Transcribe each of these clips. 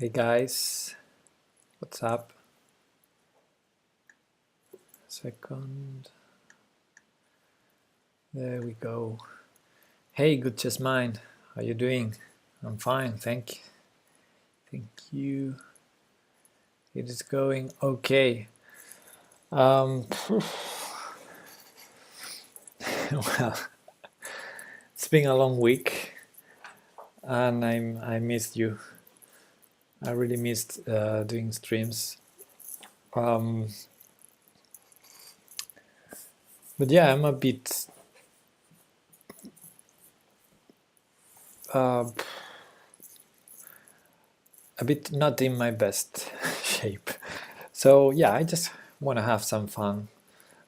Hey guys, what's up? Second. There we go. Hey, good chess mind. How you doing? I'm fine, thank you. It is going okay. Well, it's been a long week, and I missed you. I really missed doing streams. But yeah, I'm a bit not in my best shape. So yeah, I just want to have some fun.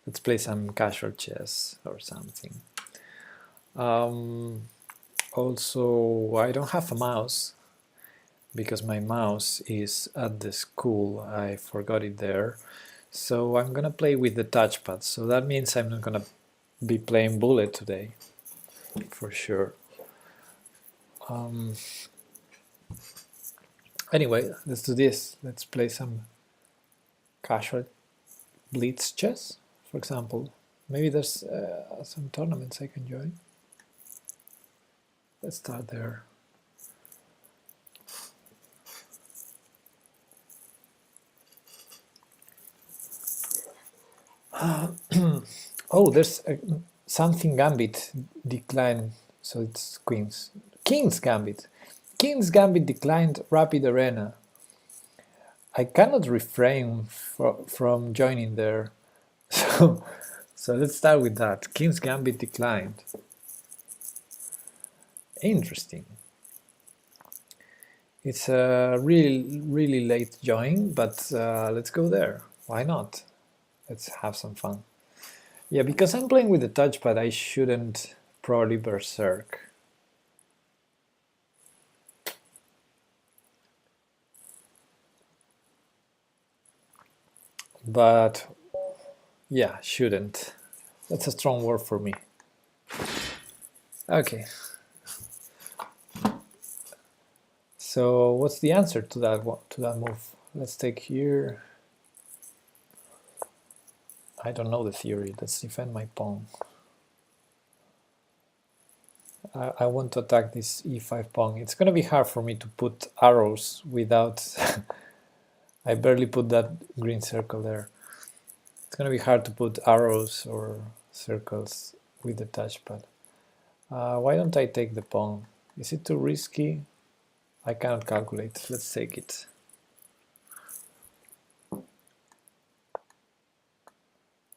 Let's play some casual chess or something. Also, I don't have a mouse because my mouse is at the school. I forgot it there. So I'm gonna play with the touchpad. So that means I'm not gonna be playing Bullet today, for sure. Anyway, let's do this. Let's play some casual blitz chess, for example. Maybe there's some tournaments I can join. Let's start there. Oh, there's something Gambit declined, so it's Queen's. King's Gambit. King's Gambit declined Rapid Arena. I cannot refrain from joining there. So let's start with that. King's Gambit declined. Interesting. It's a really late join, but let's go there. Why not? Let's have some fun. Yeah, because I'm playing with the touchpad, I shouldn't probably berserk. But yeah, shouldn't. That's a strong word for me. Okay. So what's the answer to that move? Let's take here. I don't know the theory. Let's defend my pawn. I want to attack this e5 pawn. It's going to be hard for me to put arrows without... I barely put that green circle there. It's going to be hard to put arrows or circles with the touchpad. Why don't I take the pawn? Is it too risky? I cannot calculate. Let's take it.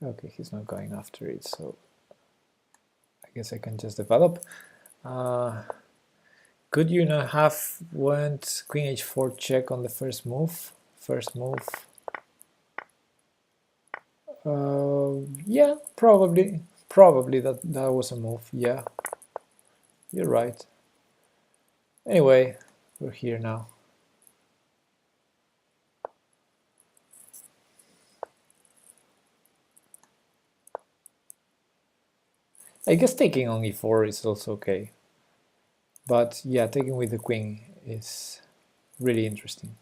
Okay, he's not going after it, so I guess I can just develop. Could you not have went queen h4 check on the first move? Yeah, probably that was a move. Yeah, you're right. Anyway, we're here now. I guess taking on e4 is also okay. But yeah, taking with the queen is really interesting.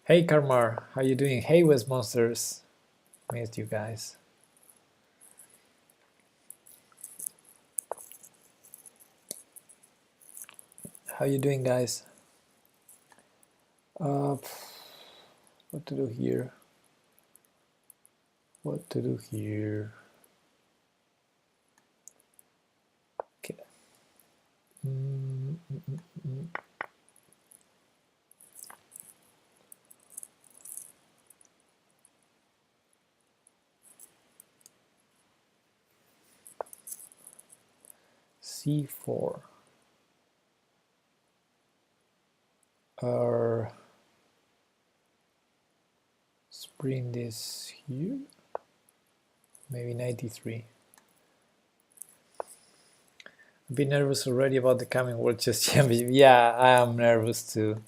Hey Karmar, how you doing? Hey West Monsters, missed you guys. How you doing, guys? What to do here? What to do here? Okay. C4. Let's bring this here. Maybe 93. A bit nervous already about the coming World Chess Championship. Yeah, I am nervous too.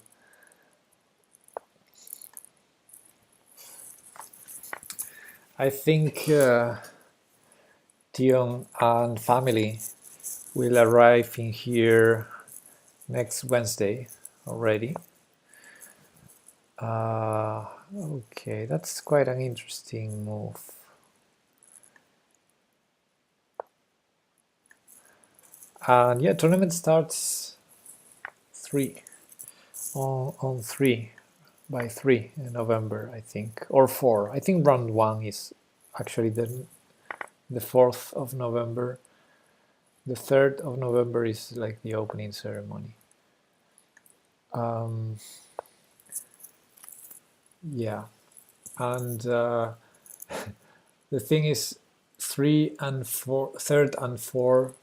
I think Tion and family will arrive in here next Wednesday already. Okay, that's quite an interesting move. And yeah, tournament starts 3 on 3 by 3 in November, I think, or 4. I think round 1 is actually the 4th of November. The 3rd of November is like the opening ceremony. Yeah, and the thing is 3 and 4, 3rd and 4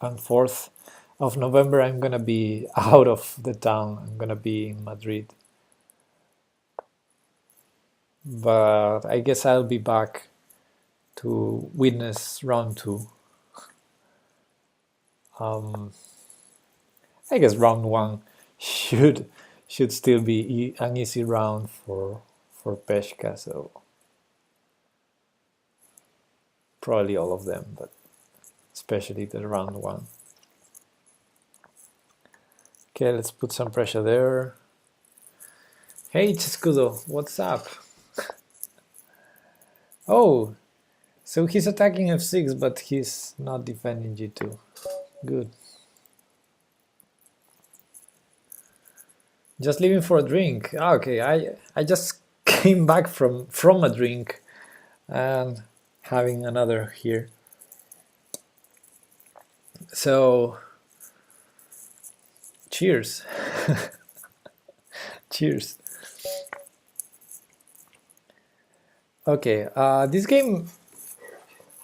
and 4th of November I'm gonna be out of the town. I'm gonna be in Madrid, but I guess I'll be back to witness round 2. I guess round 1 should still be an easy round for Peshka, so probably all of them, but especially the round 1. Okay, let's put some pressure there. Hey Chiscudo, what's up? Oh, so he's attacking f6, but he's not defending g2. Good. Just leaving for a drink. Okay, I just came back from a drink and having another here. So cheers. Cheers. Okay, this game,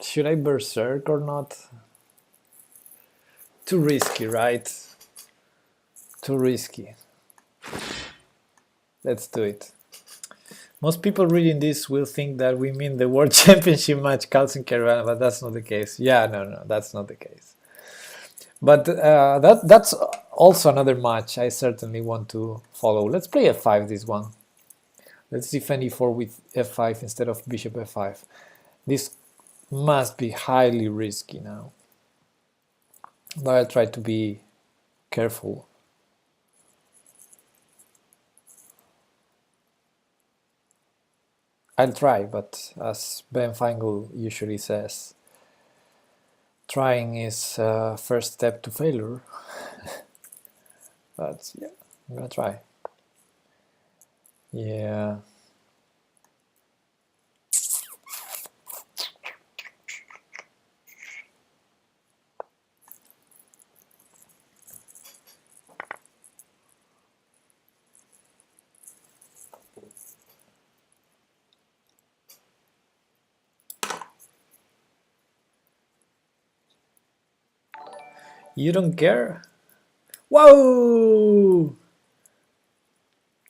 should I berserk or not? Too risky, right? Too risky. Let's do it. Most people reading this will think that we mean the World Championship match, Carlsen Caruana, but that's not the case. Yeah, no, that's not the case. But that's also another match I certainly want to follow. Let's play f5 this one. Let's defend e4 with f5 instead of bishop f5. This must be highly risky now, but I'll try to be careful. I'll try, but as Ben Feingold usually says, trying is first step to failure. But yeah, I'm gonna try. Yeah. You don't care? Whoa!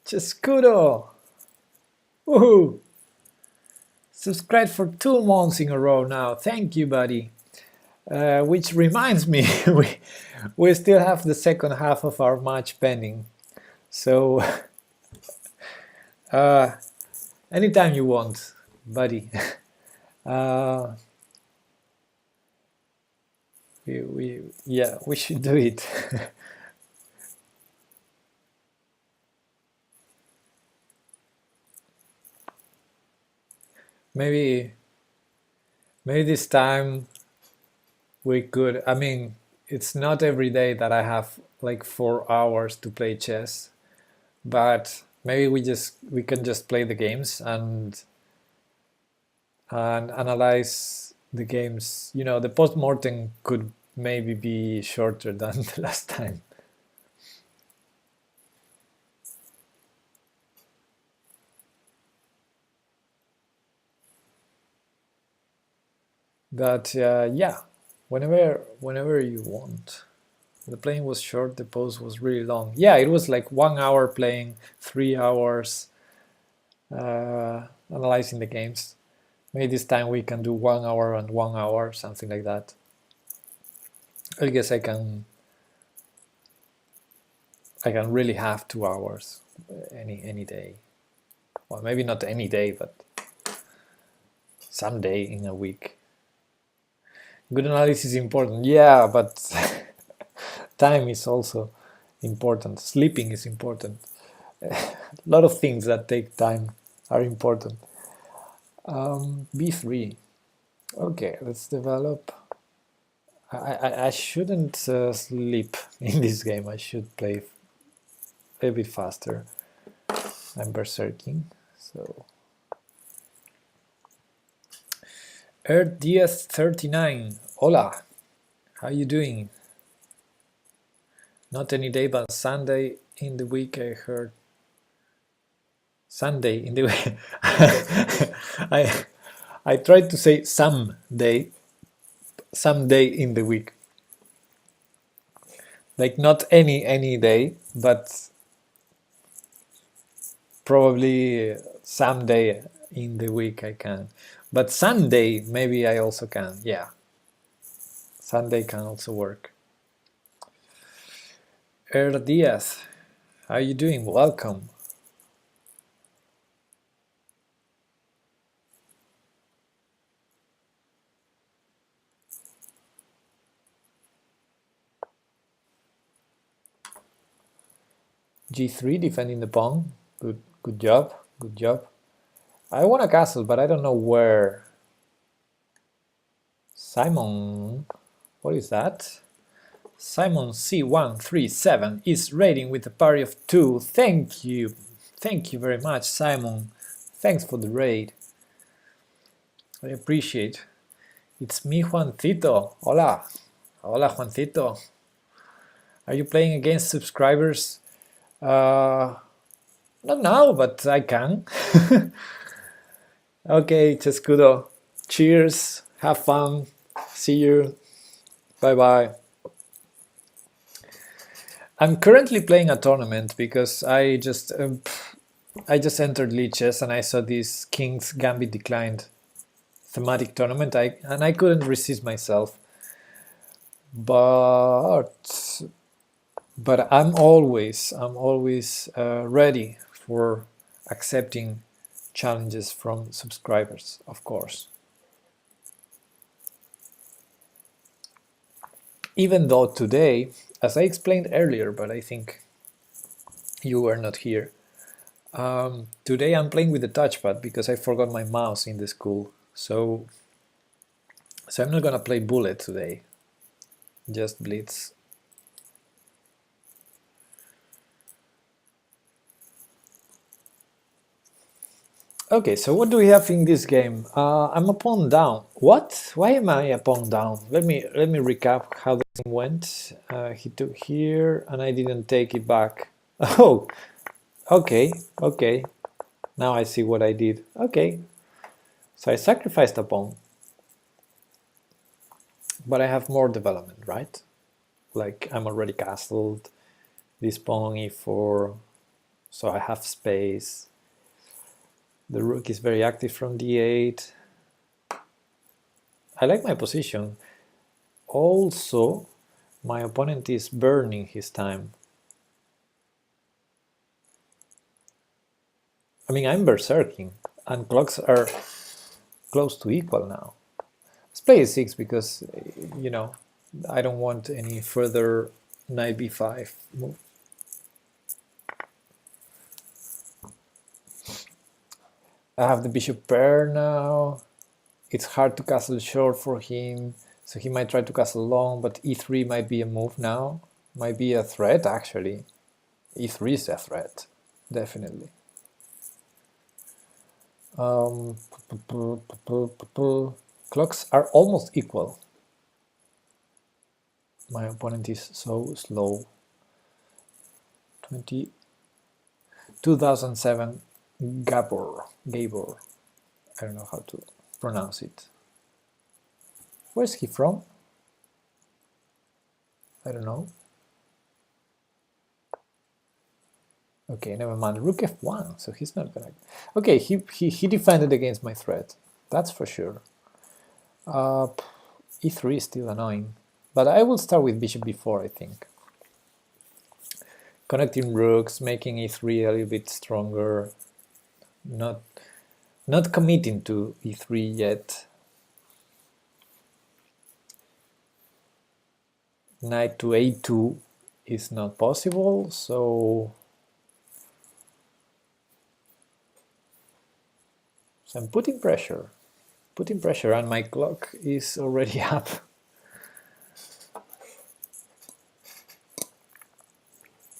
Chiscudo! Woohoo! Subscribed for 2 months in a row now. Thank you, buddy. Which reminds me, we still have the second half of our match pending. So, anytime you want, buddy. We should do it. maybe this time we could. I mean, it's not every day that I have like 4 hours to play chess, but maybe we can just play the games and analyze the games. You know, the post-mortem could maybe be shorter than the last time. But yeah, whenever you want. The playing was short, the pause was really long. Yeah, it was like 1 hour playing, 3 hours analyzing the games. Maybe this time we can do 1 hour and 1 hour, something like that. I guess I can really have 2 hours any day. Well, maybe not any day, but some day in a week. Good analysis is important. Yeah, but time is also important. Sleeping is important. A lot of things that take time are important. B3. Okay, let's develop. I shouldn't sleep in this game. I should play a bit faster. I'm berserking, so. Earth Diaz 39. Hola, how you doing? Not any day but Sunday in the week, I heard. Sunday in the week. I tried to say someday in the week. Like not any day, but probably someday in the week I can. But Sunday maybe I also can. Yeah. Sunday can also work. Diaz, how are you doing? Welcome. G3 defending the pawn. Good job. Good job. I want a castle, but I don't know where. Simon, what is that? Simon C137 is raiding with a party of 2. Thank you. Thank you very much, Simon. Thanks for the raid. I appreciate. It's me, Juancito. Hola. Hola, Juancito. Are you playing against subscribers? Not now, but I can. Okay, Chescudo. Cheers. Have fun. See you. Bye-bye. I'm currently playing a tournament because I just entered Lichess and I saw this King's Gambit Declined thematic tournament, and I couldn't resist myself. But I'm always ready for accepting challenges from subscribers, of course. Even though today, as I explained earlier, but I think you were not here, today I'm playing with the touchpad because I forgot my mouse in the school. So I'm not gonna play Bullet today, just Blitz. Okay, so what do we have in this game? I'm a pawn down. What? Why am I a pawn down? Let me recap how the game went. He took here, and I didn't take it back. Oh, okay. Now I see what I did. Okay, so I sacrificed a pawn, but I have more development, right? Like I'm already castled. This pawn e4, so I have space. The rook is very active from d8. I like my position. Also, my opponent is burning his time. I mean, I'm berserking, and clocks are close to equal now. Let's play a6 because, you know, I don't want any further knight b5 move. I have the bishop pair now. It's hard to castle short for him, so he might try to castle long, but e3 might be a move now. Might be a threat, actually. e3 is a threat, definitely. Clocks are almost equal. My opponent is so slow. 2007 Gabor. I don't know how to pronounce it. Where's he from? I don't know. Okay, never mind. Rook f1, so he's not gonna. Okay, he defended against my threat. That's for sure. E3 is still annoying, but I will start with bishop b4, I think. Connecting rooks, making e3 a little bit stronger. Not committing to e3 yet. Knight to a2. is not possible, so I'm putting pressure, and my clock is already up.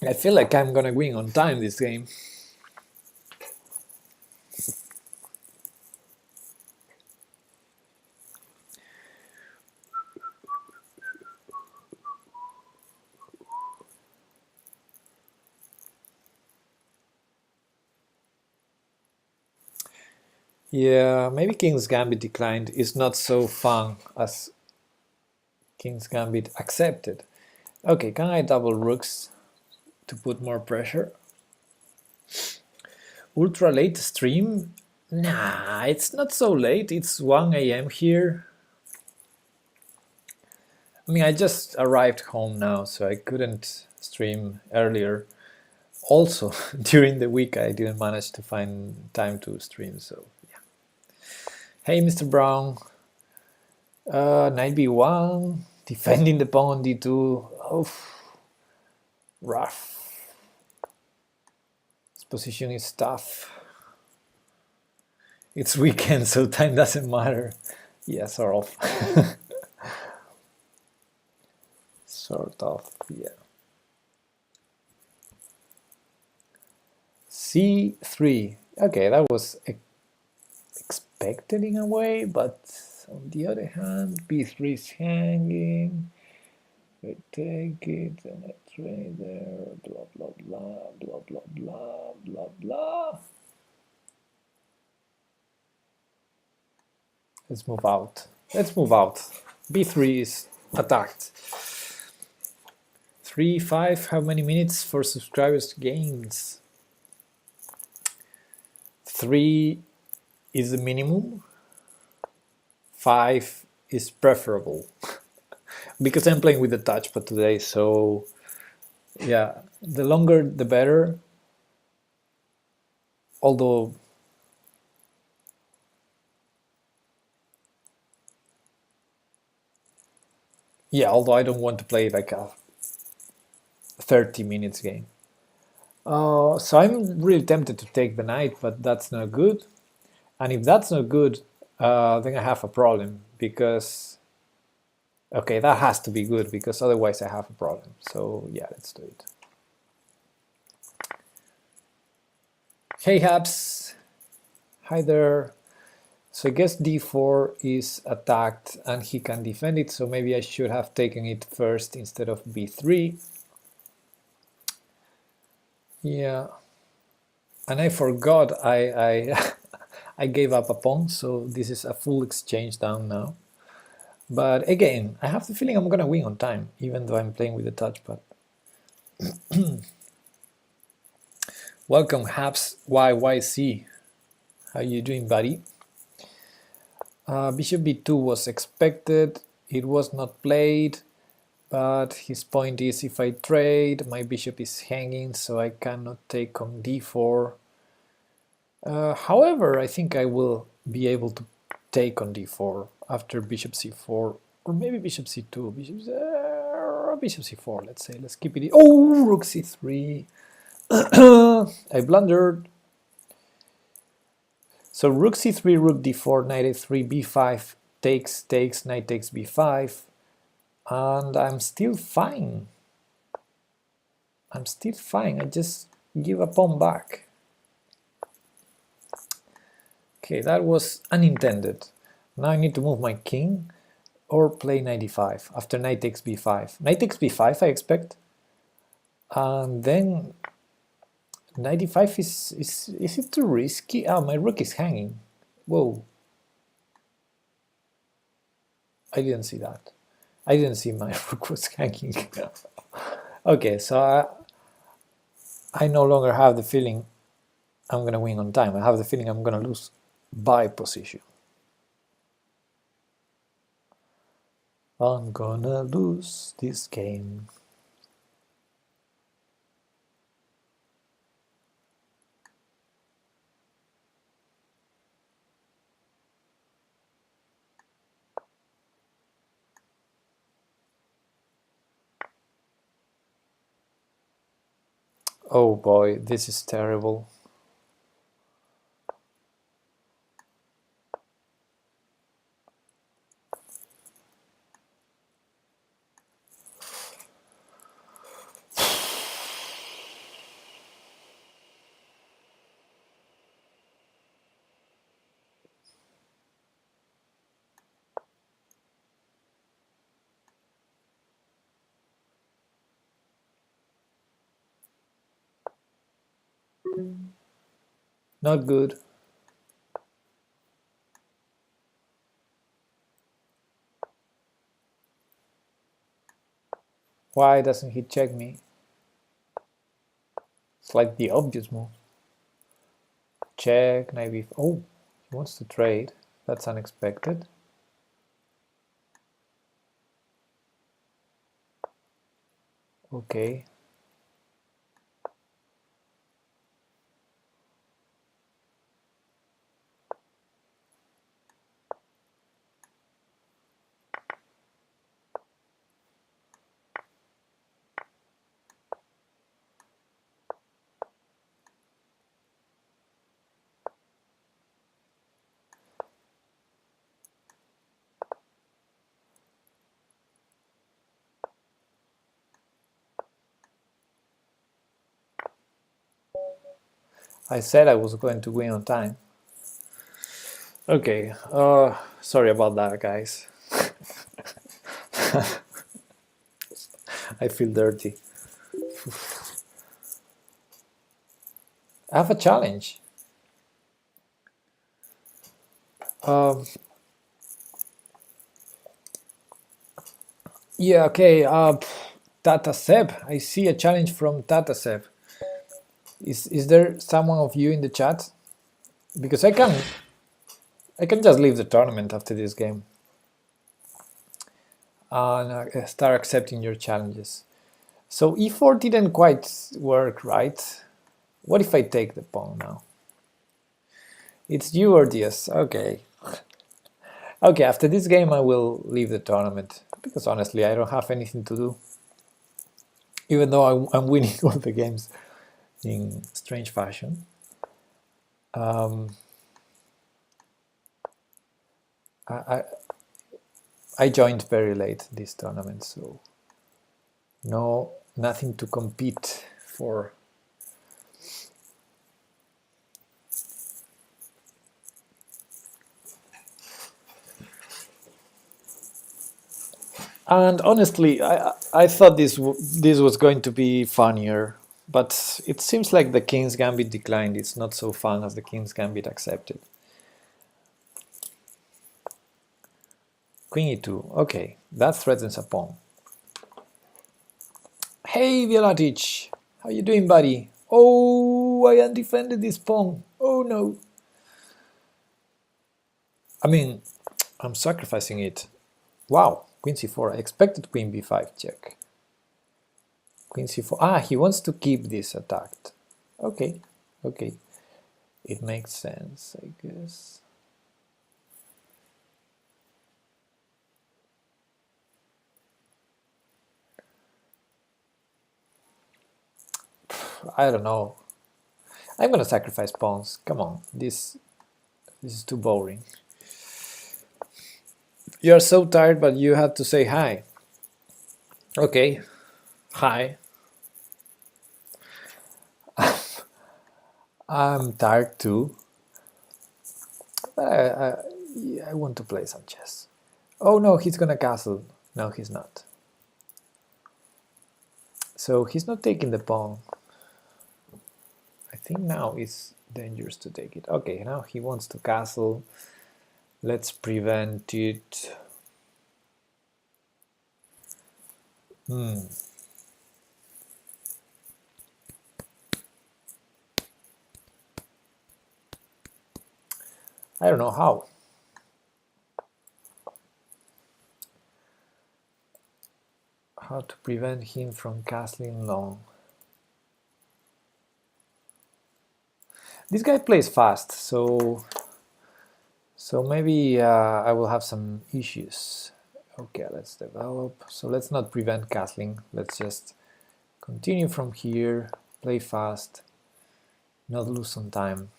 I feel like I'm gonna win on time this game. Yeah, maybe King's Gambit declined is not so fun as King's Gambit accepted. Okay, can I double rooks to put more pressure? Ultra late stream? Nah, it's not so late. It's 1 a.m. here. I mean, I just arrived home now, so I couldn't stream earlier. Also, during the week, I didn't manage to find time to stream, so yeah. Hey, Mr. Brown. Knight b1, defending the pawn on d2. Oh, rough. This position is tough. It's weekend, so time doesn't matter. Yeah, sort of. Sort of, yeah. c3. Okay, that was expected in a way, but on the other hand, b3 is hanging. I take it and I trade there, blah, blah, blah, blah, blah, blah, blah, blah. Let's move out. Let's move out. b3 is attacked. 3, 5, how many minutes for subscribers gains? 3 is the minimum. 5 is preferable. Because I'm playing with the touchpad today, so yeah, the longer the better. Although I don't want to play like a 30 minutes game. So I'm really tempted to take the knight, but that's not good. And if that's not good, then I have a problem, because okay, that has to be good, because otherwise I have a problem. So yeah, let's do it. Hey Habs, hi there. So I guess d4 is attacked and he can defend it, so maybe I should have taken it first instead of b3. Yeah, and I forgot I I gave up a pawn, so this is a full exchange down now. But again, I have the feeling I'm gonna win on time, even though I'm playing with the touchpad. Welcome, Habs YYC. How you doing, buddy? Bishop b2 was expected. It was not played, but his point is if I trade, my bishop is hanging, so I cannot take on d4. However, I think I will be able to take on d4 after bishop c4, or maybe bishop c2, bishop c4, let's say. Let's keep it. Oh, rook c3. I blundered. So rook c3, rook d4, knight a3, b5, takes, knight takes b5, and I'm still fine. I'm still fine. I just give a pawn back. Okay, that was unintended. Now I need to move my king or play knight e5 after knight takes b5. Knight takes b5, I expect, and then knight e5 is it too risky? Ah, my rook is hanging. Whoa. I didn't see that. I didn't see my rook was hanging. Okay, so I no longer have the feeling I'm going to win on time. I have the feeling I'm going to lose by position. I'm gonna lose this game. Oh boy, this is terrible. Not good. Why doesn't he check me? It's like the obvious move. Check, maybe. Oh, he wants to trade. That's unexpected. Okay. I said I was going to win on time. Okay, sorry about that, guys. I feel dirty. I have a challenge. Um, yeah, okay. Tata Seb, I see a challenge from Tata Seb. Is there someone of you in the chat? Because I can just leave the tournament after this game and start accepting your challenges. So e4 didn't quite work, right? What if I take the pawn now? It's you or Diaz. Okay. Okay, after this game I will leave the tournament because honestly I don't have anything to do. Even though I'm winning all the games in strange fashion. I I joined very late this tournament, so nothing to compete for. And honestly, I thought this was going to be funnier, but it seems like the King's Gambit declined. It's not so fun as the King's Gambit accepted. Queen e2. Okay, that threatens a pawn. Hey, Violatic, how you doing, buddy? Oh, I undefended this pawn. Oh no. I mean, I'm sacrificing it. Wow, Queen c4. I expected Queen b5 check. Queen c4. Ah, he wants to keep this attacked. Okay, okay. It makes sense, I guess. I don't know. I'm gonna sacrifice pawns. Come on, this is too boring. You're so tired, but you have to say hi. Okay, hi. I'm tired too, but I want to play some chess. Oh no, he's gonna castle. No, he's not. So he's not taking the pawn. I think now it's dangerous to take it. Okay, now he wants to castle. Let's prevent it. I don't know how. How to prevent him from castling long. This guy plays fast, so maybe I will have some issues. Okay, let's develop. So let's not prevent castling. Let's just continue from here, Play fast, not lose some time.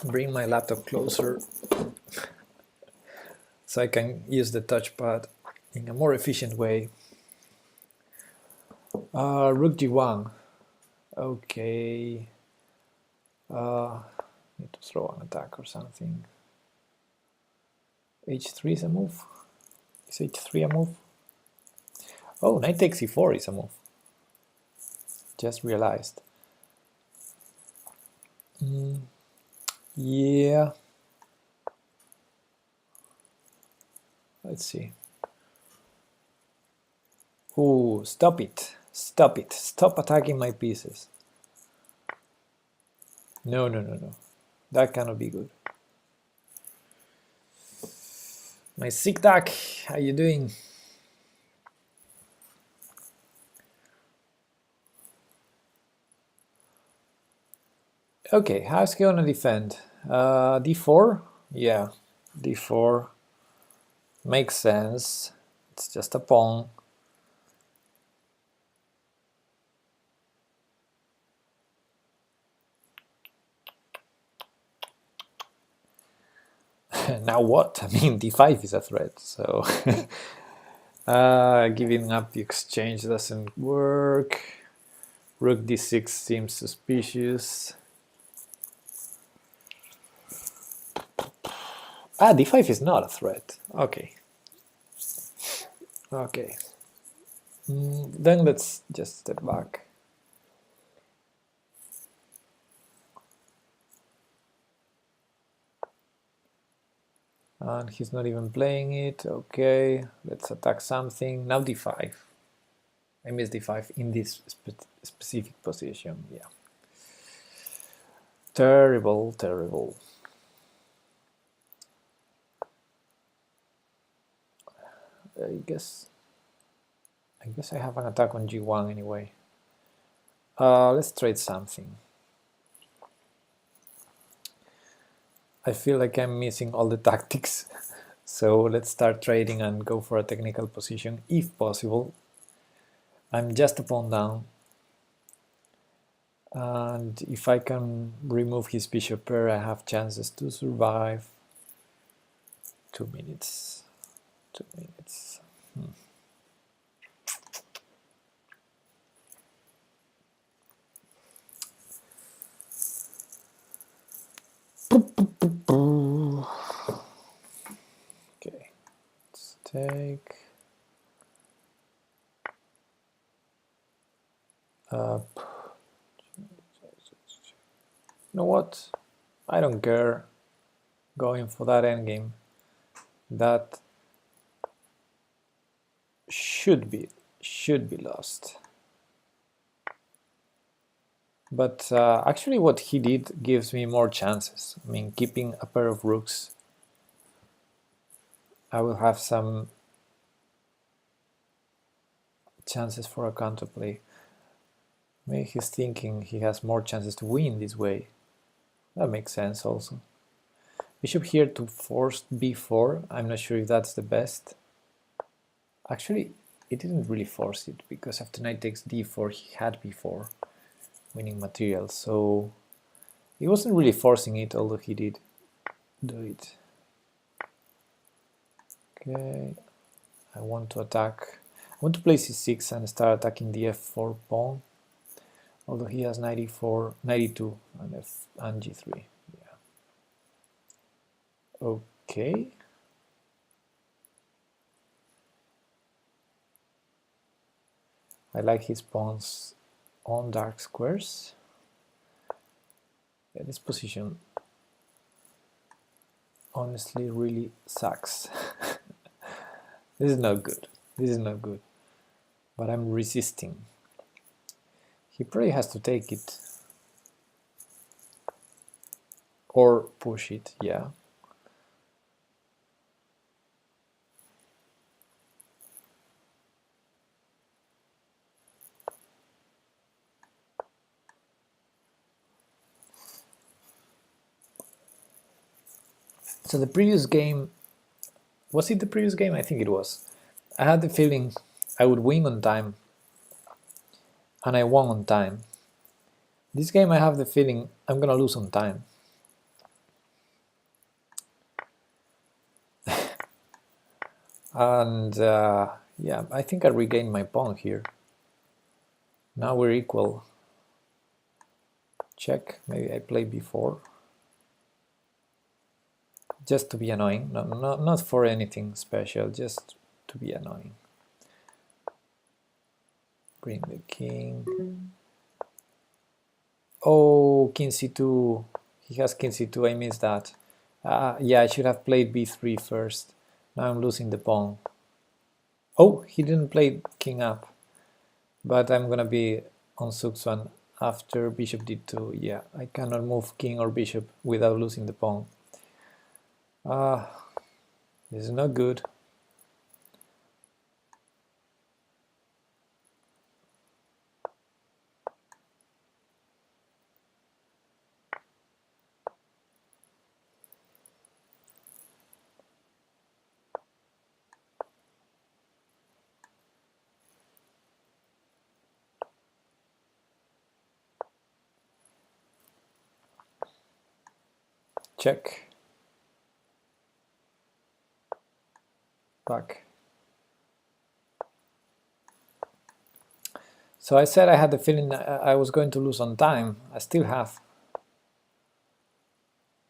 Bring my laptop closer so I can use the touchpad in a more efficient way. Rook g1. Okay. Need to throw an attack or something. h3 is a move. Is h3 a move? Oh, knight takes e4 is a move. Just realized. Yeah. Let's see. Oh, stop it. Stop it. Stop attacking my pieces. No, no, no, no. That cannot be good. My sick duck, how you doing? Okay, how's he gonna defend? d4? Yeah, d4 makes sense. It's just a pawn. Now what? I mean, d5 is a threat, so giving up the exchange doesn't work. Rook d6 seems suspicious. Ah, d5 is not a threat. Okay. Okay. Then let's just step back. And he's not even playing it. Okay, let's attack something. Now d5. I missed d5 in this specific position. Yeah. Terrible, terrible. I guess I have an attack on g1 anyway. Let's trade something. I feel like I'm missing all the tactics. So let's start trading and go for a technical position if possible. I'm just a pawn down. And if I can remove his bishop pair, I have chances to survive. 2 minutes. 2 minutes. Okay, let's take up. You know what? I don't care going for that endgame. That should be lost. But actually what he did gives me more chances. I mean, keeping a pair of rooks, I will have some chances for a counterplay. Maybe he's thinking he has more chances to win this way. That makes sense also. Bishop here to force b4. I'm not sure if that's the best. Actually, it didn't really force it, because after knight takes d4, he had b4, winning material. So he wasn't really forcing it, although he did do it. Okay, I want to attack. I want to play c6 and start attacking the f4 pawn, although he has 94, 92 and g3. Yeah. Okay. I like his pawns on dark squares. Yeah, this position honestly really sucks. This is not good. This is not good. But I'm resisting. He probably has to take it. Or push it, yeah. So So the previous game, was it the previous game? I think it was. I had the feeling I would win on time, and I won on time. This game I have the feeling I'm gonna lose on time. And yeah, I think I regained my pawn here. Now we're equal. Check, maybe I play b4. Just to be annoying, not for anything special, just to be annoying. Bring the king. Oh, king c2. He has king c2, I missed that. Yeah, I should have played b3 first. Now I'm losing the pawn. Oh, he didn't play king up. But I'm gonna be on Suk-Swan after bishop d2. Yeah, I cannot move king or bishop without losing the pawn. This is not good. Check. Back. So I said I had the feeling I was going to lose on time. I still have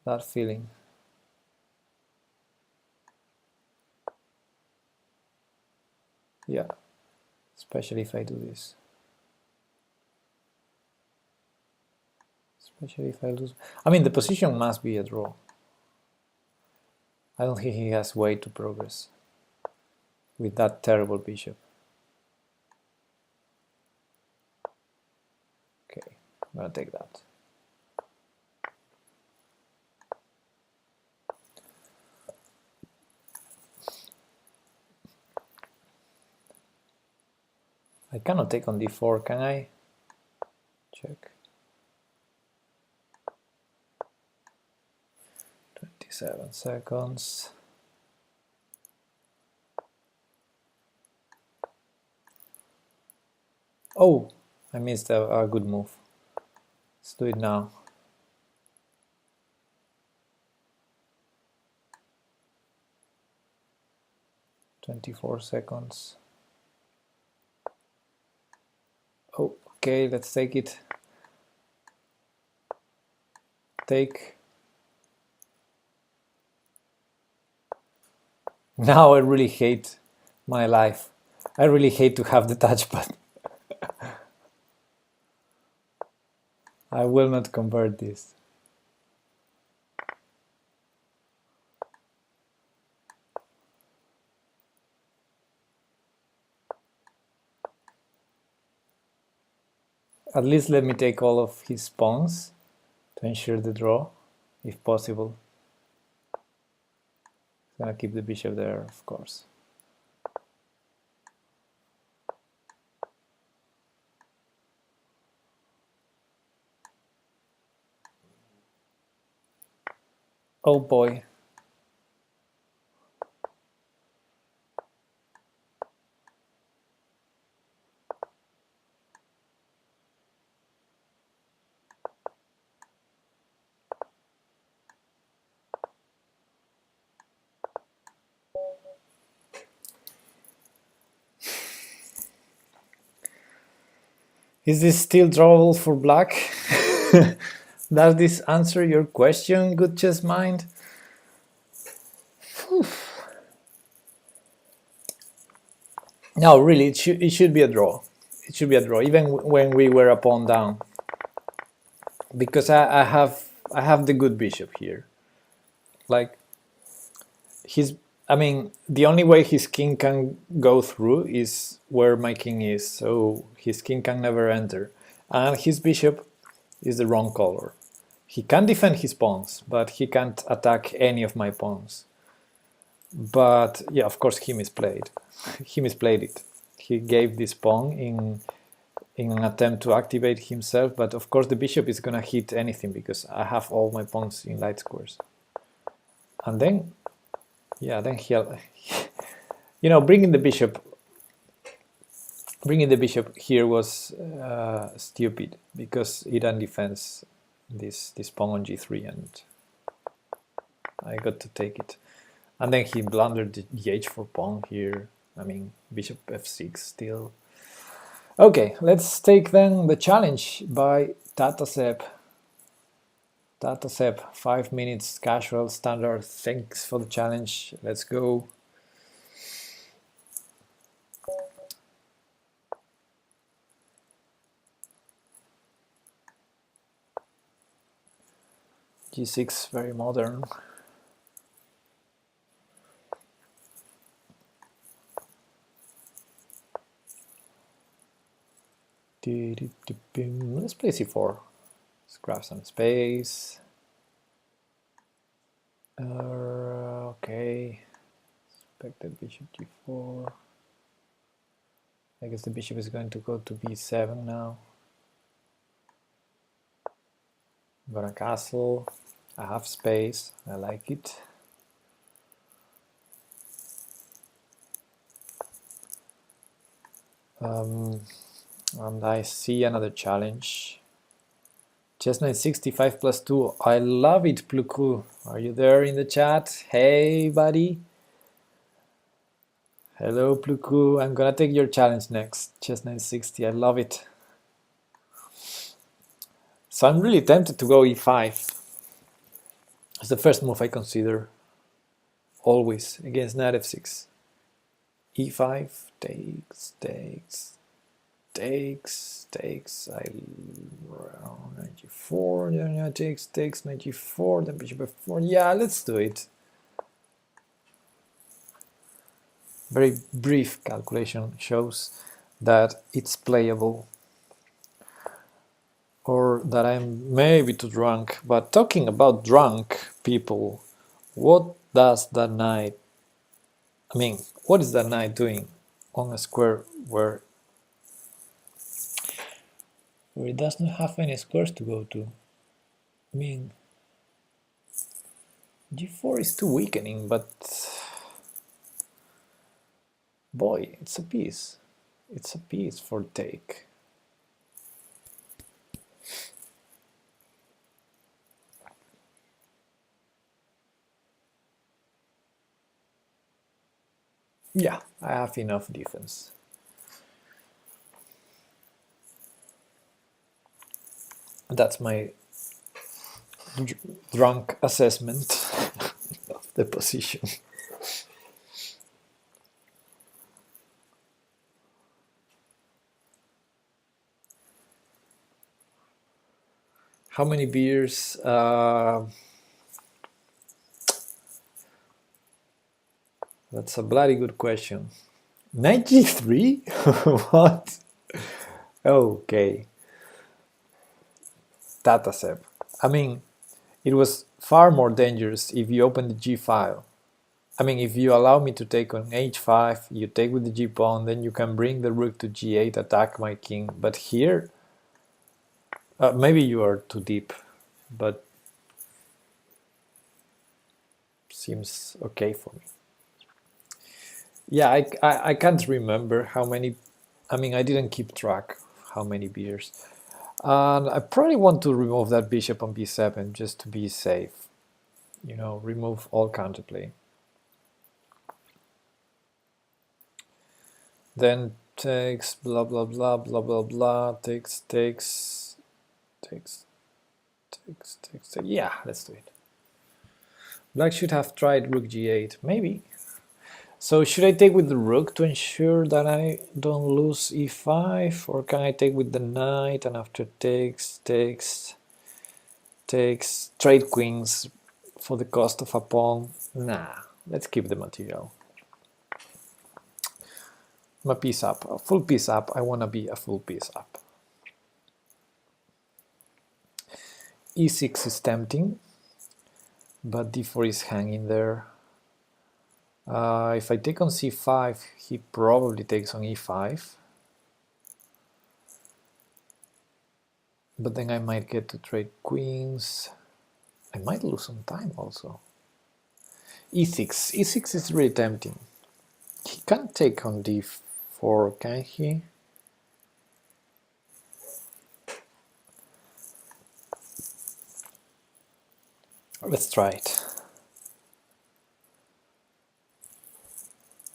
that feeling. Yeah, especially if I do this. Especially if I lose. I mean, the position must be a draw. I don't think he has way to progress with that terrible bishop. Okay, I'm gonna take that. I cannot take on d4, can I? Check. 27 seconds. Oh, I missed a good move. Let's do it now. "24 seconds. Oh, okay, let's take it. Take. Now I really hate my life. I really hate to have the touchpad. I will not convert this. At least let me take all of his pawns to ensure the draw, if possible. I'm gonna keep the bishop there, of course. Oh boy. Is this still drawable for black? Does this answer your question, good chess mind? No, really, it should be a draw. It should be a draw, even when we were a pawn down, because I have the good bishop here. Like I mean, the only way his king can go through is where my king is, so his king can never enter, and his bishop is the wrong color. He can defend his pawns, but he can't attack any of my pawns. But yeah, of course he misplayed. He misplayed it. He gave this pawn in an attempt to activate himself, but of course the bishop is gonna hit anything because I have all my pawns in light squares. And then, yeah, then he'll, you know, bringing the bishop here was stupid because it undefends this pawn on g3, and I got to take it. And then he blundered the h4 pawn here. I mean, bishop f6 still. Okay, let's take then the challenge by Tatasep. Tatasep, 5 minutes, casual, standard. Thanks for the challenge. Let's go. G6, very modern. Let's play c4. Let's grab some space. Okay. Expected bishop g4. I guess the bishop is going to go to b7 now. I'm gonna castle. I have space. I like it. And I see another challenge. Chess 65 plus 2. I love it, Pluku. Are you there in the chat? Hey, buddy. Hello, Pluku. I'm gonna take your challenge next. Chess 960. I love it. So I'm really tempted to go e5. It's the first move I consider. Always against knight f6. e5 takes. I round 94. Yeah, takes 94. Then bishop f4. Yeah, let's do it. Very brief calculation shows that it's playable, or that I'm maybe too drunk. But talking about drunk people, what does that knight, I mean, what is that knight doing on a square where it does not have any squares to go to? I mean, g4 is too weakening, but boy, it's a piece. It's a piece for take. Yeah, I have enough defense. That's my drunk assessment of the position. How many beers? That's a bloody good question. 93? What? Okay. Tatasep. I mean, it was far more dangerous if you open the g file. I mean, if you allow me to take on h5, you take with the g pawn, then you can bring the rook to g8, attack my king. But here, maybe you are too deep, but seems okay for me. Yeah, I can't remember how many. I mean, I didn't keep track how many beers. And I probably want to remove that bishop on b7 just to be safe. You know, remove all counterplay. Then takes, blah, blah, blah, blah, blah, blah, takes. Yeah, let's do it. Black should have tried rook g8, maybe. So should I take with the rook to ensure that I don't lose e5, or can I take with the knight and after takes, trade queens for the cost of a pawn? Nah, let's keep the material. I'm a piece up, a full piece up. I want to be a full piece up. e6 is tempting, but d4 is hanging there. If I take on c5, he probably takes on e5. But then I might get to trade queens. I might lose some time also. e6. e6 is really tempting. He can't take on d4, can he? Let's try it.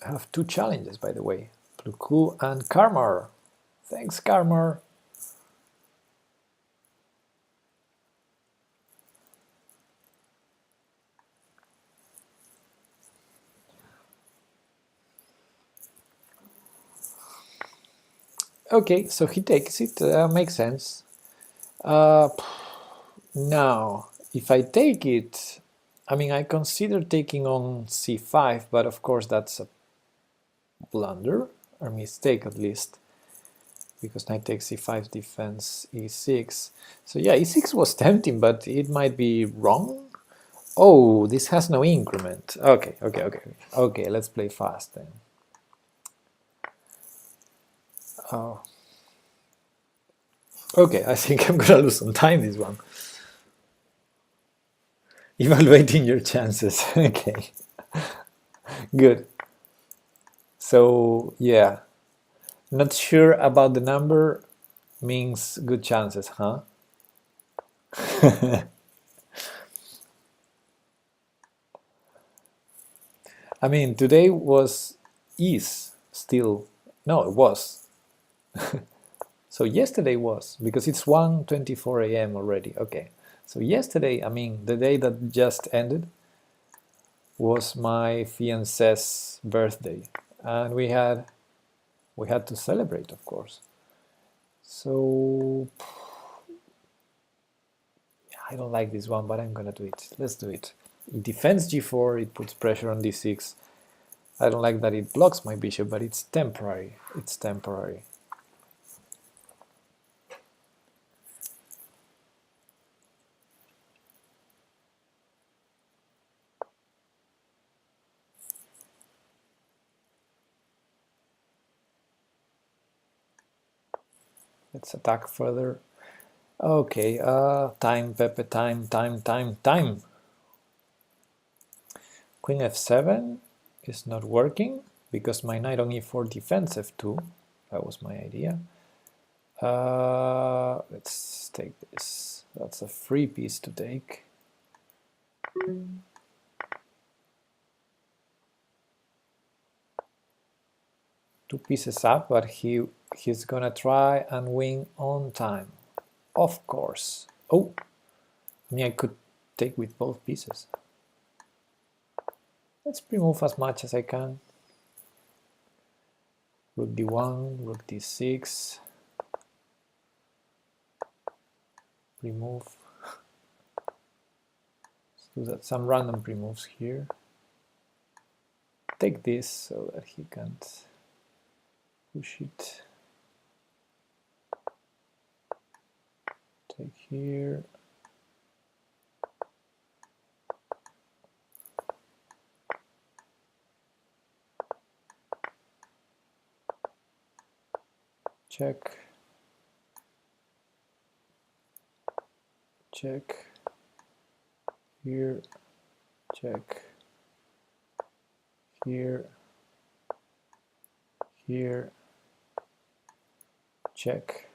I have two challenges, by the way. Pluku and Karmar. Thanks, Karmar. Okay, so he takes it. Makes sense. Now, if I take it, I mean, I consider taking on c5, but of course that's a blunder, or mistake at least, because knight takes c5 defense e6. So yeah, e6 was tempting, but it might be wrong. Oh, this has no increment. Okay, let's play fast then. Oh. Okay, I think I'm gonna lose some time this one. Evaluating your chances. Okay. Good. So yeah, not sure about the number means good chances, huh? I mean, today is still, no, it was. So yesterday was, because it's 1:24 a.m. already. Okay, so yesterday, I mean, the day that just ended, was my fiance's birthday, and we had to celebrate, of course. So I don't like this one, but I'm gonna do it. Let's do it. It defends g4, it puts pressure on d6. I don't like that it blocks my bishop, but it's temporary. It's temporary. Let's attack further. Okay, time, Pepe, time. Queen f7 is not working because my knight on e4 defends f2. That was my idea. Let's take this. That's a free piece to take. Two pieces up, but he's gonna try and win on time. Of course. Oh, I mean, I could take with both pieces. Let's remove as much as I can. Rook d1, rook d6. Remove. Let's do that. Some random removes here. Take this so that he can't push it. Take here. Check. Check. Here. Check. Here. Here. Check.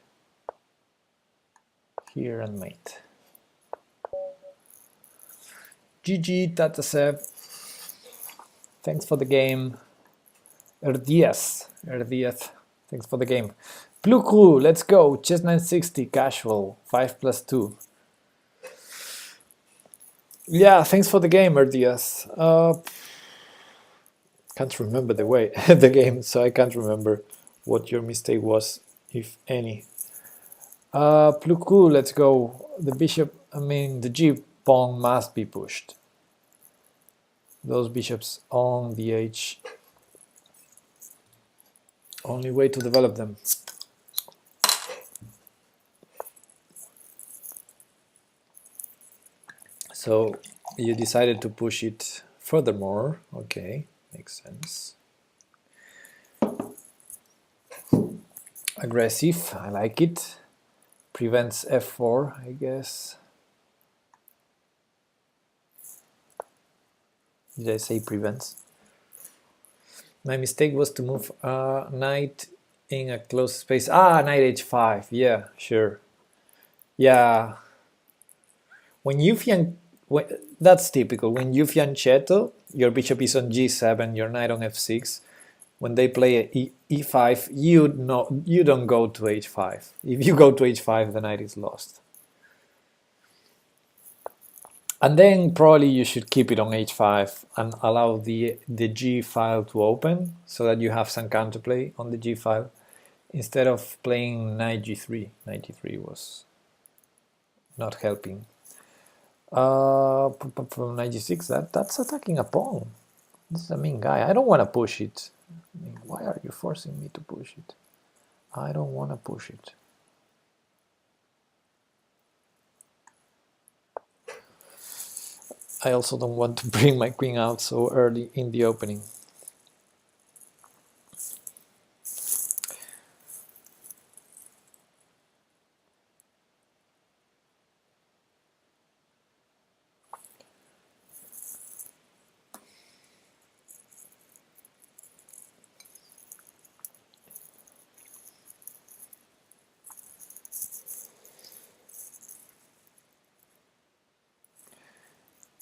Here and mate. GG, Tatasev. Thanks for the game. Erdias. Thanks for the game. Pluku, let's go. Chess 960, casual. 5+2. Yeah, thanks for the game, Erdias. Can't remember the way the game, so I can't remember what your mistake was, if any. Pluku, let's go. The bishop, I mean, the g pawn must be pushed. Those bishops on the h. Only way to develop them. So you decided to push it furthermore. Okay, makes sense. Aggressive, I like it. Prevents f4, I guess. Did I say prevents? My mistake was to move knight in a closed space. Knight h5. Yeah, sure. Yeah. When you that's typical. When you fianchetto, your bishop is on g7, your knight on f6. When they play e5, you don't go to h5. If you go to h5, the knight is lost. And then probably you should keep it on h5 and allow the g file to open so that you have some counterplay on the g file instead of playing knight g3. Knight g3 was not helping. From knight g6, that's attacking a pawn. This is a mean guy. I don't want to push it. I mean, why are you forcing me to push it? I don't want to push it. I also don't want to bring my queen out so early in the opening.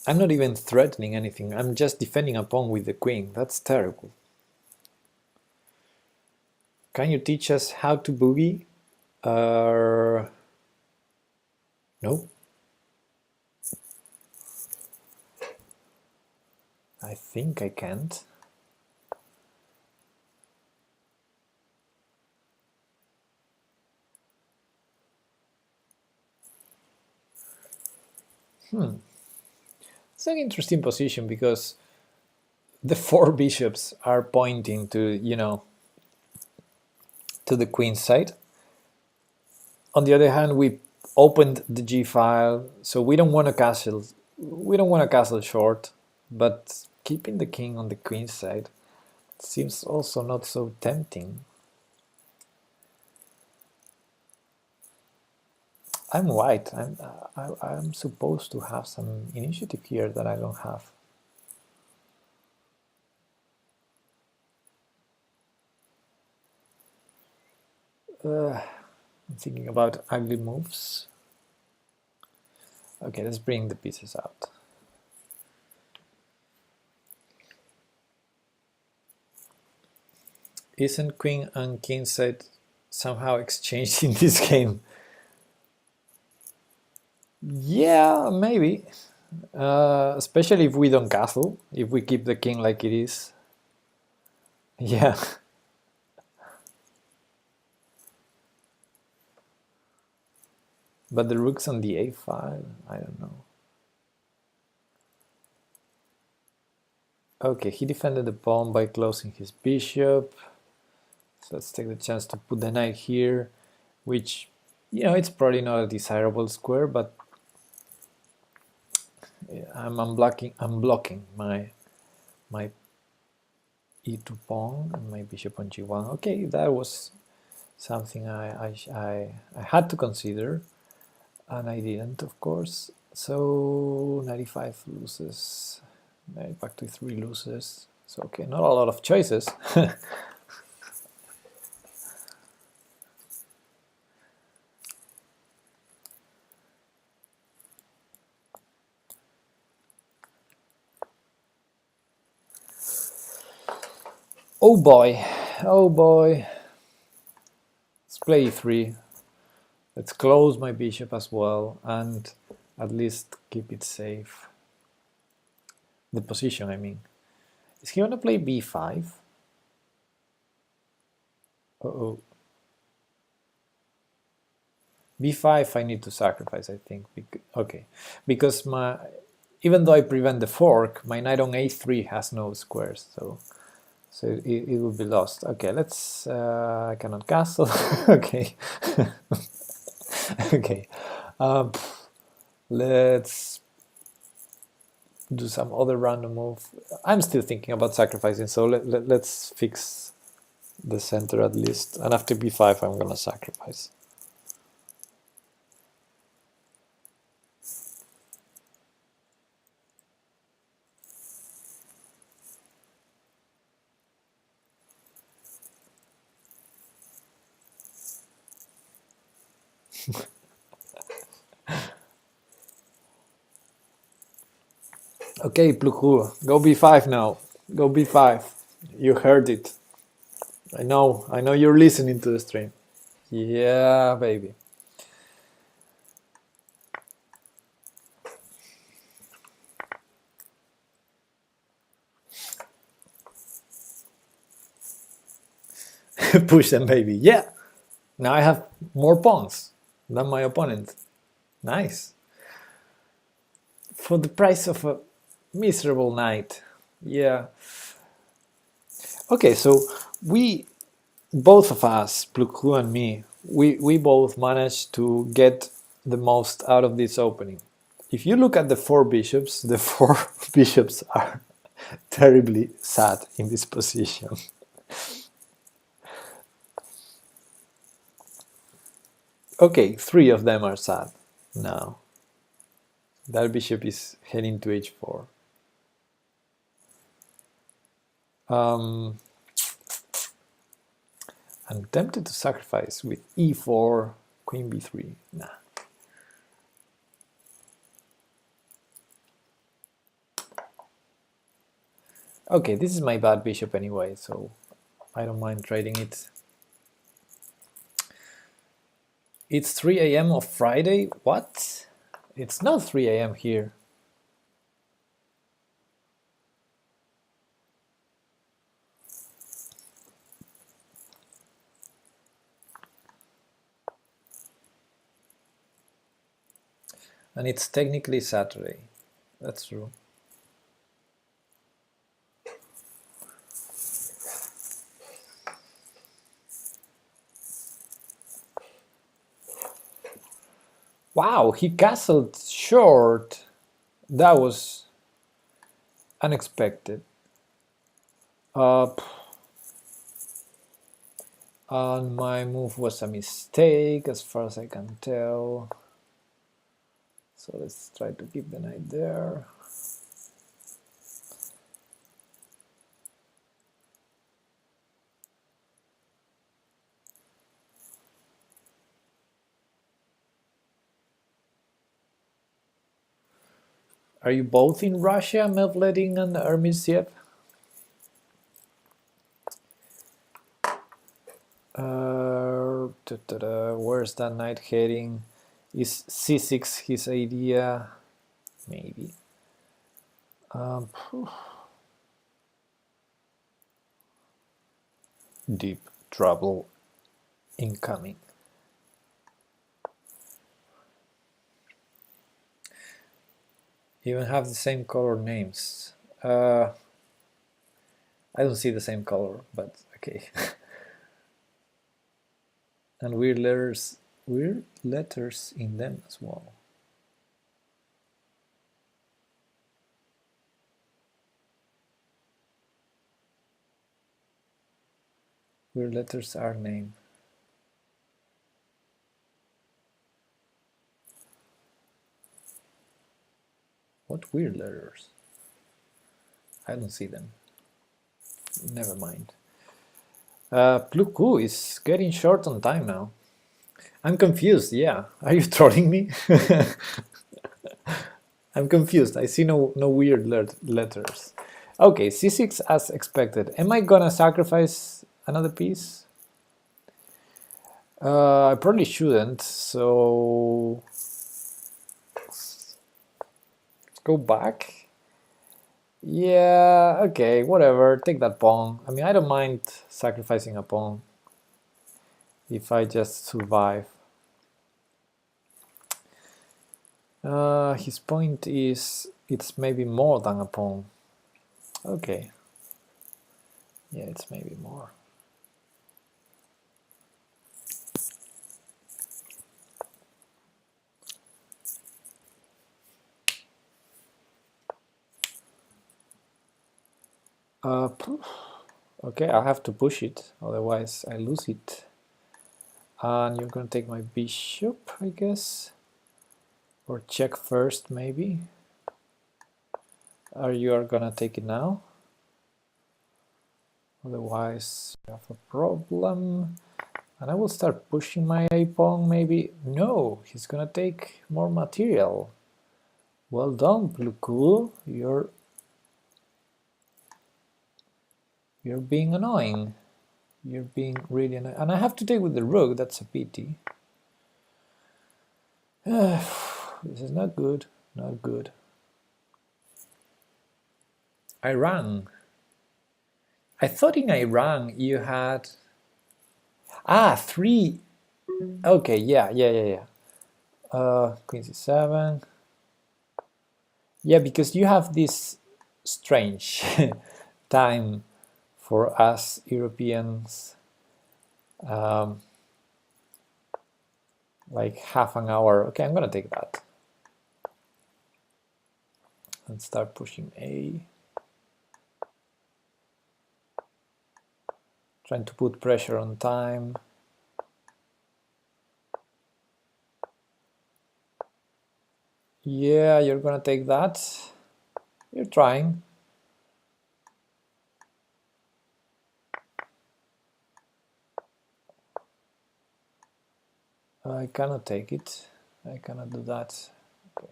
I'm not even threatening anything. I'm just defending a pawn with the queen. That's terrible. Can you teach us how to boogie? No. I think I can't. It's an interesting position because the four bishops are pointing to, to the queen side. On the other hand, we opened the g file, so we don't want to castle. We don't want to castle short, but keeping the king on the queen side seems also not so tempting. I'm white. I'm supposed to have some initiative here that I don't have. I'm thinking about ugly moves. Okay, let's bring the pieces out. Isn't queen and king side somehow exchanged in this game? Yeah, maybe. Especially if we don't castle, if we keep the king like it is. Yeah. But the rook's on the a file, I don't know. Okay, he defended the pawn by closing his bishop. So let's take the chance to put the knight here, which, it's probably not a desirable square, but I'm blocking my e2 pawn and my bishop on g1. Okay, that was something I had to consider, and I didn't, of course. So 95 loses, back to 3 loses. So okay, not a lot of choices. Oh boy, oh boy. Let's play e3. Let's close my bishop as well, and at least keep it safe. The position, I mean. Is he gonna play b5? Uh-oh. b5 I need to sacrifice, I think. Okay, because even though I prevent the fork, my knight on a3 has no squares, so it will be lost. Okay, let's. I cannot castle. Okay. Okay. Let's do some other random move. I'm still thinking about sacrificing, so let's fix the center at least. And after b5, I'm gonna sacrifice. Okay, Pluku, go b5 now. Go b5. You heard it. I know you're listening to the stream. Yeah, baby. Push them, baby. Yeah. Now I have more pawns than my opponent. Nice. For the price of a miserable knight. Yeah. Okay, so we, both of us, Pluku and me, we both managed to get the most out of this opening. If you look at the four bishops, the four bishops are terribly sad in this position. Okay, three of them are sad now. That bishop is heading to h4. I'm tempted to sacrifice with e4, queen b3. Nah. Okay, this is my bad bishop anyway, so I don't mind trading it. It's 3 a.m. of Friday? What? It's not 3 a.m. here. And it's technically Saturday. That's true. Wow, he castled short. That was unexpected. And my move was a mistake as far as I can tell. So let's try to keep the knight there. Are you both in Russia, Mevledin and Ermiziev? Where's that knight heading? Is c6 his idea? Maybe. Deep trouble incoming. Even have the same color names. I don't see the same color, but okay. And weird letters in them as well. Weird letters are named. What weird letters? I don't see them. Never mind. Pluku is getting short on time now. I'm confused, yeah. Are you trolling me? I'm confused. I see no weird letters. Okay, c6 as expected. Am I gonna sacrifice another piece? I probably shouldn't, so let's go back. Yeah, okay, whatever, take that pawn. I mean, I don't mind sacrificing a pawn if I just survive. His point is it's maybe more than a pawn. Okay. Yeah, it's maybe more. Okay, I have to push it, otherwise I lose it. And you're gonna take my bishop, I guess. Or check first, maybe. Or you are gonna take it now. Otherwise, you have a problem. And I will start pushing my a pawn, maybe. No, he's gonna take more material. Well done, Pluku. You're being annoying. You're being really annoying. And I have to take with the rook. That's a pity. This is not good. Not good. Iran. I thought in Iran you had... Ah, 3. Okay, yeah. Queen c7. Yeah, because you have this strange time for us Europeans, like half an hour. Okay, I'm gonna take that and start pushing A. Trying to put pressure on time. Yeah, you're gonna take that. You're trying. I cannot take it. I cannot do that. Okay.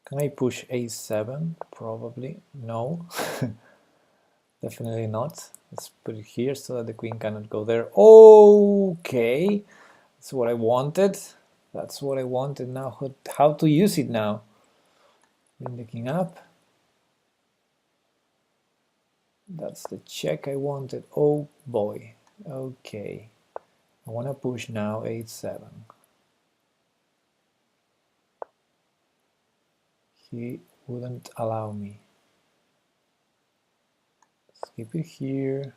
Can I push A7? Probably. No. Definitely not. Let's put it here so that the queen cannot go there. Okay. That's what I wanted. That's what I wanted. Now how to use it now? Bring the king up. That's the check I wanted. Oh boy. Okay. I want to push now a7. He wouldn't allow me. Skip it here.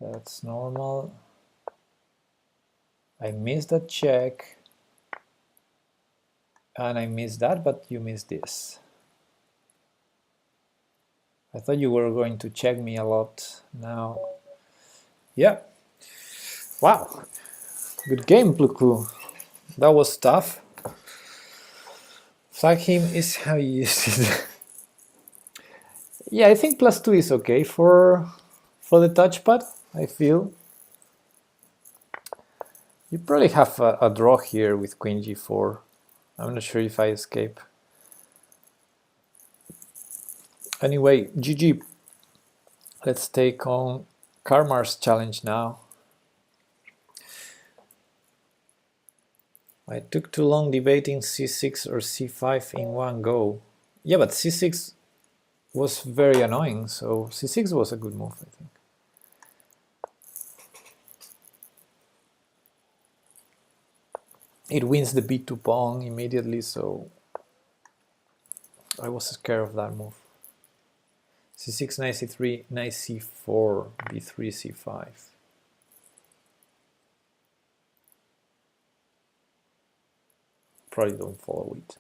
That's normal. I missed that check. And I missed that, but you missed this. I thought you were going to check me a lot. Now, yeah. Wow. Good game, Pluku. That was tough. Flag-him is how you use it. Yeah, I think +2 is okay for the touchpad, I feel. You probably have a draw here with queen g4. I'm not sure if I escape. Anyway, GG. Let's take on Karmar's challenge now. I took too long debating c6 or c5 in one go. Yeah, but c6 was very annoying, so c6 was a good move, I think. It wins the b2 pawn immediately, so I was scared of that move. c6, knight c3, knight c4, b3, c5. Probably don't follow it.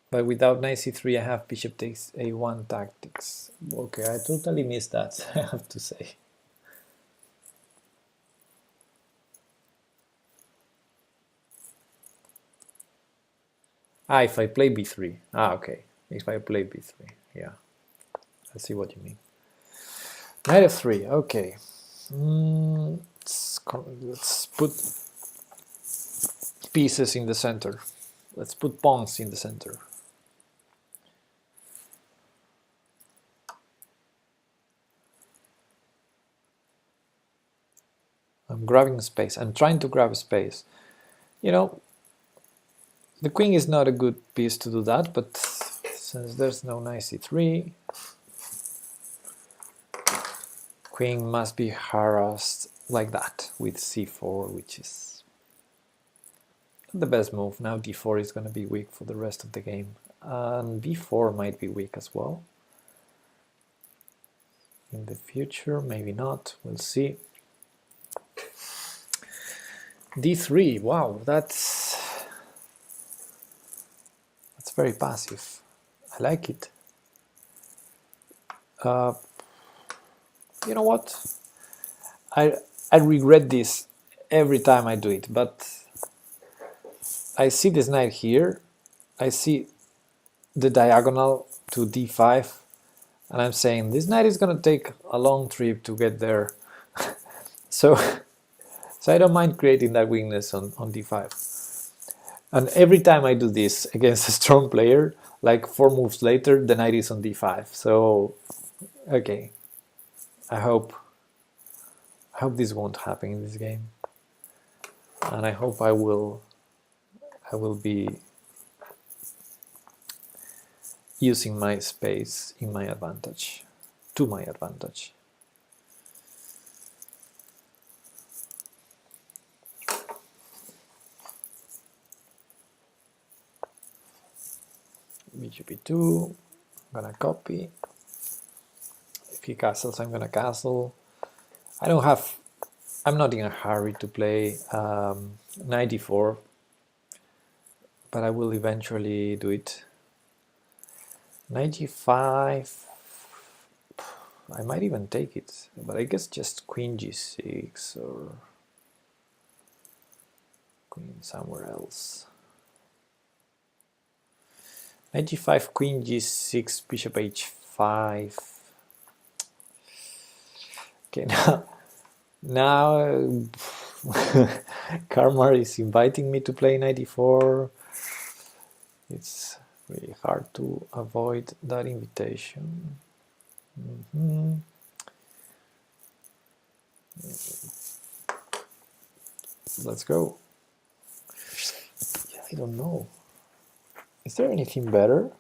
But without knight c3, I have bishop takes a1 tactics. Okay, I totally missed that, I have to say. Ah, if I play b3. Ah, okay. If I play b3, yeah. I see what you mean. Knight f3, okay. Let's put pieces in the center. Let's put pawns in the center. I'm grabbing space. I'm trying to grab space. You know, the queen is not a good piece to do that, but since there's no knight c3, queen must be harassed like that with c4, which is not the best move. Now d4 is going to be weak for the rest of the game, and b4 might be weak as well. In the future, maybe not, we'll see. d3, wow, that's very passive. I like it. You know what? I regret this every time I do it, but I see this knight here, I see the diagonal to d5, and I'm saying this knight is gonna take a long trip to get there. So, so I don't mind creating that weakness on d5. And every time I do this against a strong player, like 4 moves later, the knight is on d5. So, okay, I hope this won't happen in this game, and I hope I will be using my space in my advantage, to my advantage. Bishop e2, I'm gonna copy. If he castles, I'm gonna castle. I'm not in a hurry to play knight e4, but I will eventually do it. Knight g5, I might even take it, but I guess just queen g6 or queen somewhere else. Knight g5, queen g6, bishop h5. Okay, now Karmar is inviting me to play knight e4. It's really hard to avoid that invitation. Let's go. Yeah, I don't know. Is there anything better?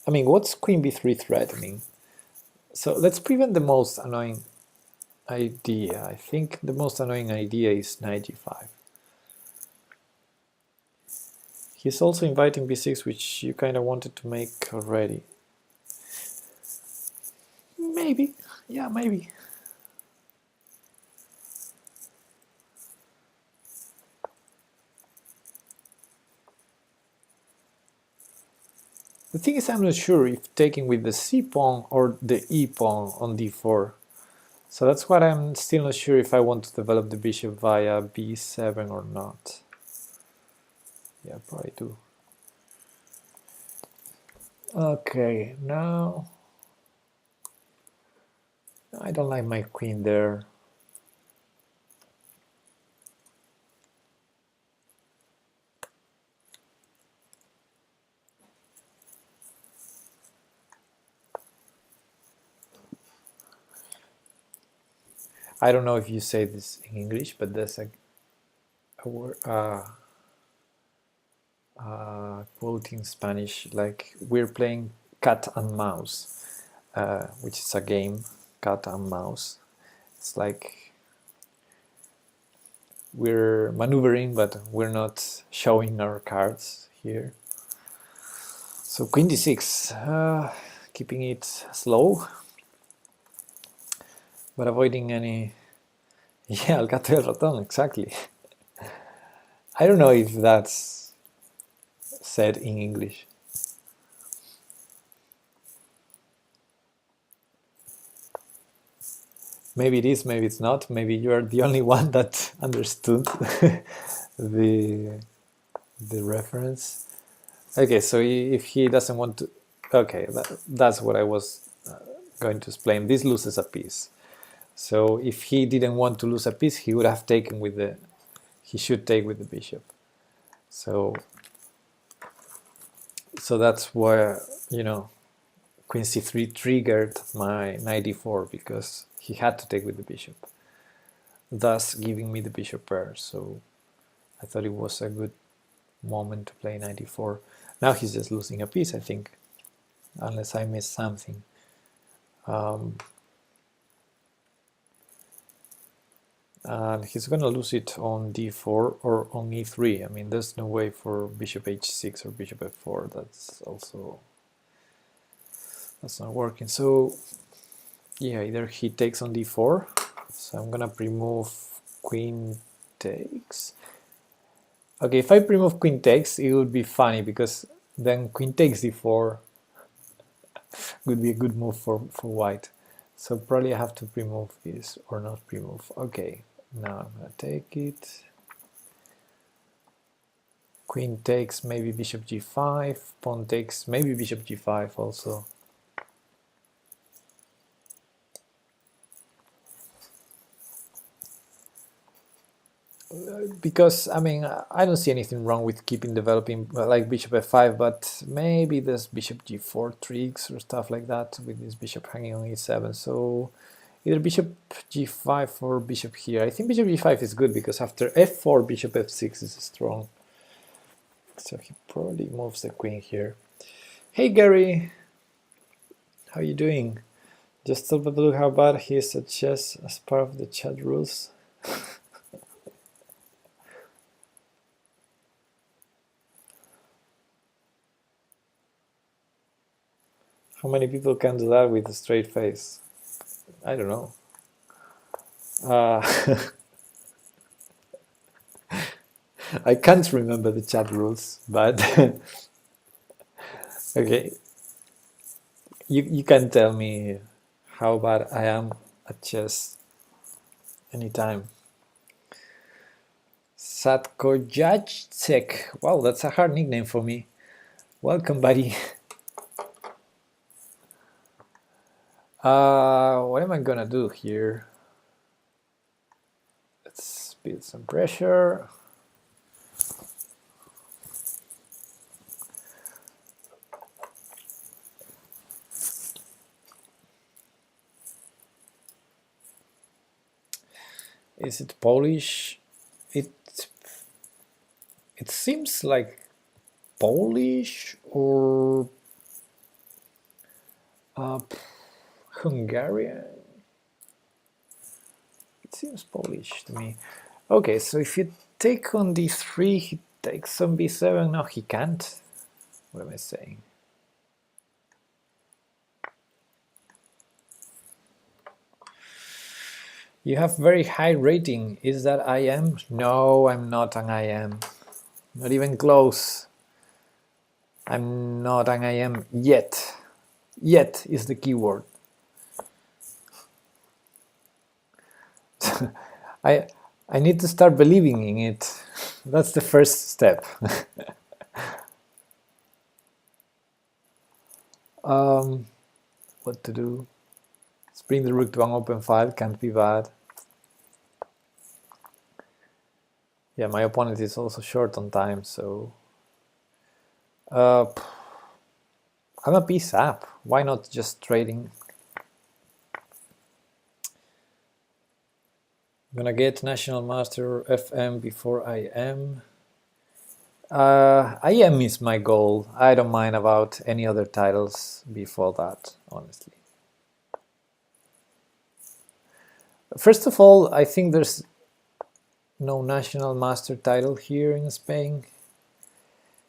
I mean, what's queen b3 threatening? So let's prevent the most annoying idea. I think the most annoying idea is knight g5. He's also inviting b6, which you kind of wanted to make already. Maybe. Yeah, maybe. The thing is, I'm not sure if taking with the c pawn or the e pawn on d4. So that's what I'm still not sure if I want to develop the bishop via b7 or not. Yeah, probably do. Okay, now I don't like my queen there. I don't know if you say this in English, but there's a word, quote in Spanish, like we're playing cat and mouse, which is a game, cat and mouse. It's like we're maneuvering, but we're not showing our cards here. So queen d6, keeping it slow, but avoiding any... Yeah, el gato y el ratón, exactly. I don't know if that's said in English. Maybe it is, maybe it's not. Maybe you're the only one that understood the reference. Okay, so if he doesn't want to... Okay, that's what I was going to explain. This loses a piece. So if he didn't want to lose a piece, he would have taken with the... He should take with the bishop. So that's where, you know, queen c3 triggered my knight d4 because he had to take with the bishop, thus giving me the bishop pair. So I thought it was a good moment to play knight d4. Now he's just losing a piece, I think, unless I missed something. And he's going to lose it on d4 or on e3. I mean, there's no way for bishop h6 or bishop f4. That's not working. So yeah, either he takes on d4. So I'm going to pre-move queen takes. Okay, if I pre-move queen takes, it would be funny because then queen takes d4 would be a good move for white. So probably I have to pre-move this or not pre-move. Okay, now I'm gonna take it. Queen takes, maybe bishop g5, pawn takes, maybe bishop g5 also. because I mean I don't see anything wrong with keeping developing like bishop f5, but maybe there's bishop g4 tricks or stuff like that with this bishop hanging on e7. So either bishop g5 or bishop here. I think bishop g5 is good because after f4 bishop f6 is strong. So he probably moves the queen here. Hey Gary, how you doing? Just thought about look how bad he is at chess as part of the chat rules. How many people can do that with a straight face? I don't know. I can't remember the chat rules, but okay. You can tell me how bad I am at chess anytime. Satkojacek. Wow, that's a hard nickname for me. Welcome, buddy. What am I gonna do here? Let's build some pressure. Is it Polish? It seems like Polish or Hungarian. It seems Polish to me. Okay, so if you take on d3, he takes on b7. No, he can't. What am I saying? You have very high rating. Is that IM? No, I'm not an IM. Not even close. I'm not an IM yet. Yet is the keyword. I need to start believing in it. That's the first step. What to do? Let's bring the rook to an open file, can't be bad. Yeah, my opponent is also short on time, so I'm a piece up. Why not just trading? I'm gonna get National Master FM before IM. IM is my goal. I don't mind about any other titles before that, honestly. First of all, I think there's no National Master title here in Spain.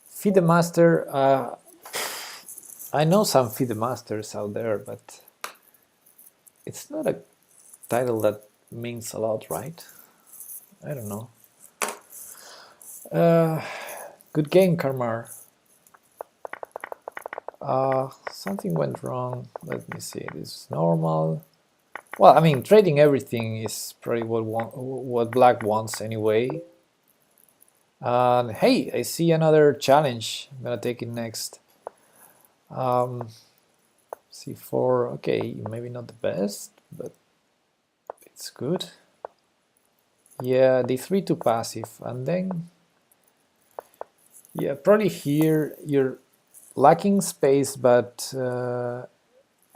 FIDE Master, I know some FIDE Masters out there, but it's not a title that means a lot, right? I don't know. Good game, Karmar. Something went wrong. Let me see. This is normal. Well, I mean, trading everything is probably what black wants anyway. And hey, I see another challenge. I'm gonna take it next. C4. Okay, maybe not the best, but it's good. Yeah, d3 to passive, and then yeah, probably here you're lacking space, but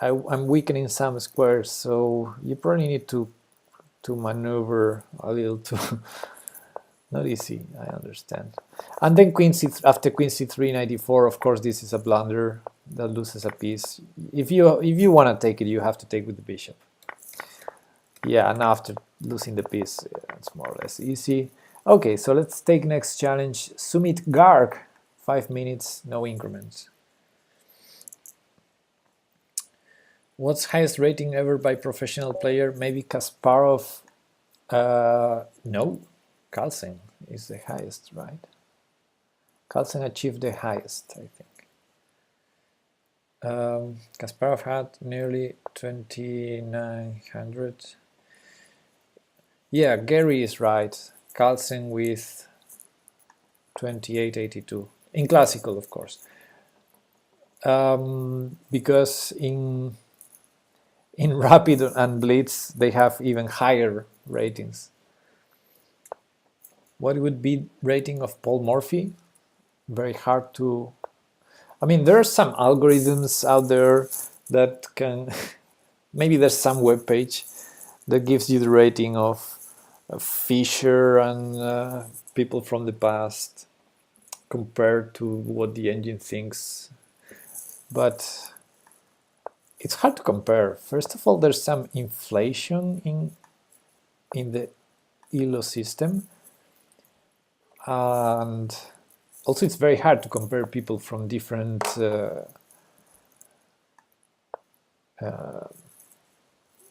I'm weakening some squares, so you probably need to maneuver a little too. Not easy, I understand. And then queen c after queen c3 94, of course, this is a blunder that loses a piece. If you want to take it, you have to take with the bishop. Yeah, and after losing the piece, it's more or less easy. Okay, so let's take next challenge. Sumit Garg, 5 minutes, no increments. What's highest rating ever by professional player? Maybe Kasparov? No, Carlsen is the highest, right? Carlsen achieved the highest, I think. Kasparov had nearly 2,900. Yeah, Gary is right. Carlsen with 2882 in classical, of course, because in Rapid and Blitz they have even higher ratings. What would be rating of Paul Morphy? Very hard to... I mean, there are some algorithms out there that can... maybe there's some web page that gives you the rating of Fischer and people from the past compared to what the engine thinks. But it's hard to compare. First of all, there's some inflation in the ELO system. And also it's very hard to compare people from different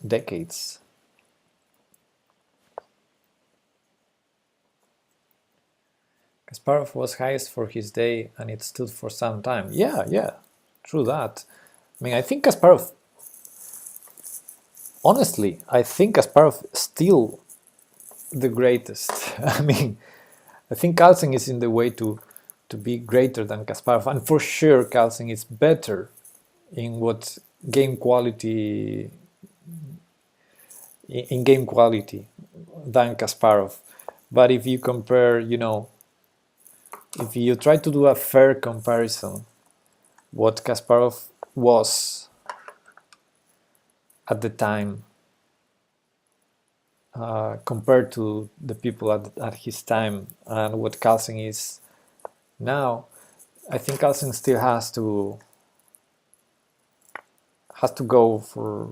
decades. Kasparov was highest for his day and it stood for some time. Yeah, true that. I mean, I think Kasparov, honestly, I think Kasparov is still the greatest. I mean, I think Carlsen is in the way to be greater than Kasparov, and for sure Carlsen is better in what game quality than Kasparov. But if you compare, you know, if you try to do a fair comparison, what Kasparov was at the time compared to the people at his time and what Carlsen is now, I think Carlsen still has to go for,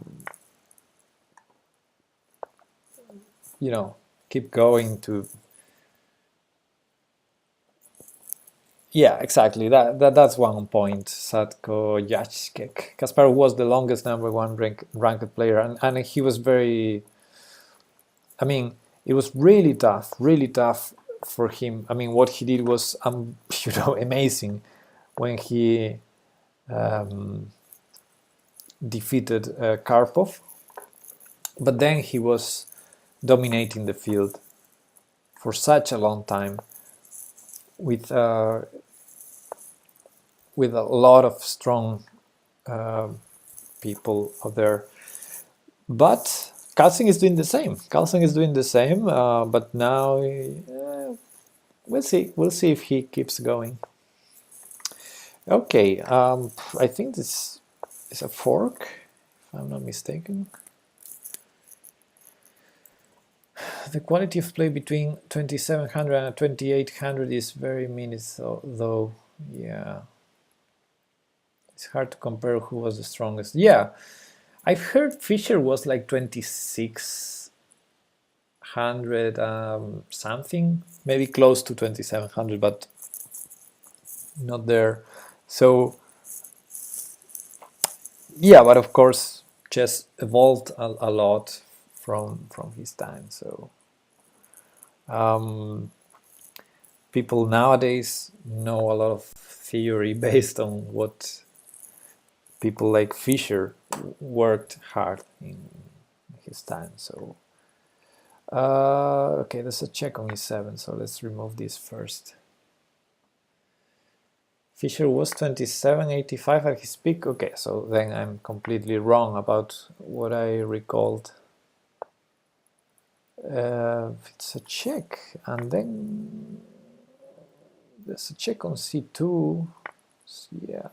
you know, keep going to... Yeah, exactly. That's one point. Sadko Jacek. Kasparov was the longest #1 ranked player, and he was very... I mean, it was really tough for him. I mean, what he did was, you know, amazing when he defeated Karpov. But then he was dominating the field for such a long time with a lot of strong people out there. But Carlsen is doing the same. But now we'll see. We'll see if he keeps going. Okay, I think this is a fork, if I'm not mistaken. The quality of play between 2700 and 2800 is very minuscule, though. Yeah, it's hard to compare who was the strongest. Yeah, I've heard Fischer was like 2600 something, maybe close to 2700, but not there. So yeah, but of course chess evolved a lot from his time. So people nowadays know a lot of theory based on what people like Fischer worked hard in his time. So okay, there's a check on e7, so let's remove this first. Fischer was 2785 at his peak. Okay, so then I'm completely wrong about what I recalled. It's a check, and then there's a check on c2. Yeah.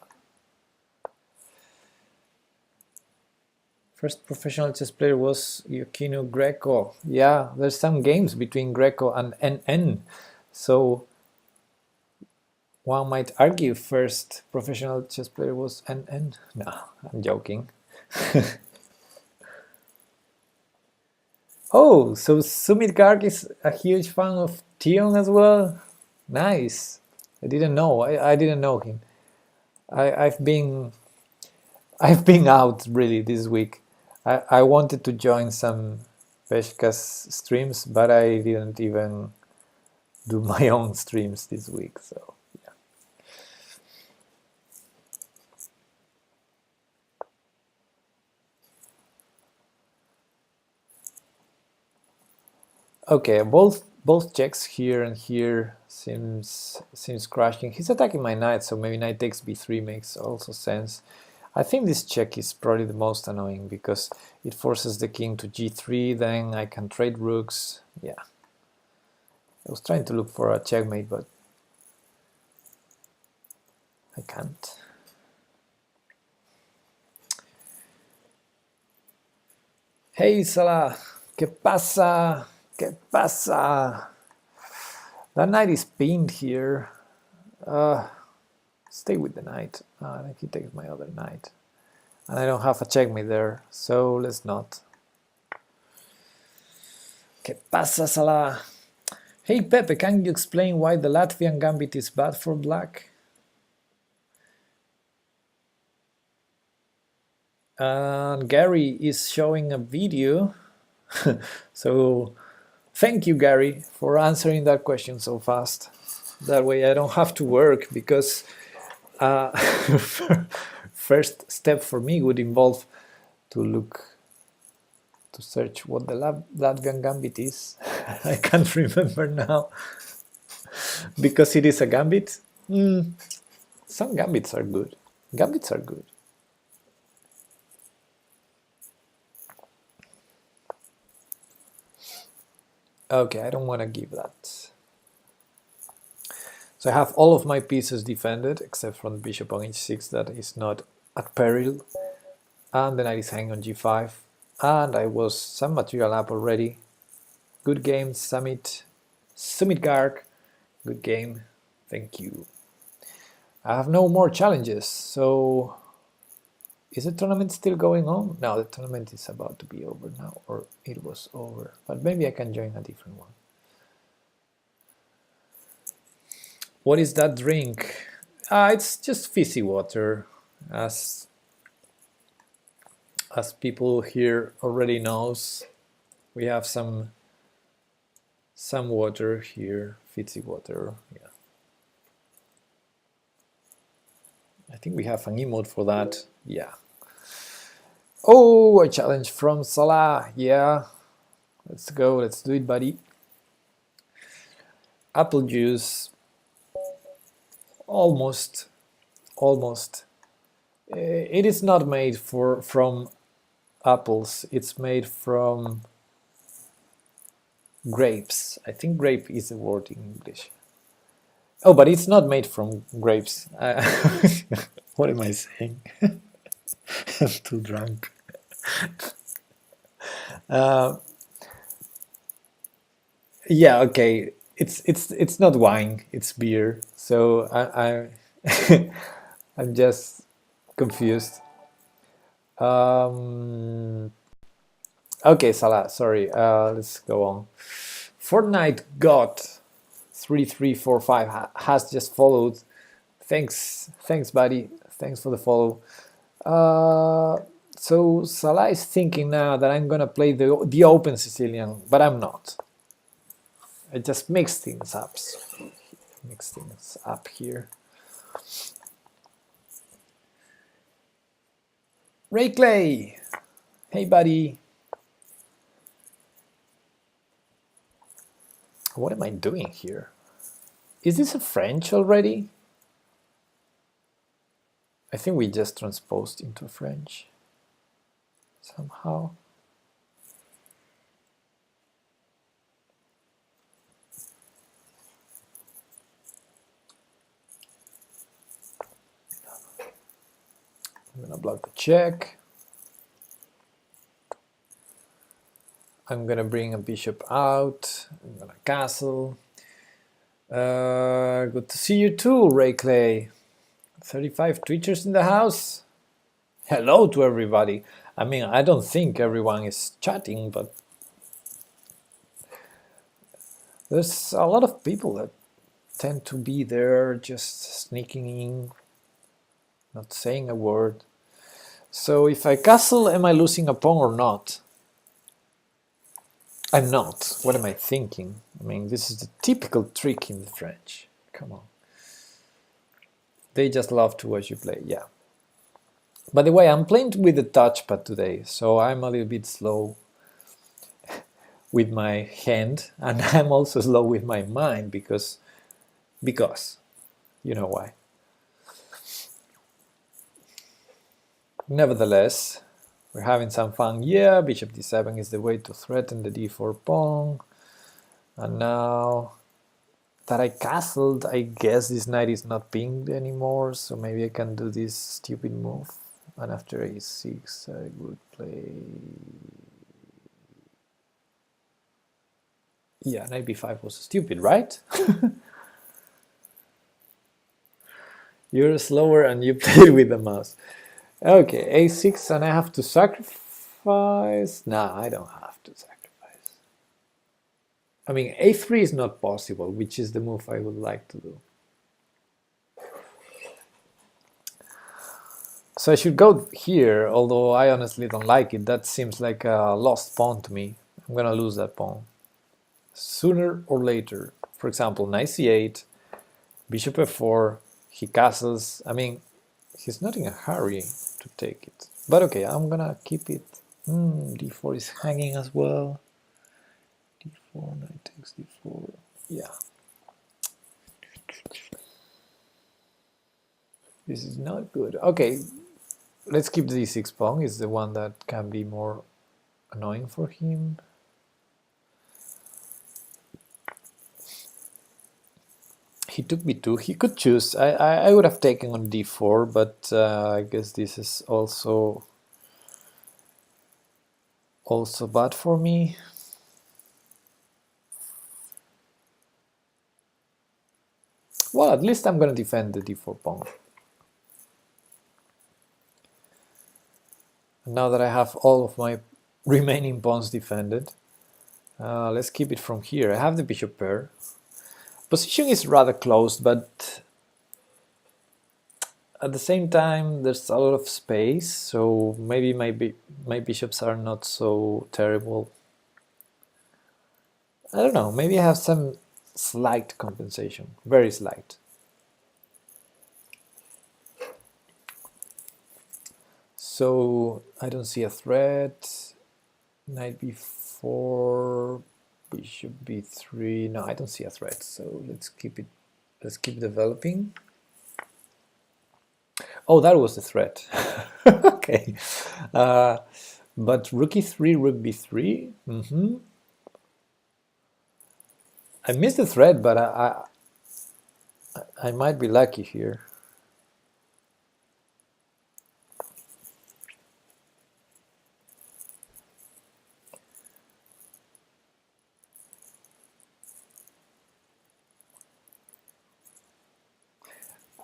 First professional chess player was Yukino Greco. Yeah, there's some games between Greco and NN. So one might argue first professional chess player was NN. No, I'm joking. Oh, so Sumit Garg is a huge fan of Tion as well? Nice. I didn't know. I didn't know him. I've been out really this week. I wanted to join some Peshka's streams, but I didn't even do my own streams this week. So yeah. Okay, both checks here and here seems crashing. He's attacking my knight, so maybe knight takes b3 makes also sense. I think this check is probably the most annoying because it forces the king to g3, then I can trade rooks. Yeah. I was trying to look for a checkmate, but I can't. Hey Salah, ¿qué pasa? ¿Qué pasa? That knight is pinned here. Stay with the knight. He takes my other knight. And I don't have a checkmate there, so let's not. ¿Qué pasa, Salah? Hey Pepe, can you explain why the Latvian gambit is bad for black? And Gary is showing a video. So thank you, Gary, for answering that question so fast. That way I don't have to work, because first step for me would involve to search what the Latvian gambit is. I can't remember now. Because it is a gambit. Some gambits are good. Gambits are good. Okay, I don't want to give that. So I have all of my pieces defended, except from the bishop on h6 that is not at peril. And the knight is hanging on g5. And I was some material up already. Good game, Summit Garg. Good game. Thank you. I have no more challenges, so is the tournament still going on? No, the tournament is about to be over now, or it was over, but maybe I can join a different one. What is that drink? It's just fizzy water, as people here already knows. We have some water here, fizzy water, yeah. I think we have an emote for that, yeah. Oh, a challenge from Salah, yeah. Let's go, let's do it, buddy. Apple juice, almost. It is not made from apples, it's made from grapes. I think grape is the word in English. Oh, but it's not made from grapes. What am I saying? I'm too drunk. Yeah, okay. It's not wine. It's beer. So I'm just confused. Okay, Salah. Sorry. Let's go on. Fortnite got 3345 has just followed. Thanks, buddy. Thanks for the follow. So Salah is thinking now that I'm gonna play the open Sicilian, but I'm not. I just mix things up. Mix things up here. Ray Clay, hey buddy. What am I doing here? Is this a French already? I think we just transposed into French somehow. I'm gonna block the check. I'm gonna bring a bishop out. I'm gonna castle. Good to see you too, Ray Clay. 35 Twitchers in the house. Hello to everybody. I mean, I don't think everyone is chatting, but there's a lot of people that tend to be there just sneaking in, not saying a word. So if I castle, am I losing a pawn or not? I'm not. What am I thinking? I mean, this is the typical trick in the French. Come on. They just love to watch you play, yeah. By the way, I'm playing with the touchpad today, so I'm a little bit slow with my hand, and I'm also slow with my mind because you know why. Nevertheless, we're having some fun. Yeah, bishop d7 is the way to threaten the d4 pawn. And now that I castled. I guess this knight is not pinged anymore, so maybe I can do this stupid move. And after a6, I would play... Yeah, knight b5 was stupid, right? You're slower and you played with the mouse. Okay, a6 and I have to sacrifice? Nah, I don't have to sacrifice. I mean, a3 is not possible, which is the move I would like to do. So I should go here, although I honestly don't like it. That seems like a lost pawn to me. I'm gonna lose that pawn. Sooner or later. For example, knight c8, bishop f4, he castles. I mean, he's not in a hurry to take it. But okay, I'm gonna keep it. D4 is hanging as well. D4, knight takes d4. Yeah. This is not good. Okay, let's keep the d6 pawn. It's the one that can be more annoying for him. He took b2. He could choose. I would have taken on d4, but I guess this is also bad for me. Well, at least I'm going to defend the d4 pawn. And now that I have all of my remaining pawns defended, let's keep it from here. I have the bishop pair. Position is rather close, but at the same time there's a lot of space, so maybe my bishops are not so terrible. I don't know, maybe I have some slight compensation, very slight. So I don't see a threat. Knight b4, bishop b3. No, I don't see a threat. So let's keep it. Let's keep developing. Oh, that was a threat. Okay, but rook e3, rook b3. I missed the threat, but I might be lucky here.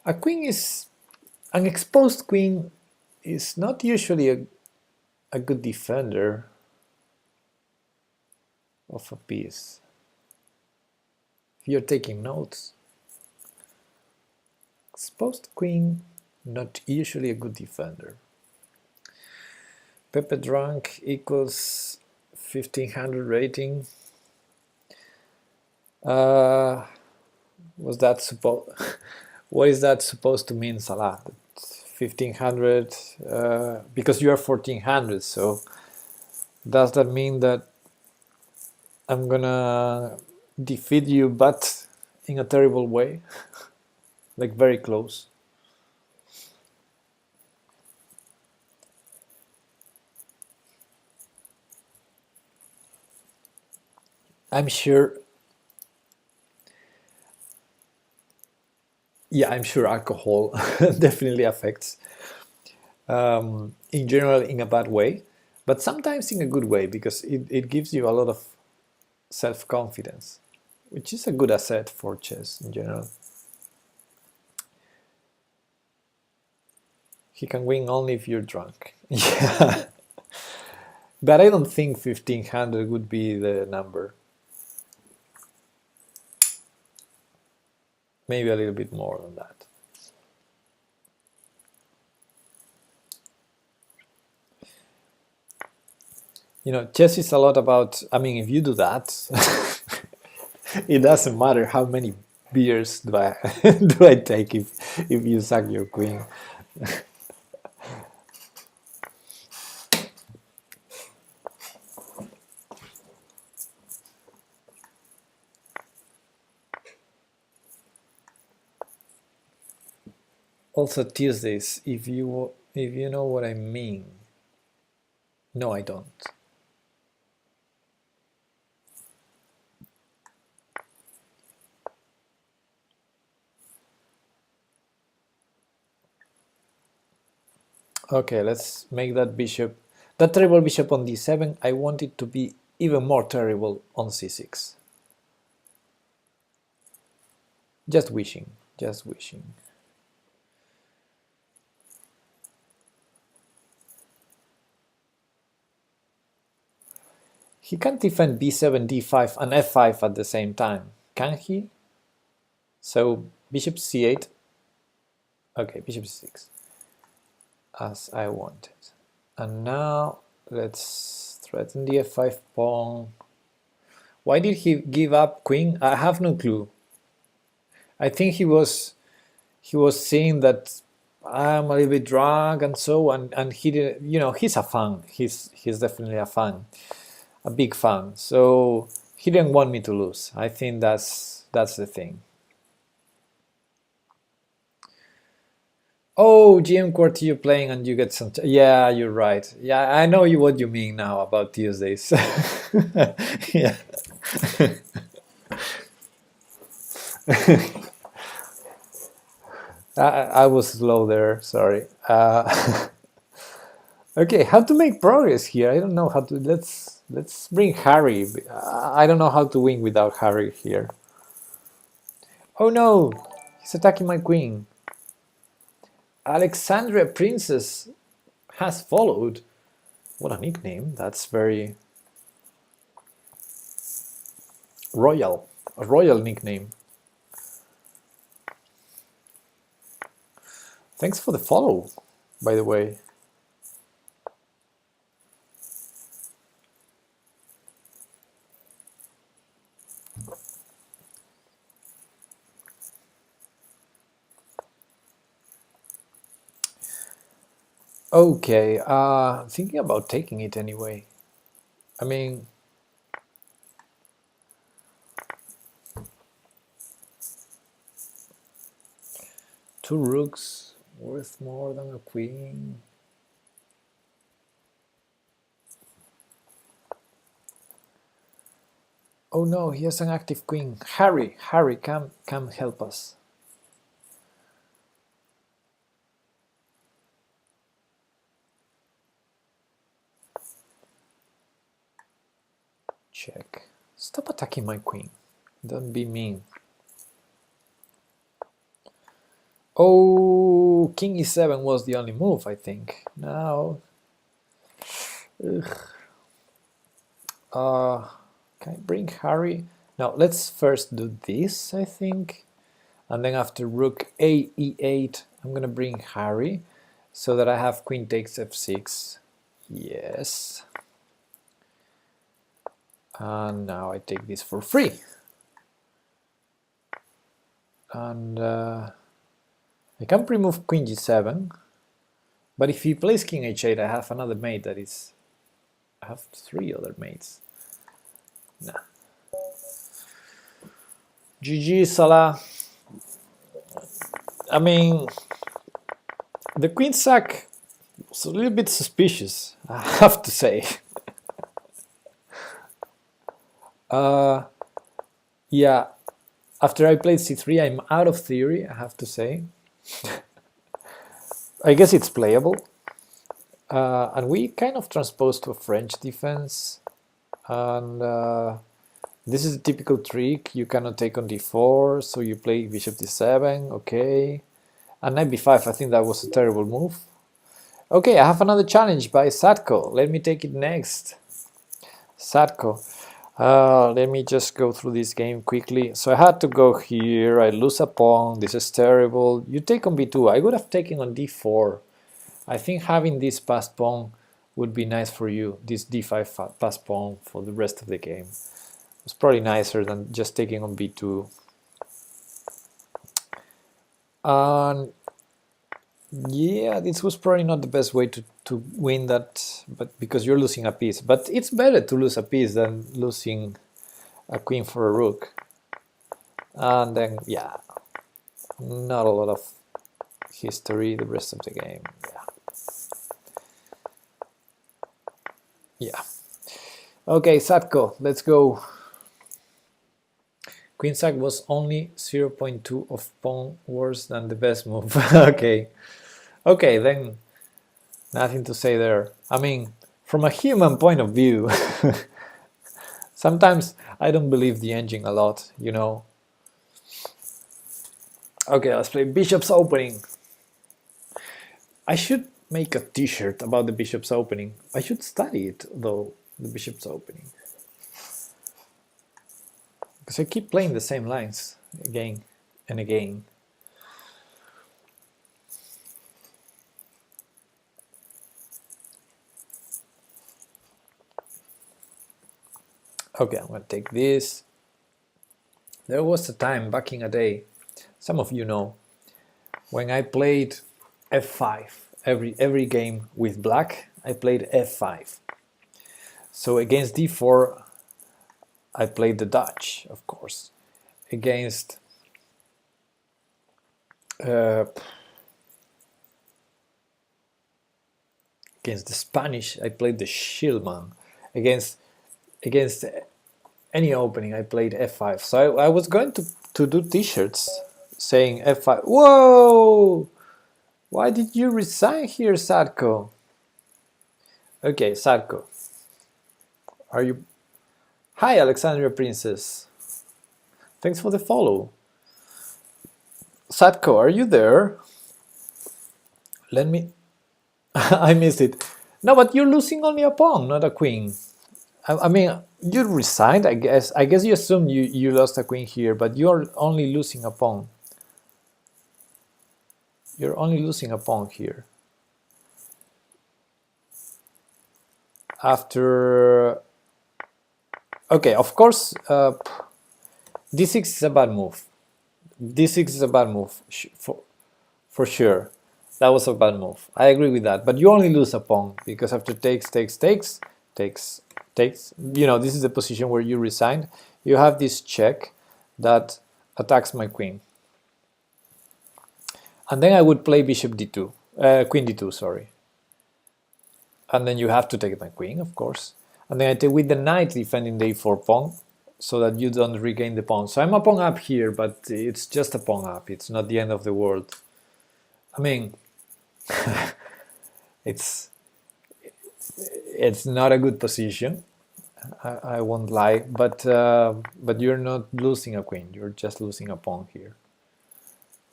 A queen is an exposed queen is not usually a good defender of a piece. If you're taking notes, exposed queen, not usually a good defender. Pepe Drunk equals 1500 rating. Was that supposed? What is that supposed to mean, Salah? 1500 because you are 1400. So does that mean that I'm gonna defeat you, but in a terrible way, like very close? I'm sure. Yeah, I'm sure alcohol definitely affects. In general, in a bad way, but sometimes in a good way, because it gives you a lot of self-confidence, which is a good asset for chess in general. He can win only if you're drunk. Yeah, but I don't think 1500 would be the number. Maybe a little bit more than that. You know, chess is a lot about, I mean, if you do that, it doesn't matter how many beers do I do I take if you sack your queen. Also Tuesdays, if you know what I mean. No, I don't. Okay, let's make that bishop, that terrible bishop on d7. I want it to be even more terrible on c6. Just wishing, just wishing. He can't defend b7, d5, and f5 at the same time, can he? So bishop c8. Okay, bishop c6, as I wanted. And now let's threaten the f5 pawn. Why did he give up queen? I have no clue. I think he was seeing that I'm a little bit drunk and so, and he did, you know, he's a fan. He's definitely a fan, a big fan. So he didn't want me to lose. I think that's the thing. Oh, GM Quartillo playing and you get some. Yeah, you're right. Yeah, I know what you mean now about Tuesdays. Yeah. I was slow there. Sorry. Okay, how to make progress here? I don't know how to. Let's bring Harry. I don't know how to win without Harry here. Oh no, he's attacking my queen. Alexandria Princess has followed. What a nickname. That's very royal. A royal nickname. Thanks for the follow, by the way. Okay, thinking about taking it anyway. I mean, two rooks worth more than a queen. Oh no, he has an active queen. Harry, come help us. Check. Stop attacking my queen. Don't be mean. Oh, king e7 was the only move, I think. Now, can I bring Harry? Now, let's first do this, I think. And then after rook a e8, I'm gonna bring Harry so that I have queen takes f6. Yes. And now I take this for free. And I can remove queen g7. But if he plays king h8, I have another mate that is... I have three other mates. Nah. GG, Salah. I mean, the queen sack was a little bit suspicious, I have to say. Yeah, after I played c3, I'm out of theory, I have to say. I guess it's playable. And we kind of transposed to a French defense. And this is a typical trick. You cannot take on d4, so you play bishop d7, okay. And knight b5, I think that was a terrible move. Okay, I have another challenge by Sadko. Let me take it next. Sadko. Let me just go through this game quickly. So I had to go here, I lose a pawn, this is terrible. You take on b2, I would have taken on d4. I think having this passed pawn would be nice for you, this d5 passed pawn for the rest of the game. It's probably nicer than just taking on b2. And yeah, this was probably not the best way to win that, but because you're losing a piece. But it's better to lose a piece than losing a queen for a rook. And then, yeah, not a lot of history the rest of the game. Yeah. Okay, Sadko, let's go. Queen sack was only 0.2 of pawn worse than the best move. Okay. Okay, then Nothing to say there. I mean, from a human point of view, sometimes I don't believe the engine a lot, you know. Okay, let's play Bishop's Opening. I should make a t-shirt about the Bishop's Opening. I should study it, though, the Bishop's Opening. Because I keep playing the same lines again and again. Okay, I'm going to take this. There was a time back in a day, some of you know, when I played f5. Every game with black, I played f5. So against d4, I played the Dutch, of course. Against against the Spanish, I played the Schillmann. Against any opening, I played f5. So I was going to do t-shirts saying f5. Whoa! Why did you resign here, Sadko? Okay, Sadko. Are you... Hi, Alexandria Princess. Thanks for the follow. Sadko, are you there? Let me... I missed it. No, but you're losing only a pawn, not a queen. I mean, you resigned, I guess. I guess you assumed you lost a queen here, but you're only losing a pawn. You're only losing a pawn here. After... Okay, of course, d6 is a bad move. d6 is a bad move, for sure. That was a bad move. I agree with that. But you only lose a pawn, because after takes, you know, this is the position where you resigned. You have this check that attacks my queen. And then I would play bishop d2, queen d2, sorry. And then you have to take my queen, of course. And then I take with the knight defending the e4 pawn, so that you don't regain the pawn. So I'm a pawn up here, but it's just a pawn up. It's not the end of the world. I mean, it's not a good position. I won't lie, but you're not losing a queen. You're just losing a pawn here.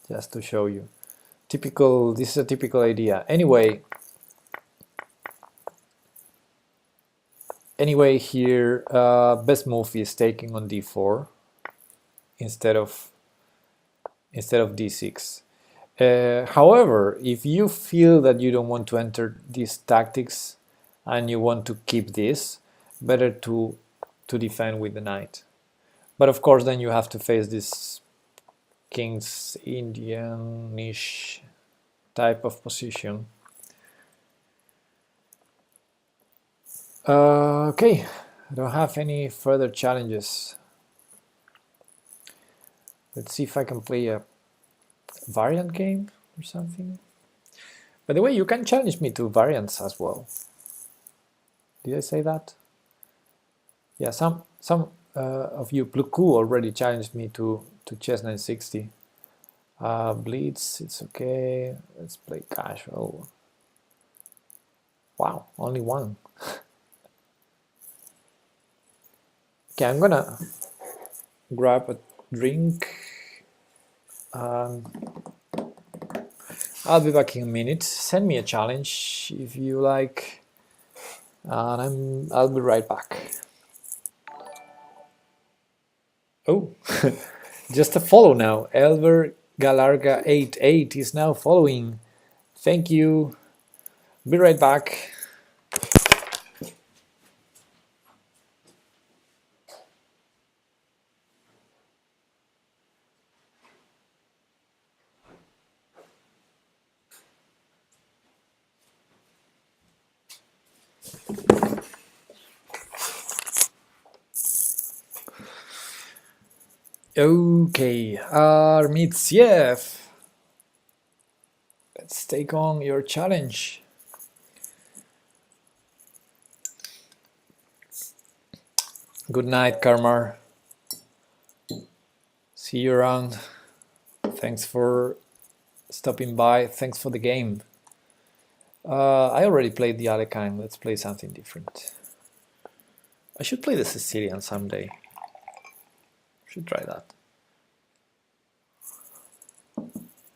Just to show you, typical. This is a typical idea. Anyway, here best move is taking on d4 instead of d6. However, if you feel that you don't want to enter these tactics and you want to keep this, better to defend with the knight. But of course, then you have to face this King's Indian-ish type of position. Okay, I don't have any further challenges. Let's see if I can play a variant game or something. By the way, you can challenge me to variants as well. Did I say that? Yeah, some of you, Pluku already challenged me to chess 960. Blitz, it's okay. Let's play casual. Wow, only one. Okay, I'm gonna grab a drink. I'll be back in a minute. Send me a challenge if you like, and I'll be right back. Oh, just a follow now. Elver Galarga 88 is now following. Thank you. Be right back. Okay, Armitsiev, let's take on your challenge. Good night, Karmar. See you around. Thanks for stopping by. Thanks for the game. I already played the Alekhine. Let's play something different. I should play the Sicilian someday. Should try that.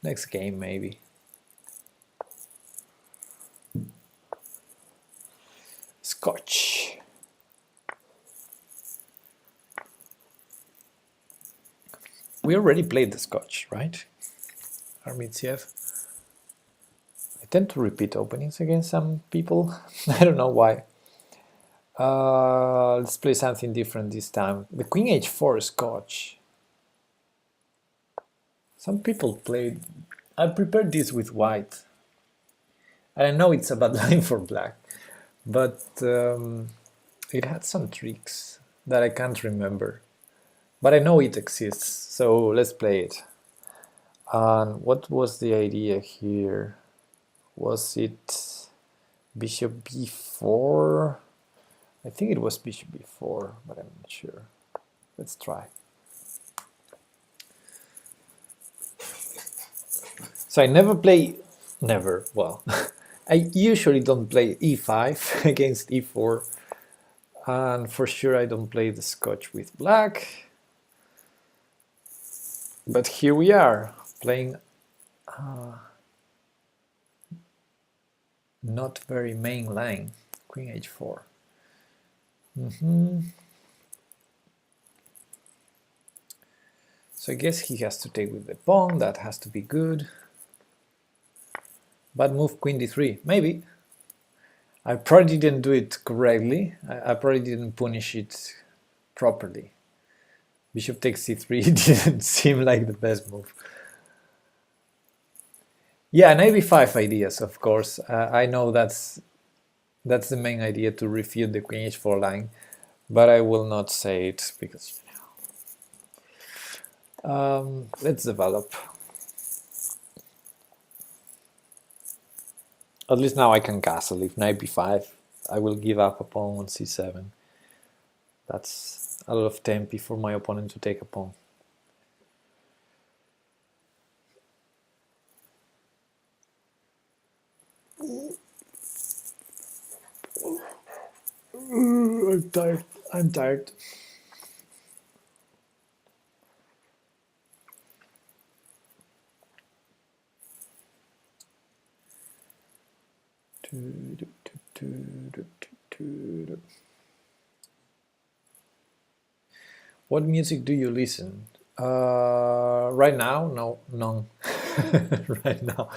Next game, maybe. Scotch. We already played the Scotch, right? Armitsiev. I tend to repeat openings against some people. I don't know why. Let's play something different this time. The Queen H4 Scotch. Some people played. I prepared this with white. I know it's a bad line for black, but it had some tricks that I can't remember. But I know it exists, so let's play it. And what was the idea here? Was it bishop b4? I think it was bishop b4, but I'm not sure. Let's try. So I never play, well, I usually don't play e5 against e4, and for sure I don't play the Scotch with black. But here we are, playing not very main line, Queen h4. So I guess he has to take with the pawn, that has to be good. But move Queen d3, maybe. I probably didn't do it correctly, I probably didn't punish it properly. Bishop takes c3 didn't seem like the best move. Yeah, knight b5 ideas, of course. I know that's the main idea, to refute the Queen h4 line, but I will not say it because, you know. Let's develop. At least now I can castle. If knight b5, I will give up a pawn on c7. That's a lot of tempi for my opponent to take a pawn. I'm tired. I'm tired. What music do you listen? Right now, no, none. Right now,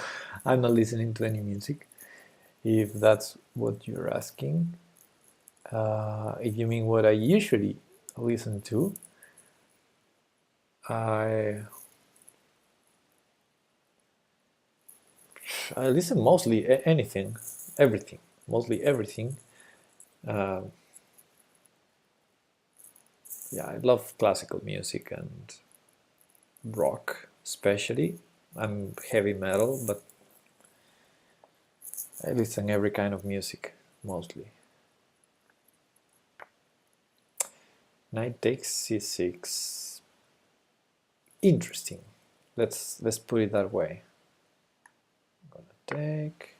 I'm not listening to any music. If that's what you're asking, if you mean what I usually listen to, I listen mostly anything, everything, mostly everything. Yeah, I love classical music and rock, especially. I'm heavy metal, but I listen every kind of music, mostly. Knight takes c6. Interesting. Let's put it that way. I'm gonna take.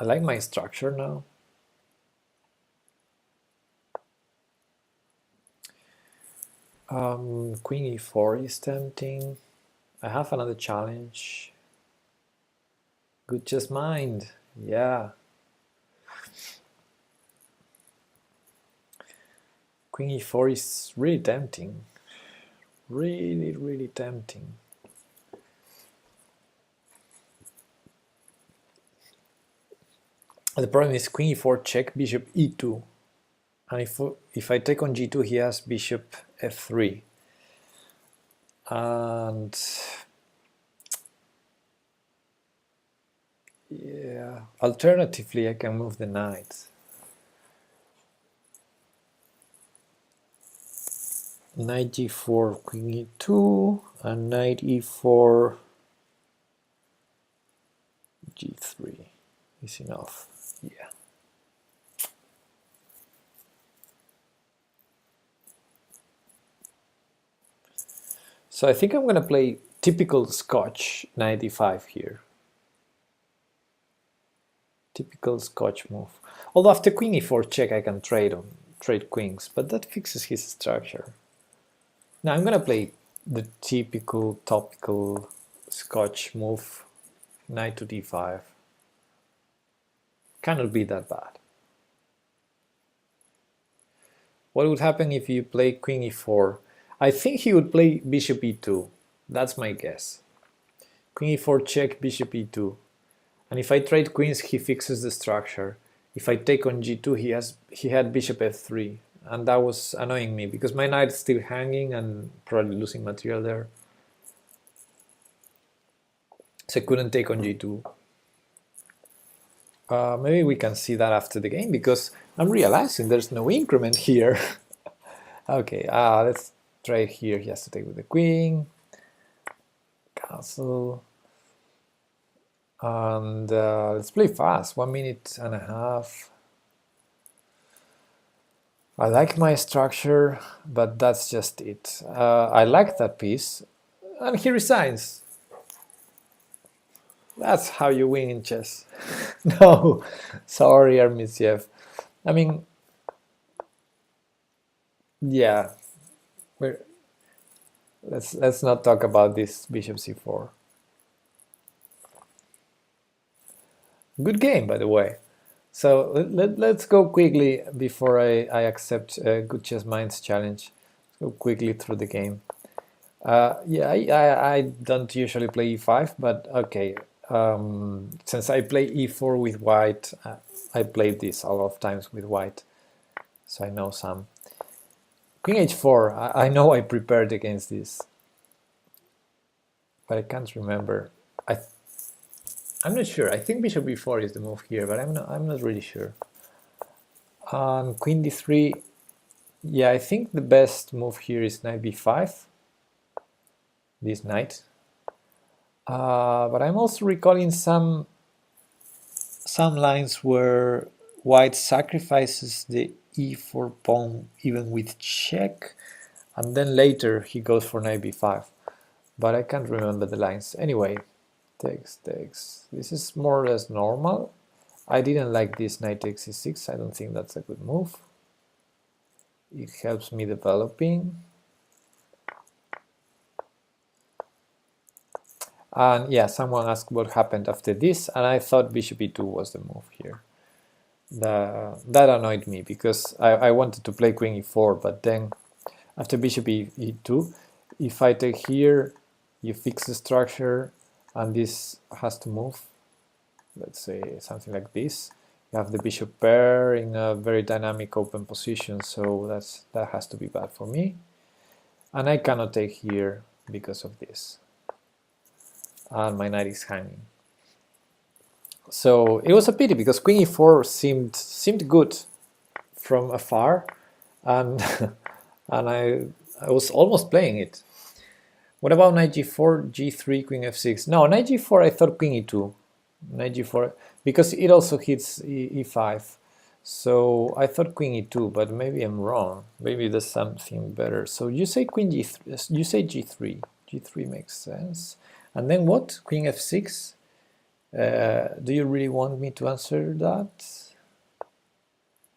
I like my structure now. Queen e4 is tempting. I have another challenge. Good chess mind. Yeah. Queen e4 is really tempting. Really, really tempting. The problem is Queen e4 check, bishop e2. And if I take on g2, he has bishop f3. And yeah, alternatively I can move the knight. Knight g4, queen e2, and knight e4, g3 is enough. Yeah. So I think I'm gonna play typical Scotch knight e5 here. Typical Scotch move. Although after queen e4 check I can trade queens, but that fixes his structure. Now I'm gonna play the typical topical Scotch move, knight to d5. Cannot be that bad. What would happen if you play queen e4? I think he would play bishop e2. That's my guess. Queen e4 check, bishop e2. And if I trade queens, he fixes the structure. If I take on g2, he had bishop f3. And that was annoying me because my knight is still hanging and probably losing material there. So I couldn't take on g2. Maybe we can see that after the game because I'm realizing there's no increment here. Okay, let's try here. He has to take with the queen. Castle. And let's play fast, 1 minute and a half. I like my structure, but that's just it. I like that piece, and he resigns. That's how you win in chess. No, sorry, Armitsiev. I mean, yeah, let's not talk about this bishop c4. Good game, by the way. So let's go quickly before I accept Good Chess Minds challenge. Let's go quickly through the game. Yeah, I don't usually play e5, but okay. Since I play e4 with white, I played this a lot of times with white, so I know some. Queen h4, I know I prepared against this, but I can't remember. I'm not sure. I think bishop b4 is the move here, but I'm not really sure. Queen d3, yeah, I think the best move here is knight b5. This knight. But I'm also recalling some lines where white sacrifices the e4 pawn even with check, and then later he goes for knight b5. But I can't remember the lines. Anyway, takes. This is more or less normal. I didn't like this knight takes e6. I don't think that's a good move. It helps me developing. And yeah, someone asked what happened after this, and I thought bishop e2 was the move here. That annoyed me because I wanted to play queen e4, but then after bishop e2, if I take here, you fix the structure, and this has to move. Let's say something like this. You have the bishop pair in a very dynamic open position, so that has to be bad for me. And I cannot take here because of this. And my knight is hanging. So it was a pity because queen e4 seemed good from afar, and and I was almost playing it. What about knight g4, g3, queen f6? No, knight g4 I thought queen e2. Knight g4 because it also hits e5. So I thought queen e2, but maybe I'm wrong. Maybe there's something better. So you say queen g3, you say g3. G3 makes sense. And then what? Queen f6? Do you really want me to answer that?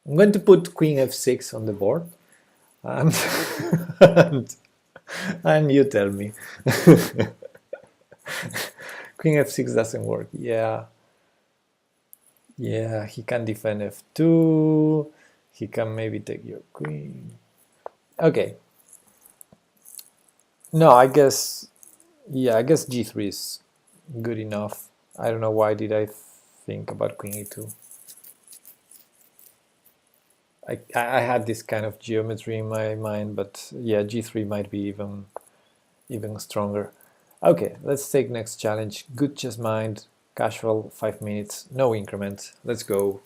I'm going to put queen f6 on the board, and and you tell me. Queen f6 doesn't work. Yeah, he can defend f2. He can maybe take your queen. Okay. No, I guess g3 is good enough. I don't know why did I think about queen e2. I had this kind of geometry in my mind, but yeah, g3 might be even stronger. Okay, let's take next challenge. Good Chess Mind, casual, 5 minutes, no increment. Let's go.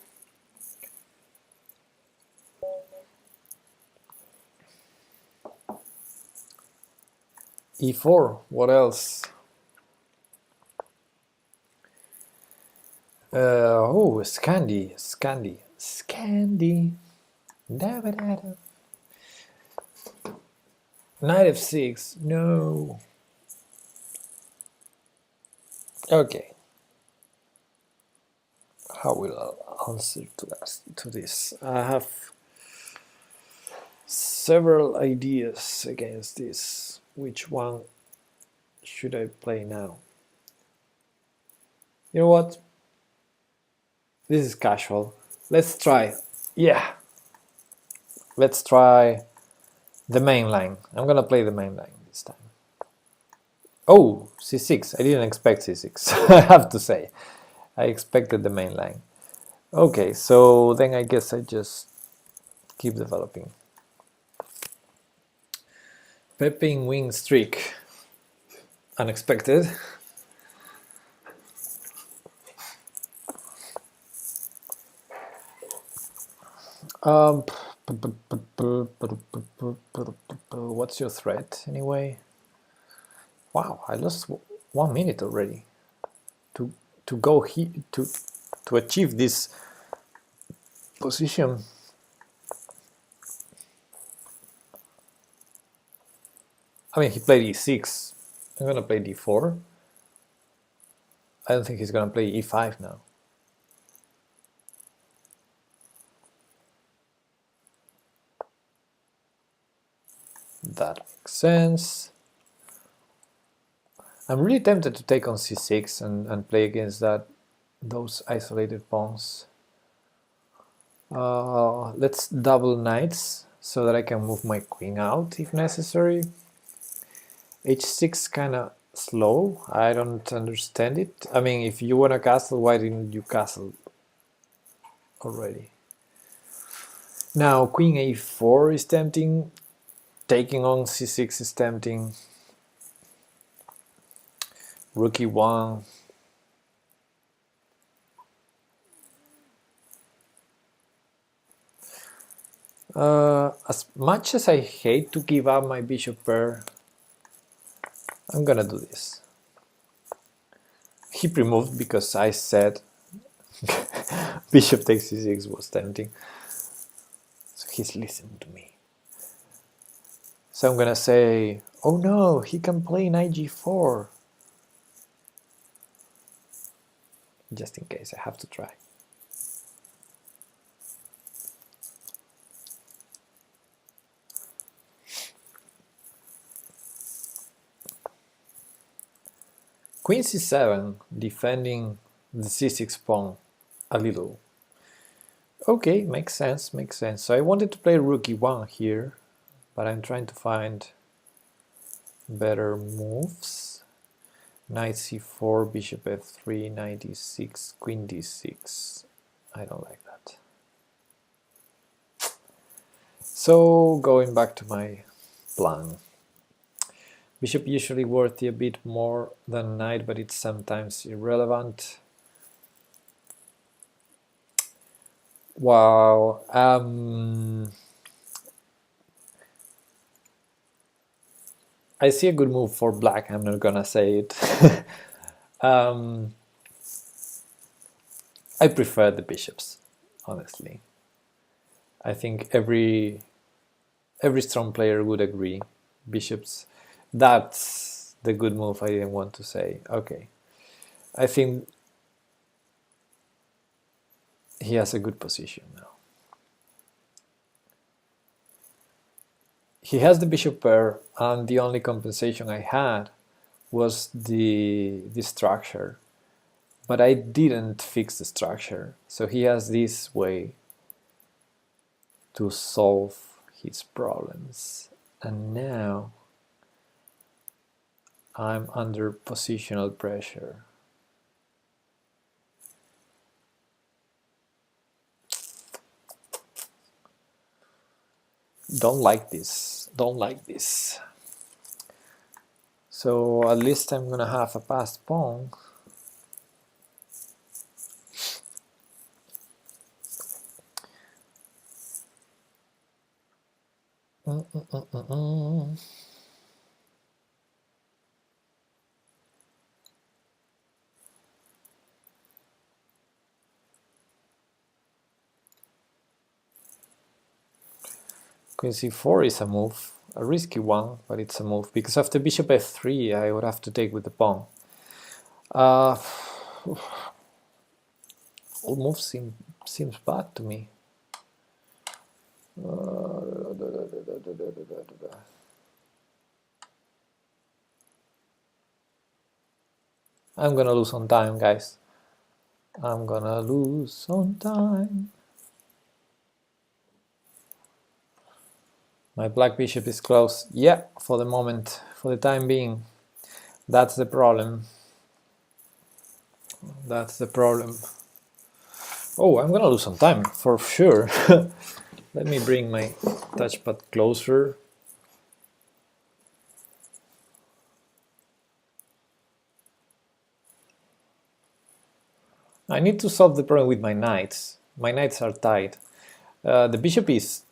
e4, what else? Oh, Scandi. Knight f6, no. Okay. How will I answer to this? I have several ideas against this. Which one should I play now? You know what? This is casual. Let's try. Yeah. Let's try the main line. I'm gonna play the main line this time. Oh, c6. I didn't expect c6. I have to say. I expected the main line. Okay, so then I guess I just keep developing. Pepe in wing streak. Unexpected. What's your threat anyway? Wow, I lost 1 minute already to go here to achieve this position. I mean, he played e6. I'm gonna play d4. I don't think he's gonna play e5 now. That makes sense. I'm really tempted to take on c6 and play against those isolated pawns. Let's double knights so that I can move my queen out if necessary. h6 kind of slow. I don't understand it. I mean, if you want a castle, why didn't you castle already? Now queen a4 is tempting. Taking on c6 is tempting. Rook e1. As much as I hate to give up my bishop pair, I'm gonna do this. He pre-moved because I said bishop takes c6 was tempting. So he's listening to me. So I'm gonna say, oh no, he can play knight g4. Just in case, I have to try. Queen c7, defending the c6 pawn a little. Okay, makes sense, makes sense. So I wanted to play rook e1 here, but I'm trying to find better moves. Knight c4, bishop f3, knight e6, queen d6. I don't like that. So going back to my plan. Bishop usually worthy a bit more than knight, but it's sometimes irrelevant. Wow. I see a good move for black. I'm not gonna say it. I prefer the bishops, honestly. I think every strong player would agree. Bishops, that's the good move I didn't want to say. Okay. I think he has a good position now. He has the bishop pair, and the only compensation I had was the structure. But I didn't fix the structure. So he has this way to solve his problems. And now I'm under positional pressure. Don't like this. Don't like this. So at least I'm gonna have a passed pawn. Queen c4 is a move, a risky one, but it's a move. Because after bishop f3 I would have to take with the pawn. Uh, all moves seems bad to me. I'm gonna lose on time, guys. I'm gonna lose on time. My black bishop is close. Yeah, for the moment, for the time being. That's the problem. That's the problem. Oh, I'm gonna lose some time, for sure. Let me bring my touchpad closer. I need to solve the problem with my knights. My knights are tied. The bishop is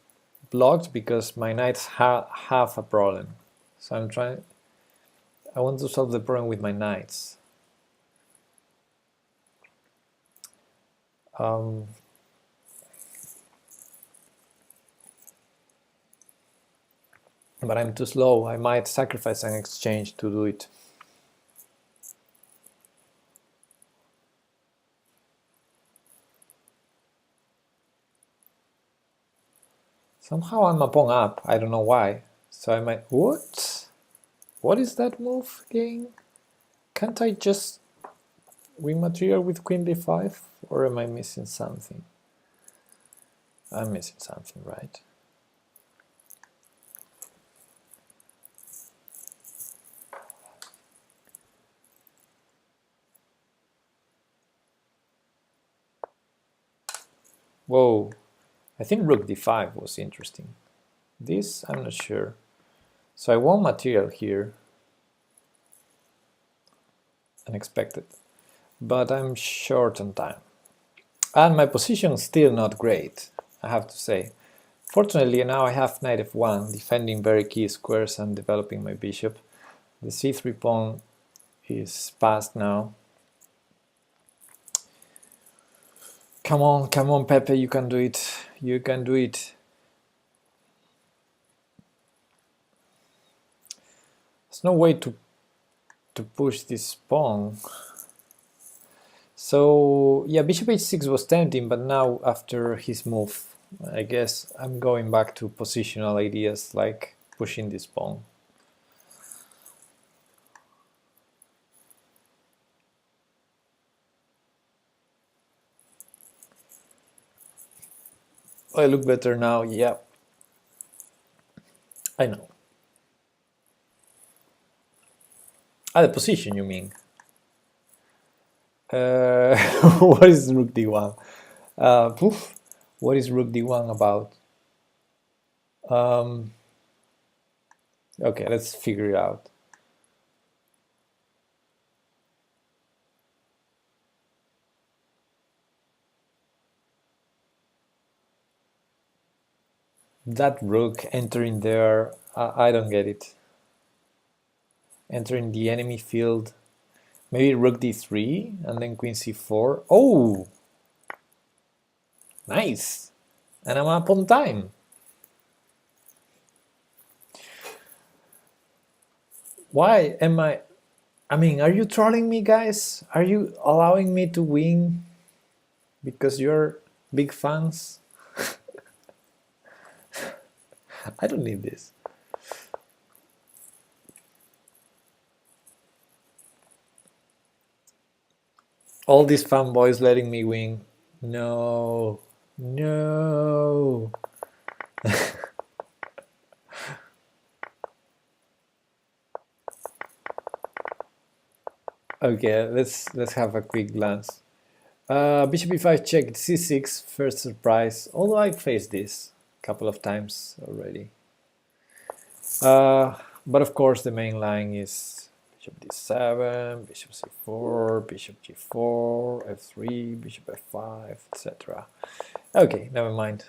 blocked because my knights have a problem. So I want to solve the problem with my knights. But I'm too slow. I might sacrifice an exchange to do it. Somehow I'm a pawn up. I don't know why. So I might... What? What is that move again? Can't I just win material with queen d5? Or am I missing something? I'm missing something, right? Whoa. I think rook d5 was interesting. This, I'm not sure. So I won material here. Unexpected. But I'm short on time. And my position is still not great, I have to say. Fortunately, now I have knight f1, defending very key squares and developing my bishop. The c3 pawn is passed now. Come on, Pepe, you can do it. You can do it. There's no way to push this pawn. So, yeah, bishop h6 was tempting, but now after his move, I guess I'm going back to positional ideas like pushing this pawn. I look better now, yeah. I know. The position, you mean? What is rook d1? What is rook d1 about? Okay, let's figure it out. That rook entering there, I don't get it. Entering the enemy field. Maybe rook d3 and then queen c4. Oh! Nice! And I'm up on time. Why am I mean, are you trolling me, guys? Are you allowing me to win because you're big fans? I don't need this. All these fanboys letting me win. No. No. Okay, let's have a quick glance. Bishop e5 check, c6, first surprise, although I faced this a couple of times already. But of course the main line is bishop d7, bishop c4, bishop g4, f3, bishop f5, etc. Okay, never mind.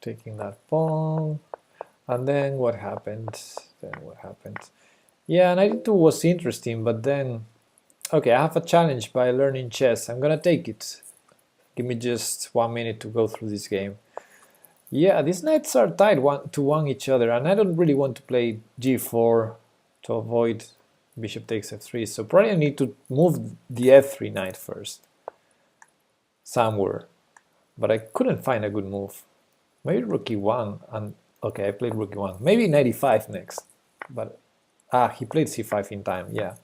Taking that pawn. And then what happened? Yeah, knight e2 was interesting, but then... Okay, I have a challenge by learning chess. I'm gonna take it. Give me just 1 minute to go through this game. Yeah, these knights are tied one to one each other, and I don't really want to play g4 to avoid Bishop takes f3, so probably I need to move the f3 knight first, somewhere, but I couldn't find a good move. Maybe rook e1, and okay, I played rook e1. Maybe knight e5 next, but he played c5 in time, yeah.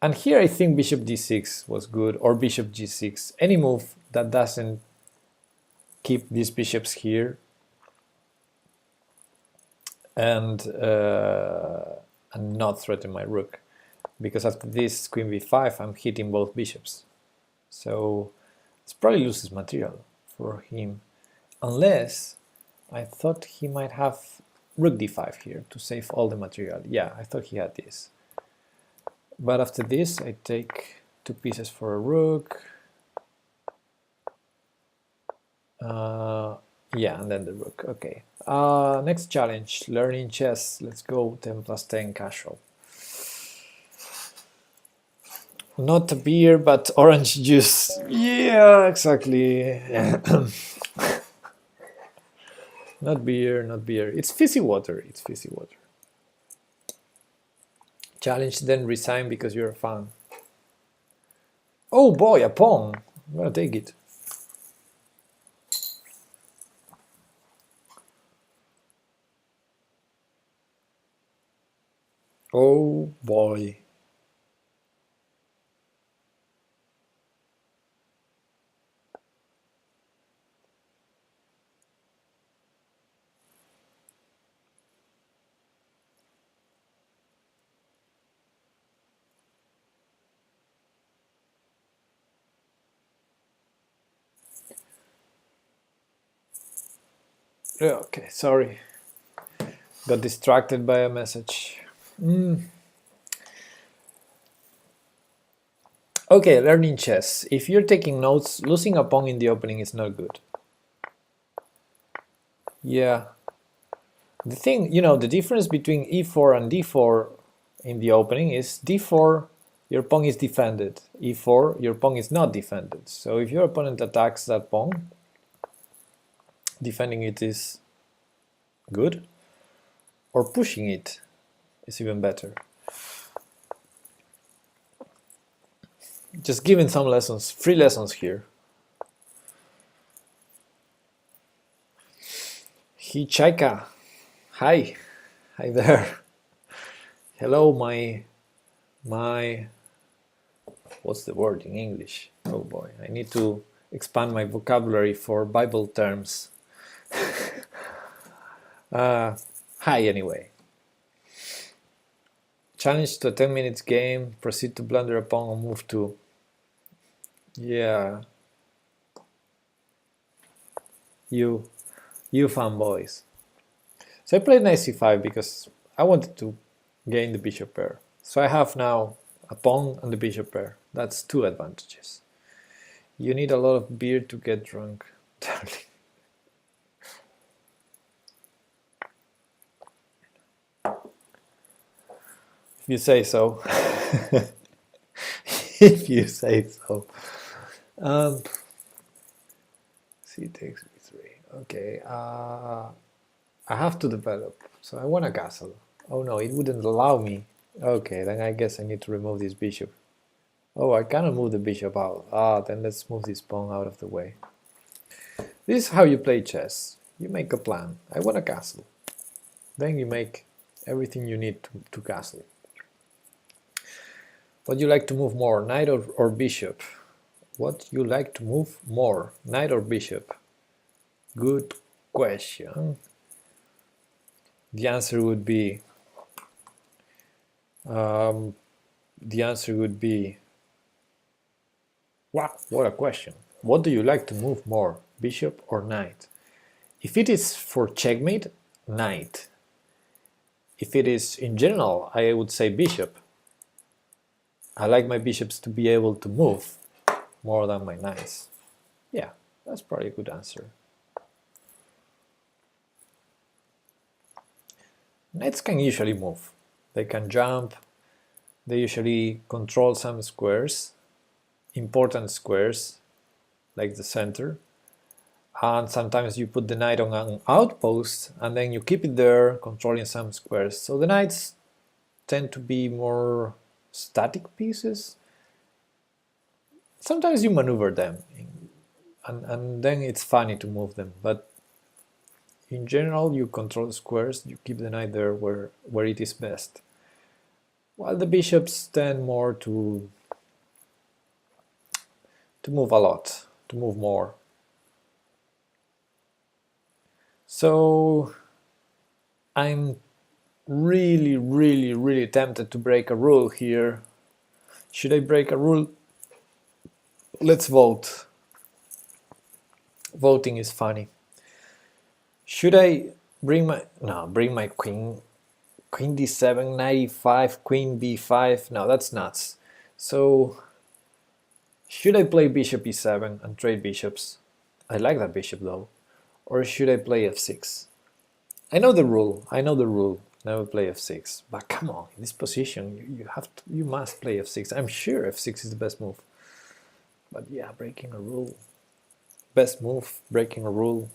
And here I think bishop d6 was good, or bishop g6. Any move that doesn't keep these bishops here and not threaten my rook. Because after this queen b5, I'm hitting both bishops. So it's probably loses material for him. Unless I thought he might have rook d5 here to save all the material. Yeah, I thought he had this. But after this, I take 2 pieces for a rook. Yeah, and then the rook. Okay. Next challenge, learning chess. Let's go 10 plus 10 casual. Not a beer, but orange juice. Yeah, exactly. Not beer, not beer. It's fizzy water. It's fizzy water. Challenge, then resign because you're a fan. Oh boy, a pawn. I'm gonna take it. Oh boy. Okay, sorry. Got distracted by a message. Okay, learning chess. If you're taking notes, losing a pawn in the opening is not good. Yeah. The thing, the difference between e4 and d4 in the opening is d4, your pawn is defended. e4, your pawn is not defended. So if your opponent attacks that pawn, defending it is good, or pushing it is even better. Just giving some lessons, free lessons here. Hichaika, hi there. Hello, my, what's the word in English? Oh boy, I need to expand my vocabulary for Bible terms. Hi anyway. Challenge to a 10 minutes game, proceed to blunder a pawn on move 2. Yeah. You fanboys. So I played knight c5 because I wanted to gain the bishop pair. So I have now a pawn and the bishop pair. That's 2 advantages. You need a lot of beer to get drunk, darling. If you say so. If you say so. C takes b3. Okay. I have to develop. So I want a castle. Oh no, it wouldn't allow me. Okay, then I guess I need to remove this bishop. Oh, I cannot move the bishop out. Then let's move this pawn out of the way. This is how you play chess. You make a plan. I want a castle. Then you make everything you need to castle. What you like to move more, knight or bishop? What you like to move more, knight or bishop? Good question. The answer would be wow, what a question. What do you like to move more, bishop or knight? If it is for checkmate, knight. If it is in general, I would say bishop. I like my bishops to be able to move more than my knights. Yeah, that's probably a good answer. Knights can usually move. They can jump. They usually control some squares, important squares, like the center. and sometimes you put the knight on an outpost and then you keep it there controlling some squares. So the knights tend to be more static pieces. Sometimes you maneuver them and then it's funny to move them, but in general you control squares, you keep the knight there where it is best. While the bishops tend more to move a lot, to move more. So I'm really tempted to break a rule here. Should I break a rule? Let's vote. Voting is funny. Should I bring my queen d7, knight e5, queen b5? No, that's nuts. So should I play bishop e7 and trade bishops? I like that bishop though. Or should I play f6? I know the rule. Never play f6. But come on, in this position, you must play f6. I'm sure f6 is the best move. But yeah, breaking a rule. Best move, breaking a rule.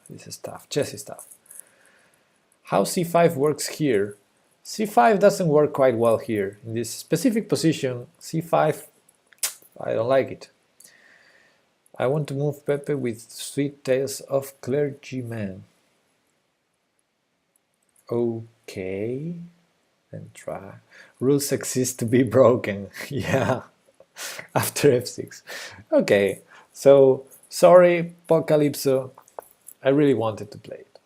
This is tough. Chess is tough. How c5 works here? c5 doesn't work quite well here. In this specific position, c5, I don't like it. I want to move Pepe with Sweet Tales of Clergyman. Okay, and try. Rules exist to be broken. Yeah, after f6. Okay, so sorry, Apocalypso. I really wanted to play it.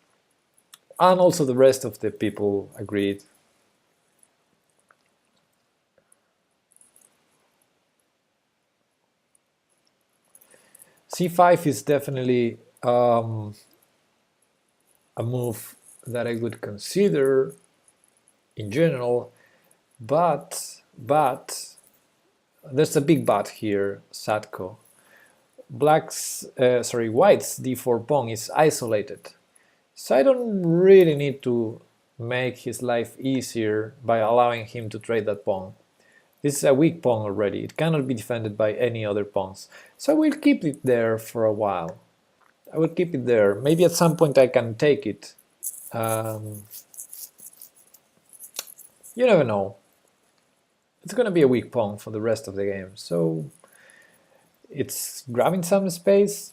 And also the rest of the people agreed. c5 is definitely a move that I would consider in general, but there's a big but here, Sadko. White's d4 pawn is isolated, so I don't really need to make his life easier by allowing him to trade that pawn. This is a weak pawn already, it cannot be defended by any other pawns, so I will keep it there for a while. I will keep it there, maybe at some point I can take it. You never know. It's gonna be a weak pawn for the rest of the game, so it's grabbing some space,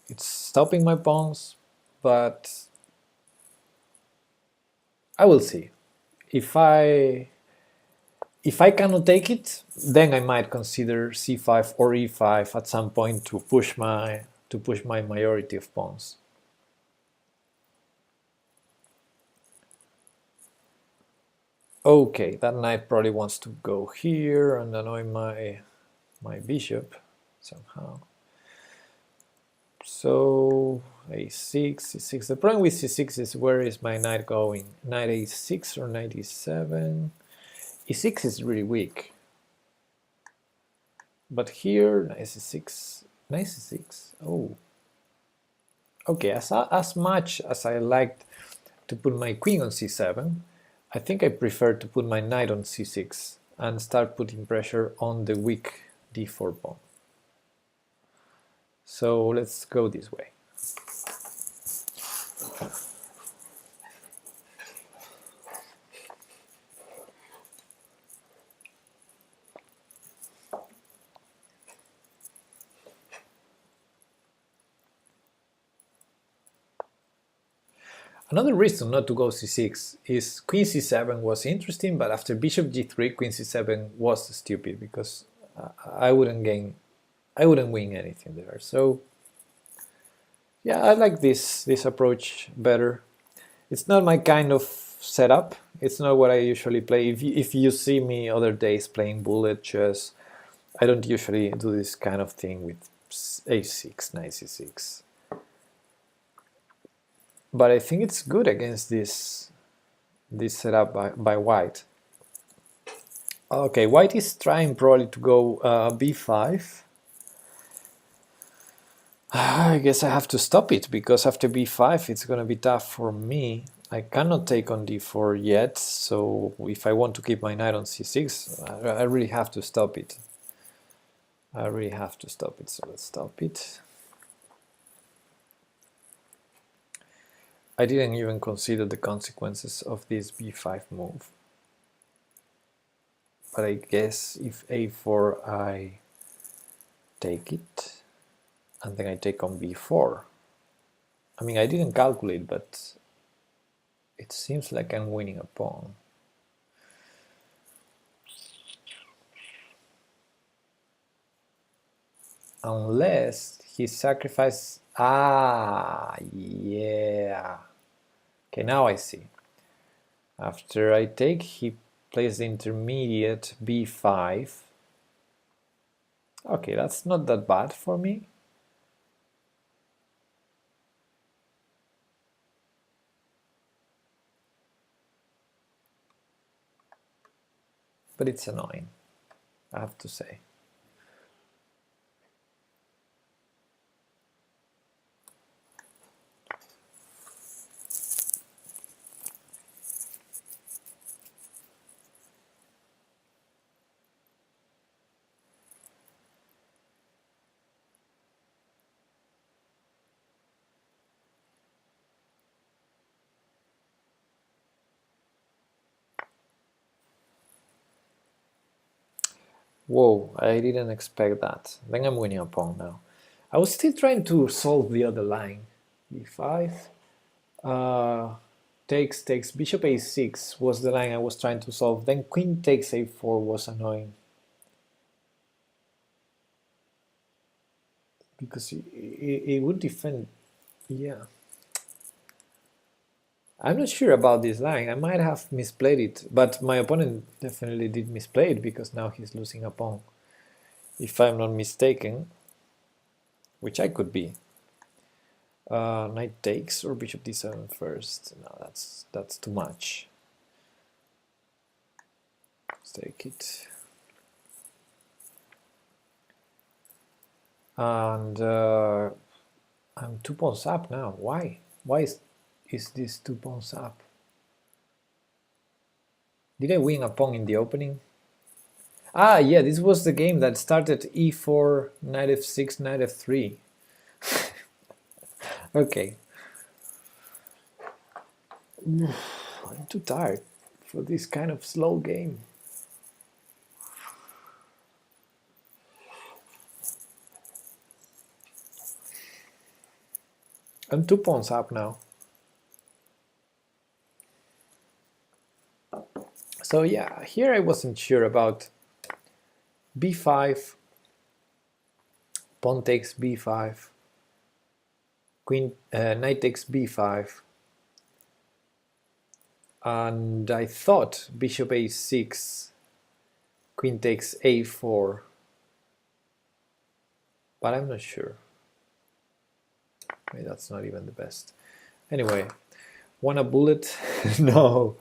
it's stopping my pawns, but I will see. If I cannot take it, then I might consider c5 or e5 at some point to push my majority of pawns. Okay, that knight probably wants to go here and annoy my bishop somehow. So a6, c6. The problem with c6 is where is my knight going? Knight a6 or knight e7? e6 is really weak. But here, knight c6, knight c6. Oh. Okay, as much as I liked to put my queen on c7, I think I prefer to put my knight on c6 and start putting pressure on the weak d4 pawn. So let's go this way. Another reason not to go c6 is queen c7 was interesting, but after bishop g3, queen c7 was stupid because I wouldn't win anything there. So yeah, I like this approach better. It's not my kind of setup. It's not what I usually play. If you see me other days playing bullet chess, I don't usually do this kind of thing with a6, knight c6. But I think it's good against this setup by white. Okay, white is trying probably to go b5. I guess I have to stop it, because after b5 it's going to be tough for me. I cannot take on d4 yet, so if I want to keep my knight on c6, I really have to stop it. I really have to stop it, so let's stop it. I didn't even consider the consequences of this b5 move. But I guess if a4 I take it, and then I take on b4. I mean, I didn't calculate, but it seems like I'm winning a pawn. Unless he sacrifices... Ah, yeah. Okay, now I see. After I take, he plays the intermediate b5. Okay, that's not that bad for me. But it's annoying, I have to say. Whoa, I didn't expect that. Then I'm winning a pawn now. I was still trying to solve the other line. b5, takes bishop a6 was the line I was trying to solve. Then queen takes a4 was annoying. Because it would defend, yeah. I'm not sure about this line. I might have misplayed it, but my opponent definitely did misplay it because now he's losing a pawn. If I'm not mistaken, which I could be. Knight takes or bishop d7 first. No, that's too much. Let's take it. And I'm 2 pawns up now. Why? Why is this 2 pawns up? Did I win a pawn in the opening? Ah, yeah, this was the game that started e4, knight f6, knight f3. Okay. I'm too tired for this kind of slow game. I'm 2 pawns up now. So yeah, here I wasn't sure about b5, pawn takes b5, queen, knight takes b5, and I thought bishop a6, queen takes a4, but I'm not sure. Maybe that's not even the best. Anyway, want a bullet? No.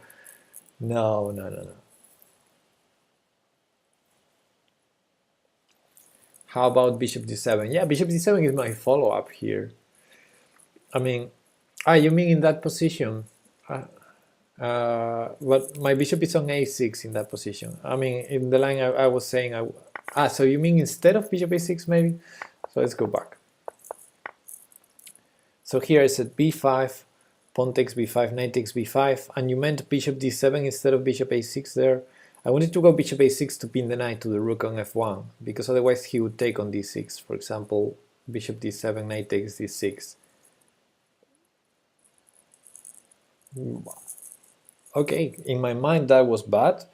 How about bishop d7? Yeah, bishop d7 is my follow-up here. I mean, you mean in that position? But my bishop is on a6 in that position. I mean, in the line I was saying, so you mean instead of bishop a6 maybe? So let's go back. So here I said b5, pawn takes b5, knight takes b5, and you meant bishop d7 instead of bishop a6 there. I wanted to go bishop a6 to pin the knight to the rook on f1, because otherwise he would take on d6. For example, bishop d7, knight takes d6. Okay, in my mind that was bad,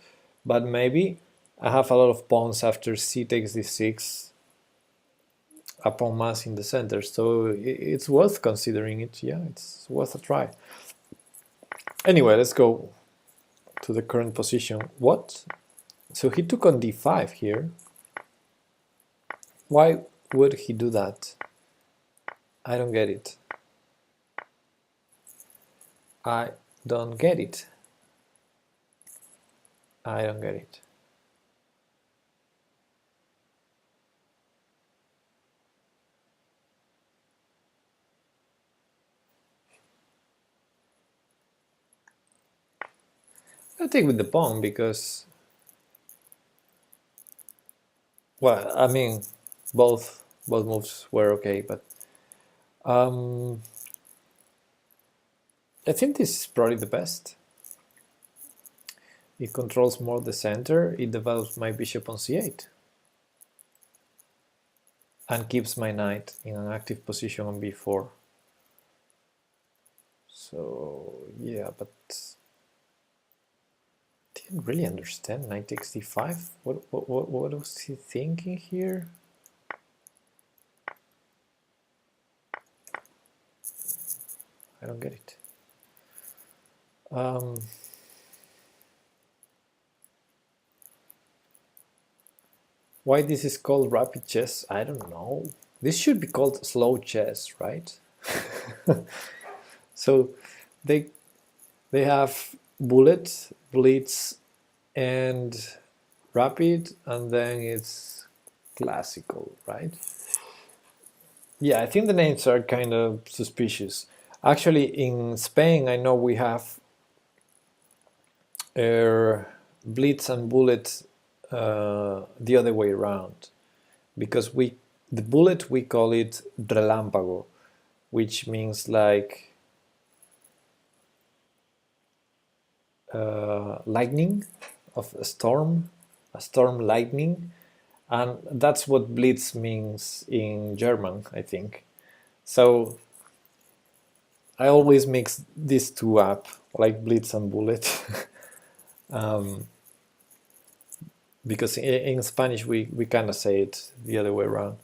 but maybe I have a lot of pawns after c takes d6, a pawn mass in the center, so it's worth considering it. Yeah, it's worth a try. Anyway, let's go to the current position. What? So he took on d5 here. Why would he do that? I don't get it. I don't get it. I don't get it. I'll take with the pawn because, well, I mean, both moves were okay, but I think this is probably the best. It controls more the center, it develops my bishop on c8. And keeps my knight in an active position on b4. So, yeah, but I didn't really understand knight takes d5. What was he thinking here? I don't get it. Why this is called rapid chess, I don't know. This should be called slow chess, right? So they have bullet, blitz, and rapid, and then it's classical, right? Yeah, I think the names are kind of suspicious. Actually, in Spain, I know we have blitz and bullet the other way around, because the bullet we call it relámpago, which means like lightning of a storm lightning, and that's what blitz means in German, I think. So I always mix these two up, like blitz and bullet. Because in Spanish we kind of say it the other way around.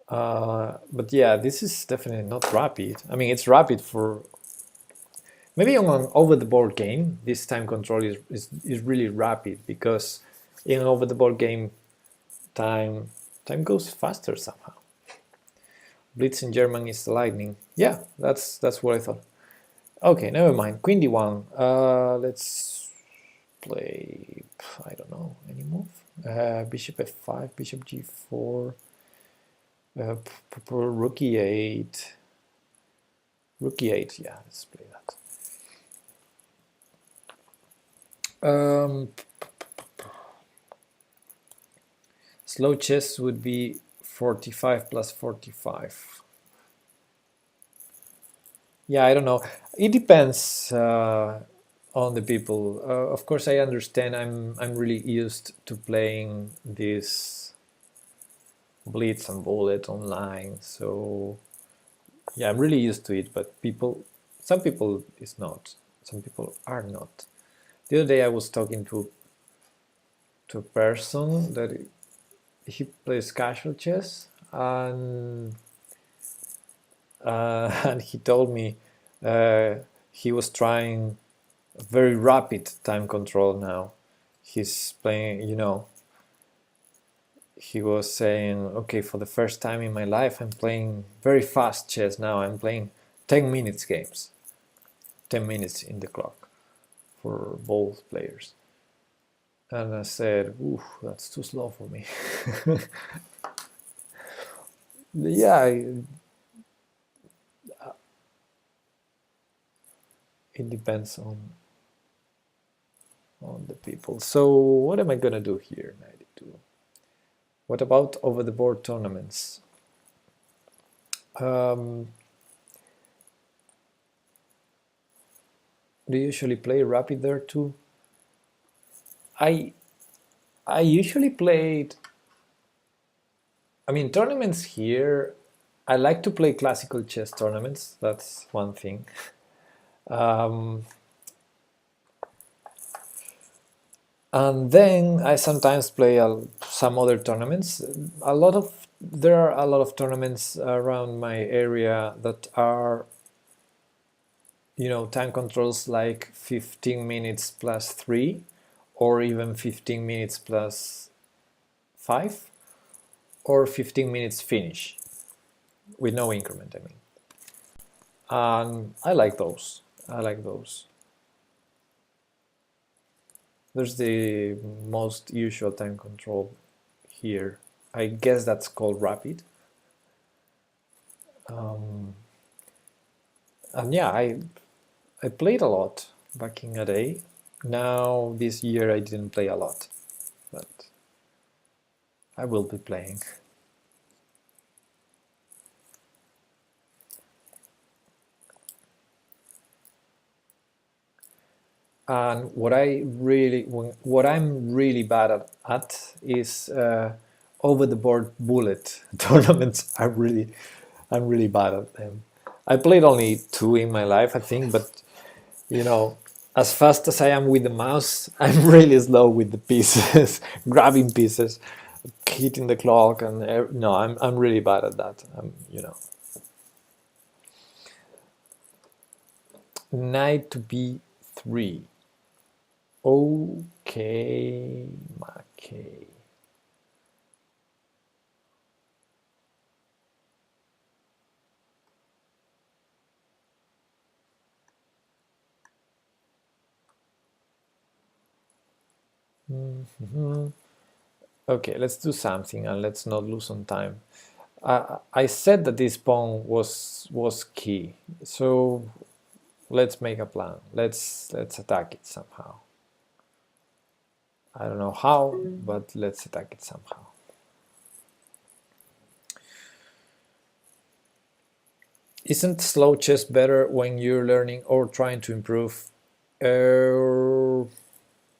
But yeah, this is definitely not rapid. I mean, it's rapid for maybe on an over-the-board game. This time control is really rapid, because in an over-the-board game, time goes faster somehow. Blitz in German is lightning. Yeah, that's what I thought. Okay, never mind. Queen d1. Let's play, I don't know, any move. Bishop f5, bishop g4, rook e8. Rook e8, yeah, let's play that. Slow chess would be 45 plus 45. Yeah, I don't know. It depends on the people. Of course, I understand. I'm really used to playing this blitz and bullet online, so yeah, I'm really used to it. But some people is not. Some people are not. The other day I was talking to a person that he plays casual chess, and and he told me he was trying very rapid time control now. He's playing, he was saying, okay, for the first time in my life, I'm playing very fast chess now. I'm playing 10 minutes games, 10 minutes in the clock for both players. And I said, ooh, that's too slow for me. Yeah, it depends on the people. So what am I gonna do here? 92. What about over the board tournaments? Do you usually play rapid there too? I usually played, I mean, tournaments here. I like to play classical chess tournaments. That's one thing. And then I sometimes play some other tournaments. There are a lot of tournaments around my area that are, time controls like 15 minutes plus 3, or even 15 minutes plus 5, or 15 minutes finish with no increment, I mean. And I like those. There's the most usual time control here. I guess that's called rapid. And yeah, I played a lot back in the day. Now this year I didn't play a lot, but I will be playing. And what I'm really bad at is over the board bullet tournaments. I'm really bad at them. I played only 2 in my life, I think, but you know, as fast as I am with the mouse, I'm really slow with the pieces, grabbing pieces, hitting the clock, and no, I'm really bad at that. Knight to b3. Okay, okay. Okay, let's do something and let's not lose on time. I said that this pawn was key, so let's make a plan. Let's attack it somehow. I don't know how, but let's attack it somehow. Isn't slow chess better when you're learning or trying to improve?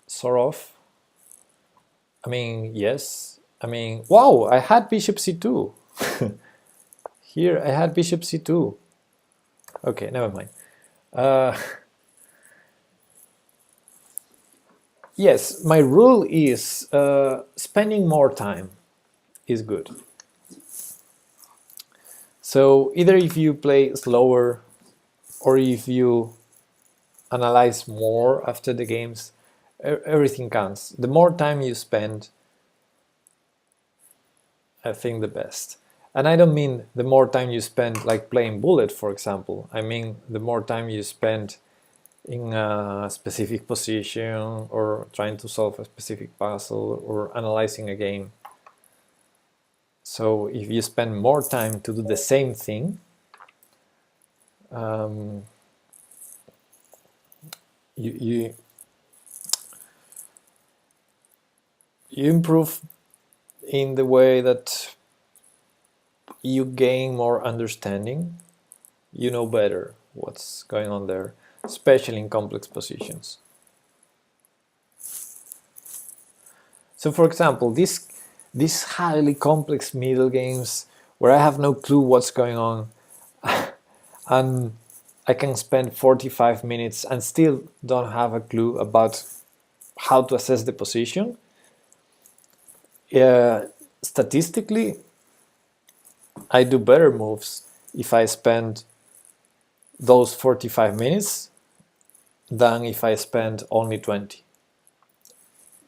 Sort of. I mean, yes. I mean, wow, I had bishop c2. Here, I had bishop c2. Okay, never mind. Yes, my rule is spending more time is good. So either if you play slower or if you analyze more after the games, everything counts. The more time you spend, I think the best. And I don't mean the more time you spend like playing bullet, for example. I mean the more time you spend in a specific position or trying to solve a specific puzzle or analyzing a game. So if you spend more time to do the same thing, you improve in the way that you gain more understanding. You know better what's going on there, especially in complex positions. So for example, these highly complex middle games where I have no clue what's going on and I can spend 45 minutes and still don't have a clue about how to assess the position. Statistically, I do better moves if I spend those 45 minutes than if I spend only 20.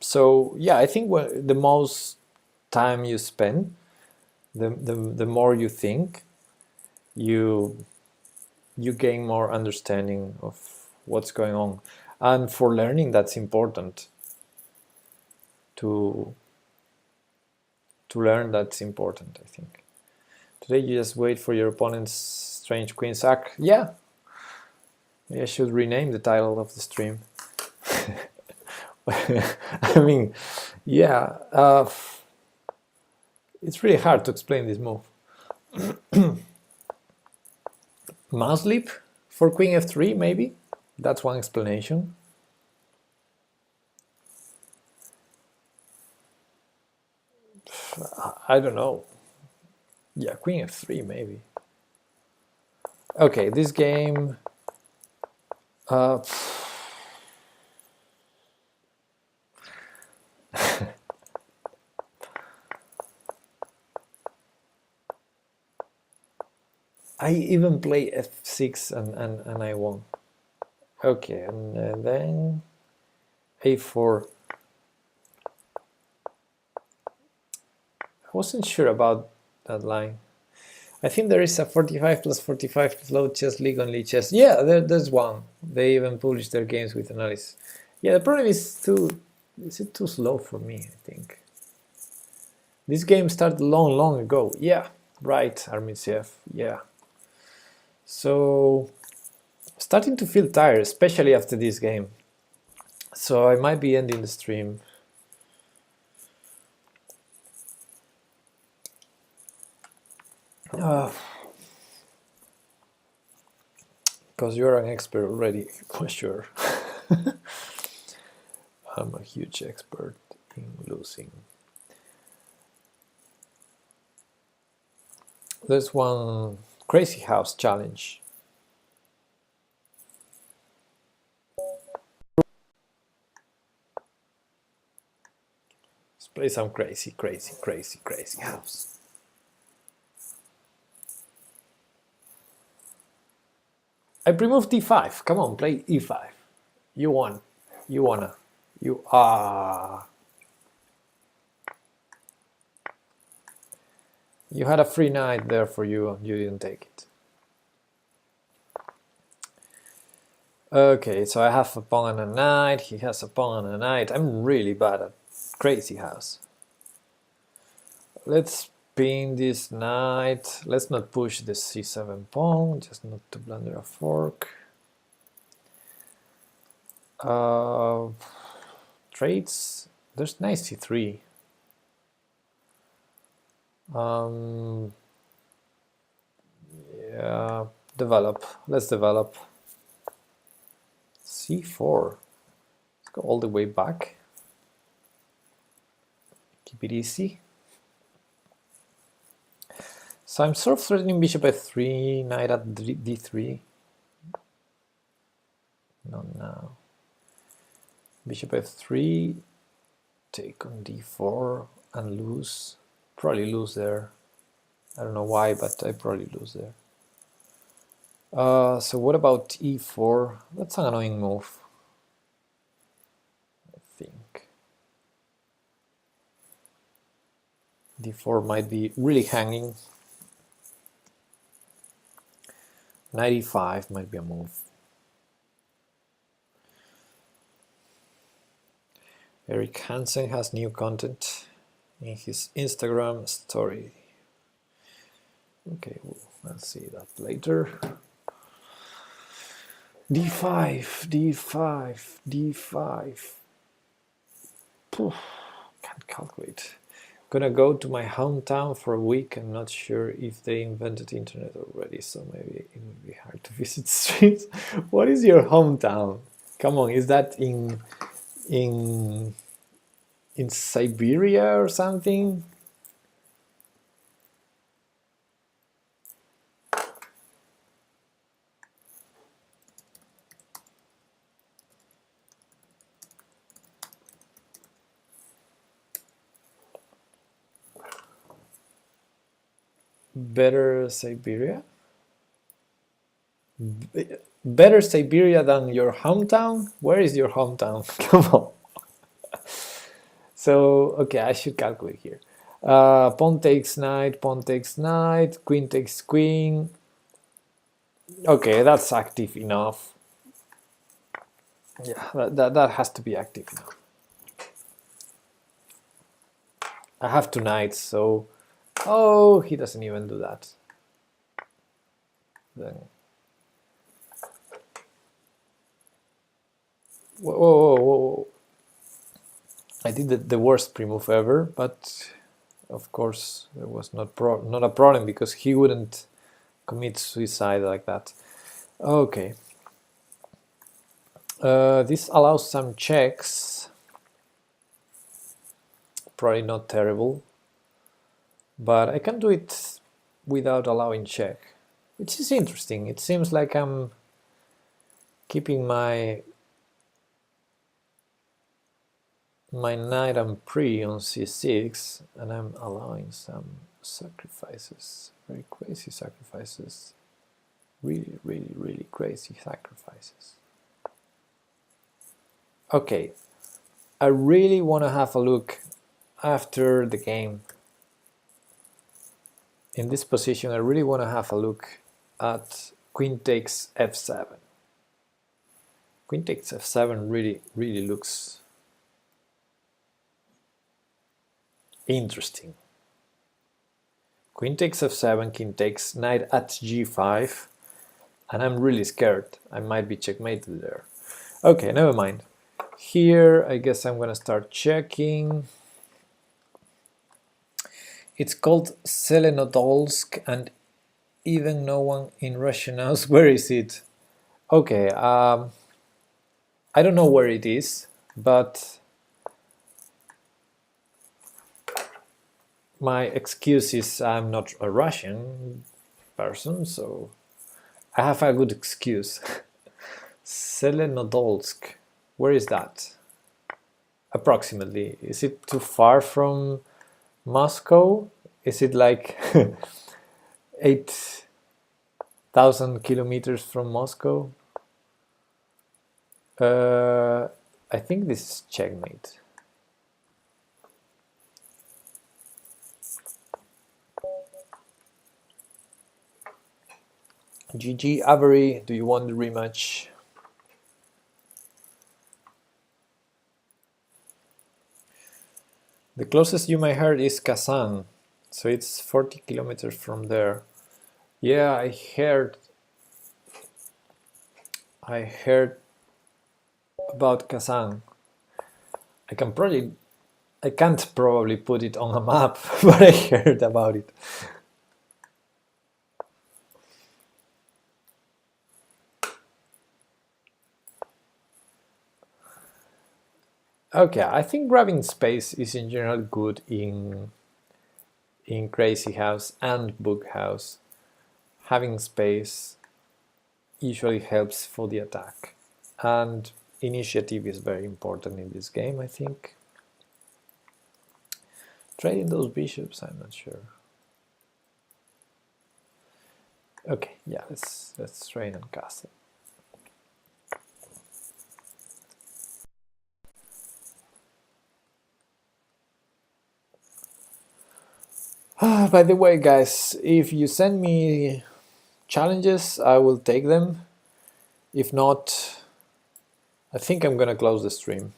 So yeah, I think the most time you spend, the more you think, you gain more understanding of what's going on. And for learning, that's important. To learn, that's important, I think. Today you just wait for your opponent's strange queen sack. Yeah, maybe I should rename the title of the stream. I mean, yeah, it's really hard to explain this move. Mouse leap for queen f3, maybe? That's one explanation. I don't know. Yeah, queen f3, maybe. Okay, this game... I even play f6 and I won. Okay, and then a4. I wasn't sure about that line. I think there is a 45 plus 45 slow chess league on Lichess. Yeah, there's one. They even publish their games with analysis. Yeah, the problem is it too slow for me, I think. This game started long ago. Yeah, right, Armitsiev. Yeah. So, starting to feel tired, especially after this game. So I might be ending the stream. Because you're an expert already, for sure. I'm a huge expert in losing. There's one Crazy House challenge. Let's play some crazy house. I pre-moved d5. Come on, play e5. You won. You wanna. You are. You had a free knight there for you, and you didn't take it. Okay, so I have a pawn and a knight. He has a pawn and a knight. I'm really bad at Crazy House. Let's pin this knight. Let's not push the c7 pawn, just not to blunder a fork. Traits. There's knight c3. Yeah, develop. Let's develop. c4. Let's go all the way back. Keep it easy. So I'm sort of threatening bishop f3, knight at d3. Not now. Bishop f3, take on d4 and lose. Probably lose there. I don't know why, but I probably lose there. So what about e4? That's an annoying move, I think. d4 might be really hanging. Knight e5 might be a move. Eric Hansen has new content in his Instagram story. Okay, we'll see that later. d5, d5, d5. Poof, can't calculate. Gonna go to my hometown for a week. I'm not sure if they invented internet already, so maybe it would be hard to visit streets. What is your hometown? Come on, is that in Siberia or something? Better Siberia? Better Siberia than your hometown? Where is your hometown? Come on. So, okay, I should calculate here. Pawn takes knight, queen takes queen. Okay, that's active enough. Yeah, that has to be active enough. I have two knights, so... Oh, he doesn't even do that. Then... Whoa. I did the worst pre-move ever, but of course there was not a problem because he wouldn't commit suicide like that. Okay. This allows some checks. Probably not terrible, but I can do it without allowing check, which is interesting. It seems like I'm keeping my knight and pre on c6, and I'm allowing some sacrifices, very crazy sacrifices, really crazy sacrifices. Okay, I really want to have a look after the game. In this position, I really want to have a look at queen takes f7. Queen takes f7 really looks interesting. Queen takes f7, king takes knight at g5, and I'm really scared. I might be checkmated there. Okay, never mind. Here, I guess I'm gonna start checking. It's called Zelenodolsk, and even no one in Russia knows where is it. Okay, I don't know where it is, but my excuse is I'm not a Russian person, so I have a good excuse. Zelenodolsk, where is that? Approximately. Is it too far from Moscow? Is it like 8,000 kilometers from Moscow? I think this is checkmate. GG Avery, do you want the rematch? The closest you might heard is Kazan, so it's 40 kilometers from there. Yeah, I heard about Kazan. I can't probably put it on a map, but I heard about it. Okay, I think grabbing space is in general good in Crazy House and Book House. Having space usually helps for the attack, and initiative is very important in this game, I think. Trading those bishops, I'm not sure. Okay, yeah, let's train on castle. By the way, guys, if you send me challenges, I will take them. If not, I think I'm gonna close the stream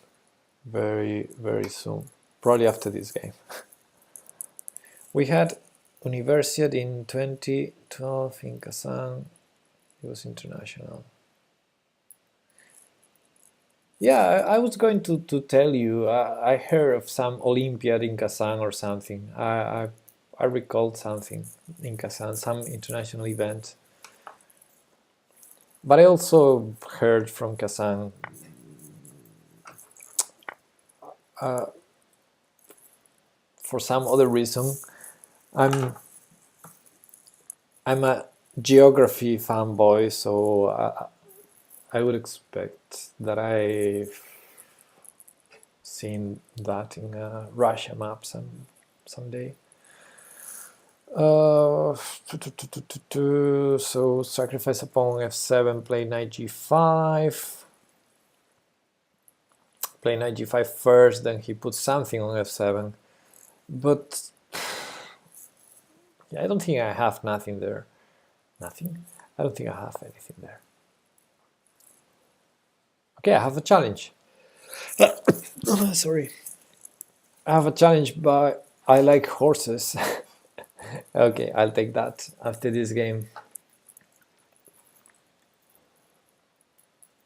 very, very soon, probably after this game. We had Universiad in 2012 in Kazan. It was international. Yeah, I was going to tell you, I heard of some Olympiad in Kazan or something. I recalled something in Kazan, some international event. But I also heard from Kazan for some other reason. I'm a geography fanboy, so I would expect that I've seen that in a Russia map someday. So sacrifice a pawn on f7, play knight g5. Play knight g5 first, then he puts something on f7. But yeah, I don't think I have nothing there. Nothing? I don't think I have anything there. Okay, I have a challenge. Sorry. I have a challenge, but I like horses. Okay, I'll take that after this game.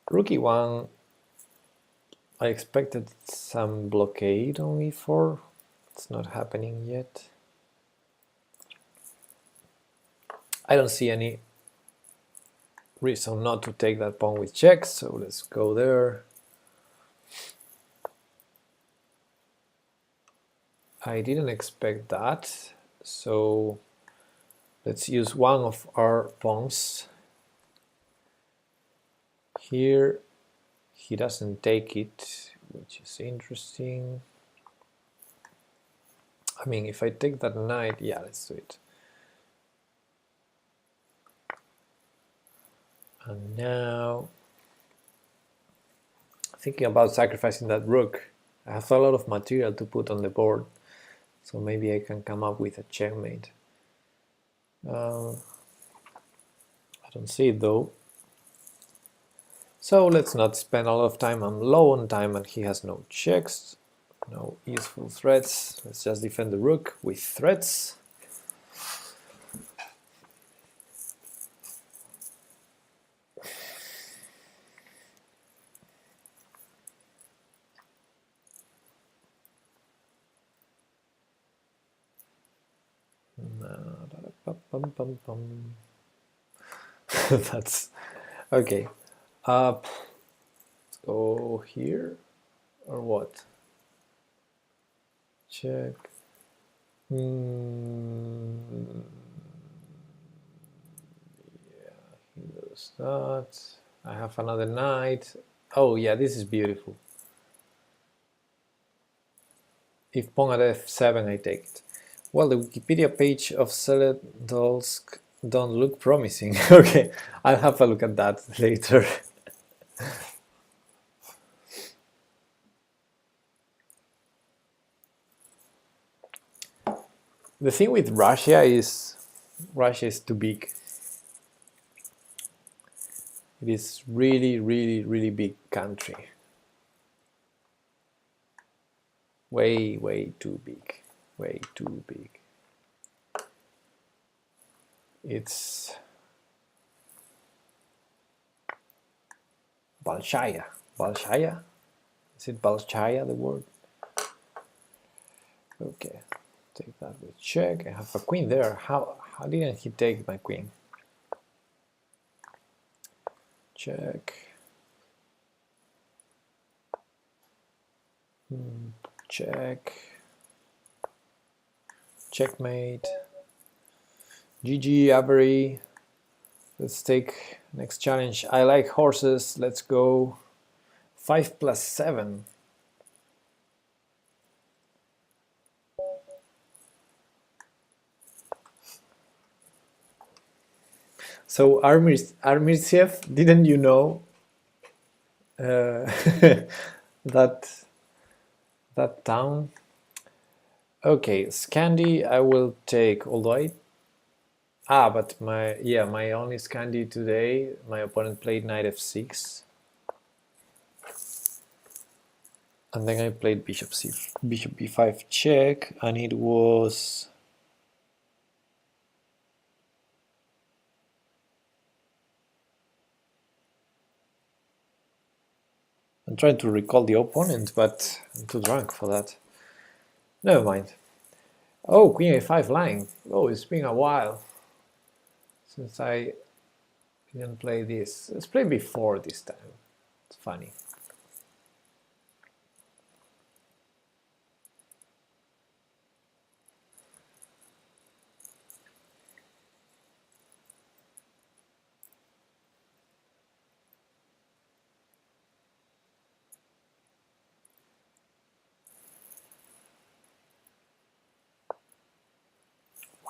Rook e1. I expected some blockade on e4. It's not happening yet. I don't see any reason not to take that pawn with checks, so let's go there. I didn't expect that, so let's use one of our pawns. Here he doesn't take it, which is interesting. I mean, if I take that knight, yeah, let's do it. And now, thinking about sacrificing that rook, I have a lot of material to put on the board, so maybe I can come up with a checkmate. I don't see it though. So let's not spend a lot of time. I'm low on time and he has no checks, no useful threats. Let's just defend the rook with threats. That's okay. go here or what? Check. Yeah, he does that. I have another knight. Oh yeah, this is beautiful. If pawn at f7, I take it. Well, the Wikipedia page of Zelenodolsk don't look promising. Okay, I'll have a look at that later. The thing with Russia is too big. It is really, really, really big country. Way, way too big. Way too big. It's Balshaya. Balshaya? Is it Balshaya, the word? Okay, take that with check. I have a queen there. How didn't he take my queen? Check. Check. Checkmate. GG, Avery. Let's take next challenge. I like horses. Let's go. 5 plus 7. So Armirsiev, didn't you know that town? Okay, Scandi I will take, although but my only Scandi today, my opponent played knight f6. And then I played bishop b5 check, and it was I'm trying to recall the opponent, but I'm too drunk for that. Never mind. Oh, queen a5 line. Oh, it's been a while since I didn't play this. Let's play before this time. It's funny.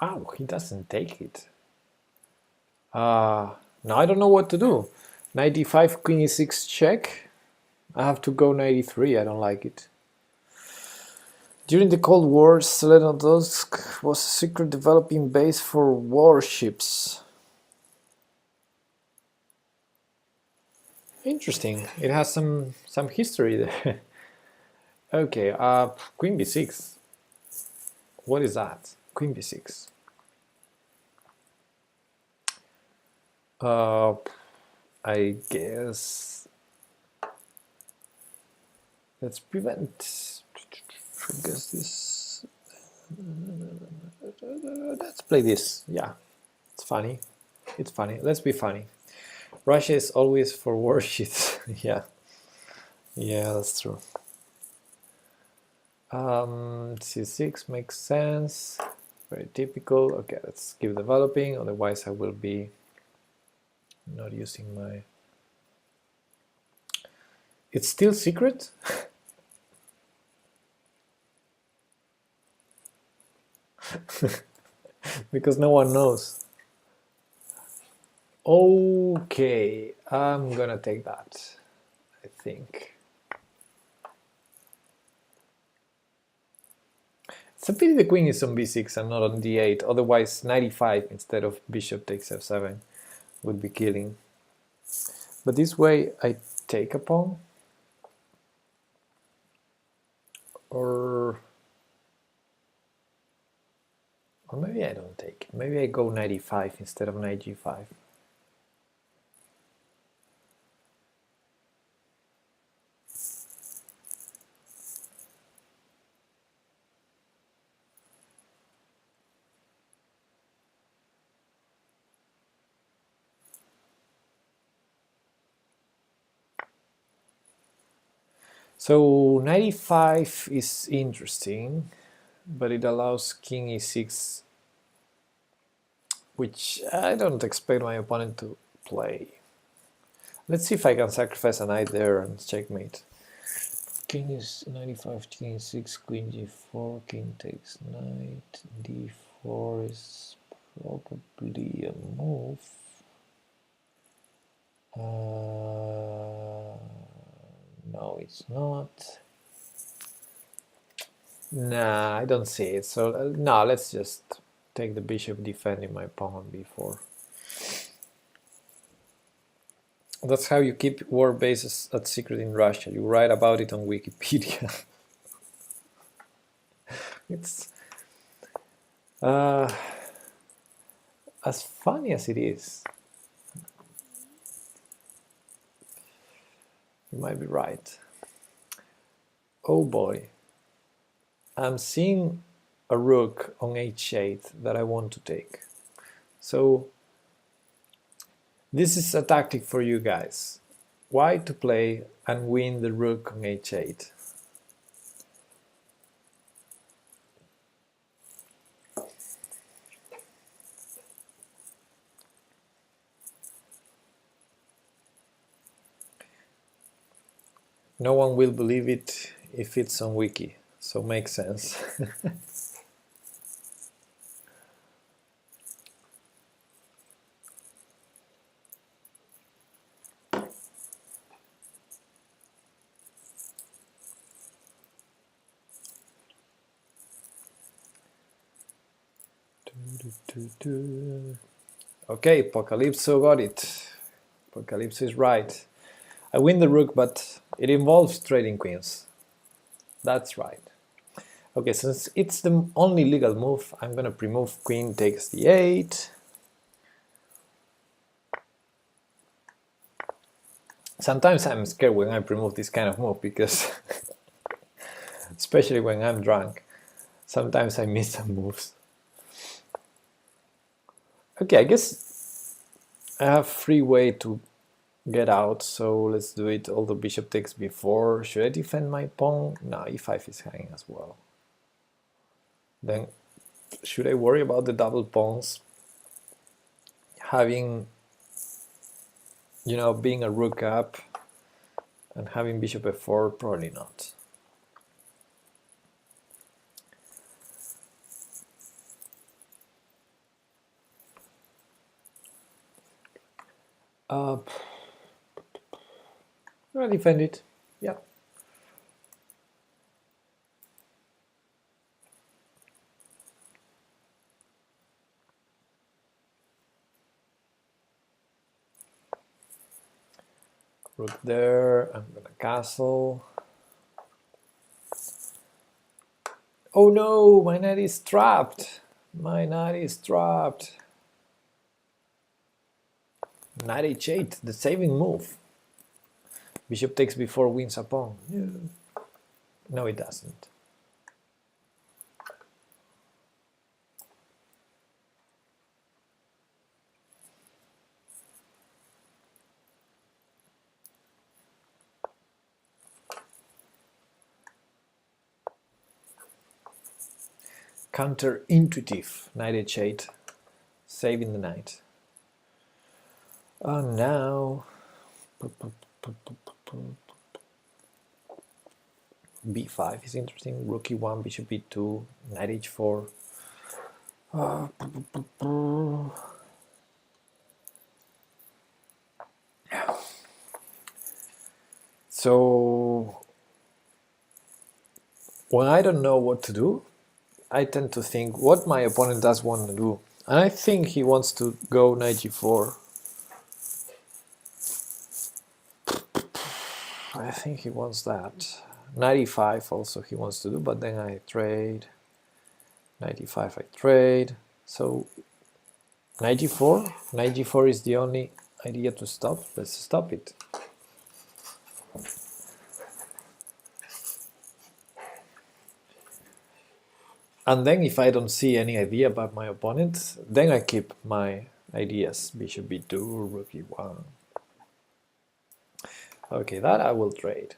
Wow, he doesn't take it. Now I don't know what to do. 95 queen e6 check. I have to go 93. I don't like it. During the Cold War, Zelenodolsk was a secret developing base for warships. Interesting. It has some history there. Okay, queen b6. What is that? Queen b6. I guess let's prevent. I guess this. Let's play this. Yeah, it's funny. It's funny. Let's be funny. Russia is always for warships. Yeah, yeah, that's true. C6 makes sense. Very typical. Okay, let's keep developing. Otherwise, I will be not using my. It's still secret? Because no one knows. Okay, I'm gonna take that, I think. It's a pity the queen is on b6 and not on d8, otherwise 95 instead of bishop takes f7 would be killing. But this way I take a pawn, or maybe I don't take it. Maybe I go 95 instead of knight g5. So 95 is interesting, but it allows king e6, which I don't expect my opponent to play. Let's see if I can sacrifice a knight there and checkmate. King is 95, king e6, queen g4, king takes knight, d4 is probably a move. No, it's not. Nah, I don't see it. So no, let's just take the bishop defending my pawn on b4. That's how you keep war bases at secret in Russia. You write about it on Wikipedia. It's as funny as it is. You might be right. Oh boy. I'm seeing a rook on h8 that I want to take. So this is a tactic for you guys. Why to play and win the rook on h8? No one will believe it if it's on wiki, so makes sense. Okay, Apocalypso got it. Apocalypso is right. I win the rook, but it involves trading queens. That's right. Okay, since it's the only legal move, I'm gonna pre-move queen takes d8. Sometimes I'm scared when I pre-move this kind of move because, especially when I'm drunk, sometimes I miss some moves. Okay, I guess I have free way to get out, so let's do it. Although bishop takes b4, should I defend my pawn? No, e5 is hanging as well. Then should I worry about the double pawns? Having, you know, being a rook up and having bishop f4, probably not. I'm gonna defend it. Yeah. Rook there. I'm gonna castle. Oh no, my knight is trapped. My knight is trapped. Knight h8, the saving move. Bishop takes b4 wins a pawn. No, it doesn't. Counterintuitive. Knight h8, saving the knight. Now b5 is interesting. Rook e1, bishop e2, knight h4. So when I don't know what to do, I tend to think what my opponent does want to do. And I think he wants to go knight g4. I think he wants that. Knight e5 also he wants to do, but then I trade. Knight e5 I trade. So knight g4. Knight g4 is the only idea to stop. Let's stop it. And then if I don't see any idea about my opponent, then I keep my ideas. Bishop b2, rook e1. Okay, that I will trade.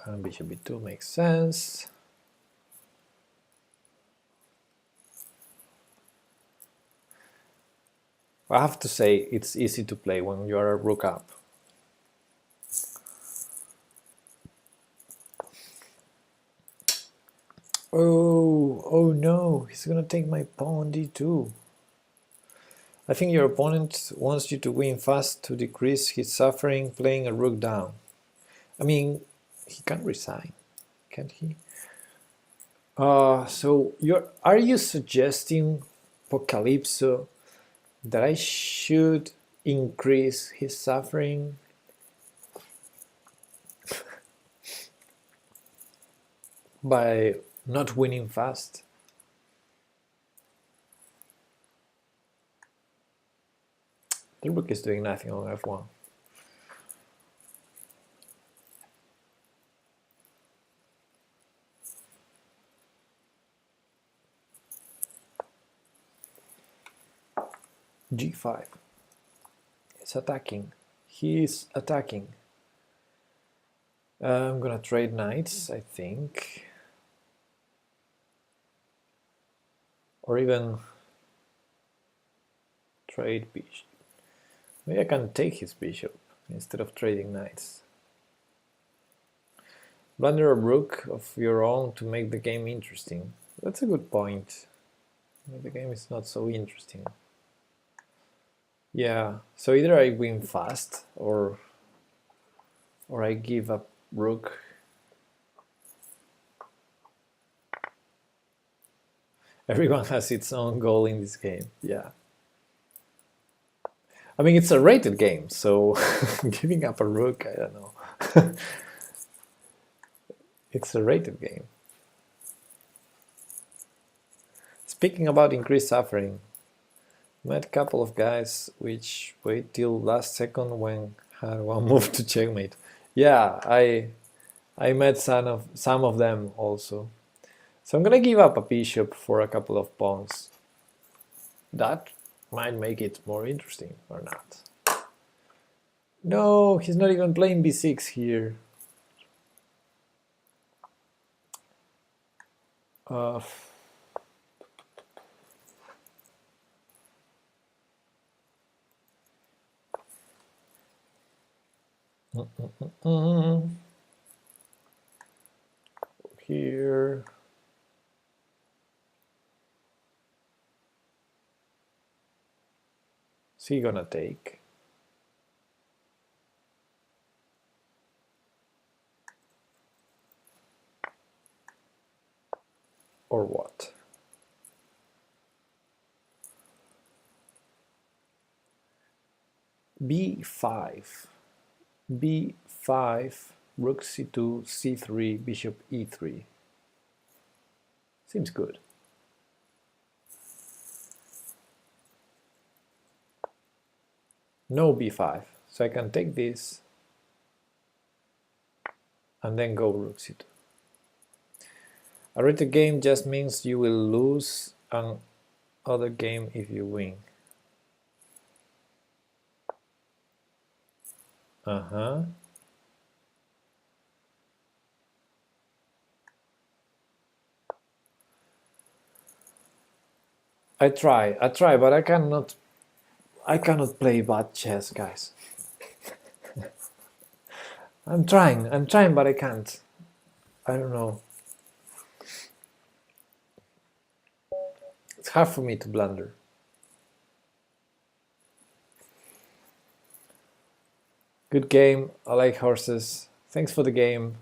And bishop b2 makes sense. I have to say it's easy to play when you are a rook up. Oh no, he's gonna take my pawn d2. I think your opponent wants you to win fast to decrease his suffering playing a rook down. I mean, he can resign, can't he? So are you suggesting, Pocalypso, that I should increase his suffering? By not winning fast? The rook is doing nothing on f1. g5. It's attacking. He's attacking. I'm gonna trade knights, I think. Or even trade bishop. Maybe I can take his bishop instead of trading knights. Blunder a rook of your own to make the game interesting. That's a good point. The game is not so interesting. Yeah, so either I win fast or I give up rook. Everyone has its own goal in this game, yeah. I mean, it's a rated game, so giving up a rook, I don't know. It's a rated game. Speaking about increased suffering, met a couple of guys which wait till last second when had one move to checkmate. Yeah, I met some of them also. So I'm gonna give up a bishop for a couple of pawns. That might make it more interesting or not. No, he's not even playing b6 here. Here. Is he gonna take? Or what? b5. b5, rook c2, c3, bishop e3. Seems good. No b5, so I can take this and then go rook c2. A rated game just means you will lose another game if you win. I try, but I cannot play bad chess, guys. I'm trying, but I can't. I don't know. It's hard for me to blunder. Good game. I like horses. Thanks for the game.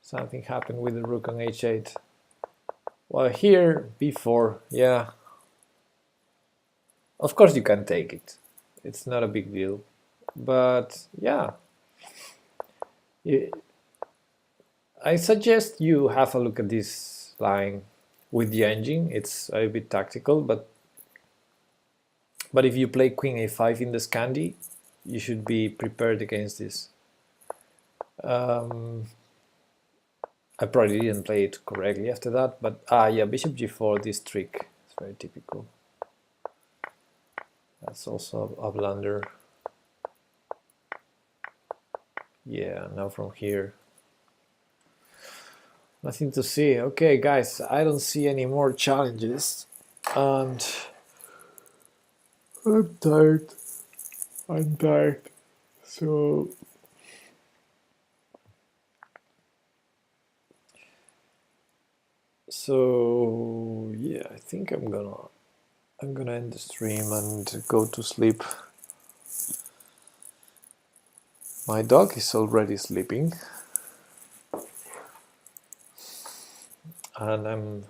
Something happened with the rook on h8. Well, here, b4, yeah. Of course you can take it. It's not a big deal. But, yeah. I suggest you have a look at this line with the engine. It's a bit tactical, but if you play queen a5 in the Scandi, you should be prepared against this. I probably didn't play it correctly after that, but yeah, bishop g4, this trick is very typical. That's also a blunder. Yeah, now from here. Nothing to see. Okay, guys, I don't see any more challenges. And I'm tired. I'm tired. So yeah, I think I'm gonna end the stream and go to sleep. My dog is already sleeping, and I'm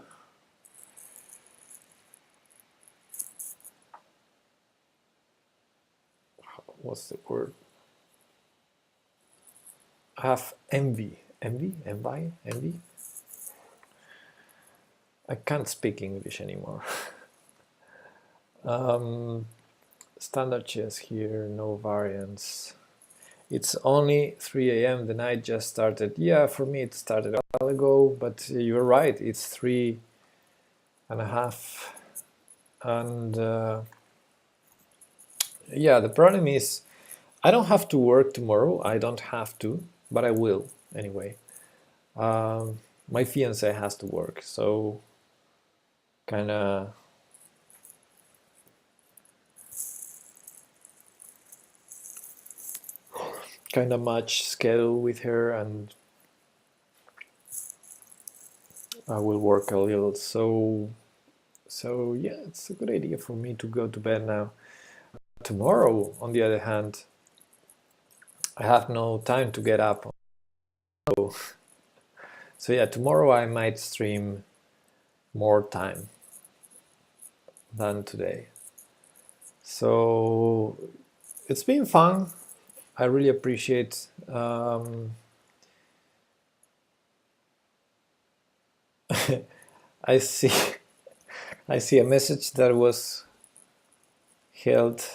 what's the word? I have envy. Envy. I can't speak English anymore. Standard chess here, no variants. It's only 3 a.m. The night just started. Yeah, for me it started a while ago, but you're right. It's 3:30, and yeah, the problem is I don't have to work tomorrow. I don't have to, but I will anyway. My fiance has to work, so kind of much schedule with her, and I will work a little. So yeah, it's a good idea for me to go to bed now. Tomorrow, on the other hand, I have no time to get up. So yeah, tomorrow I might stream more time than today. So it's been fun. I really appreciate I see a message that was held.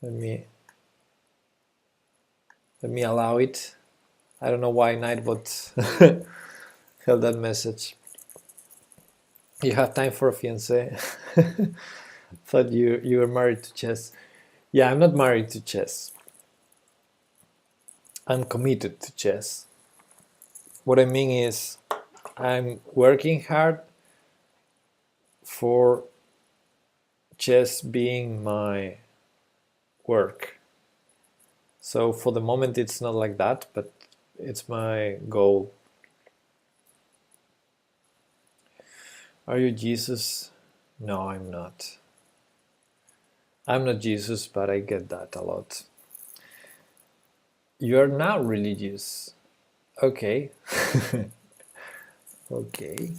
Let me allow it. I don't know why Nightbot held that message. You have time for a fiance? Thought you were married to chess. Yeah, I'm not married to chess. I'm committed to chess. What I mean is I'm working hard for chess being my work. So for the moment it's not like that, but it's my goal. Are you Jesus? No, I'm not. I'm not Jesus, but I get that a lot. You're not religious. Okay. Okay.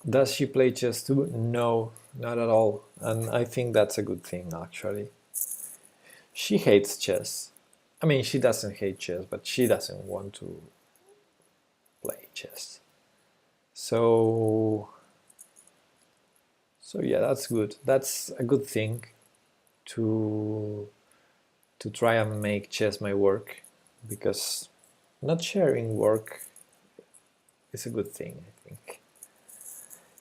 Does she play chess too? No, not at all. And I think that's a good thing, actually. She hates chess. I mean, she doesn't hate chess, but she doesn't want to play chess. So yeah, that's good. That's a good thing to try and make chess my work, because not sharing work is a good thing, I think,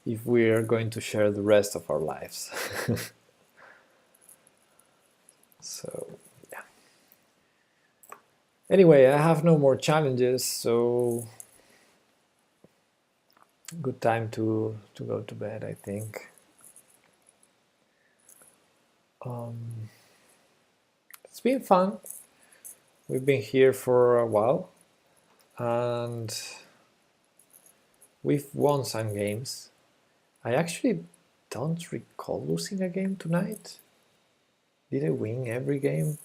if we are going to share the rest of our lives. So yeah. Anyway, I have no more challenges, so good time to go to bed, I think. It's been fun. We've been here for a while, and we've won some games. I actually don't recall losing a game tonight. Did I win every game?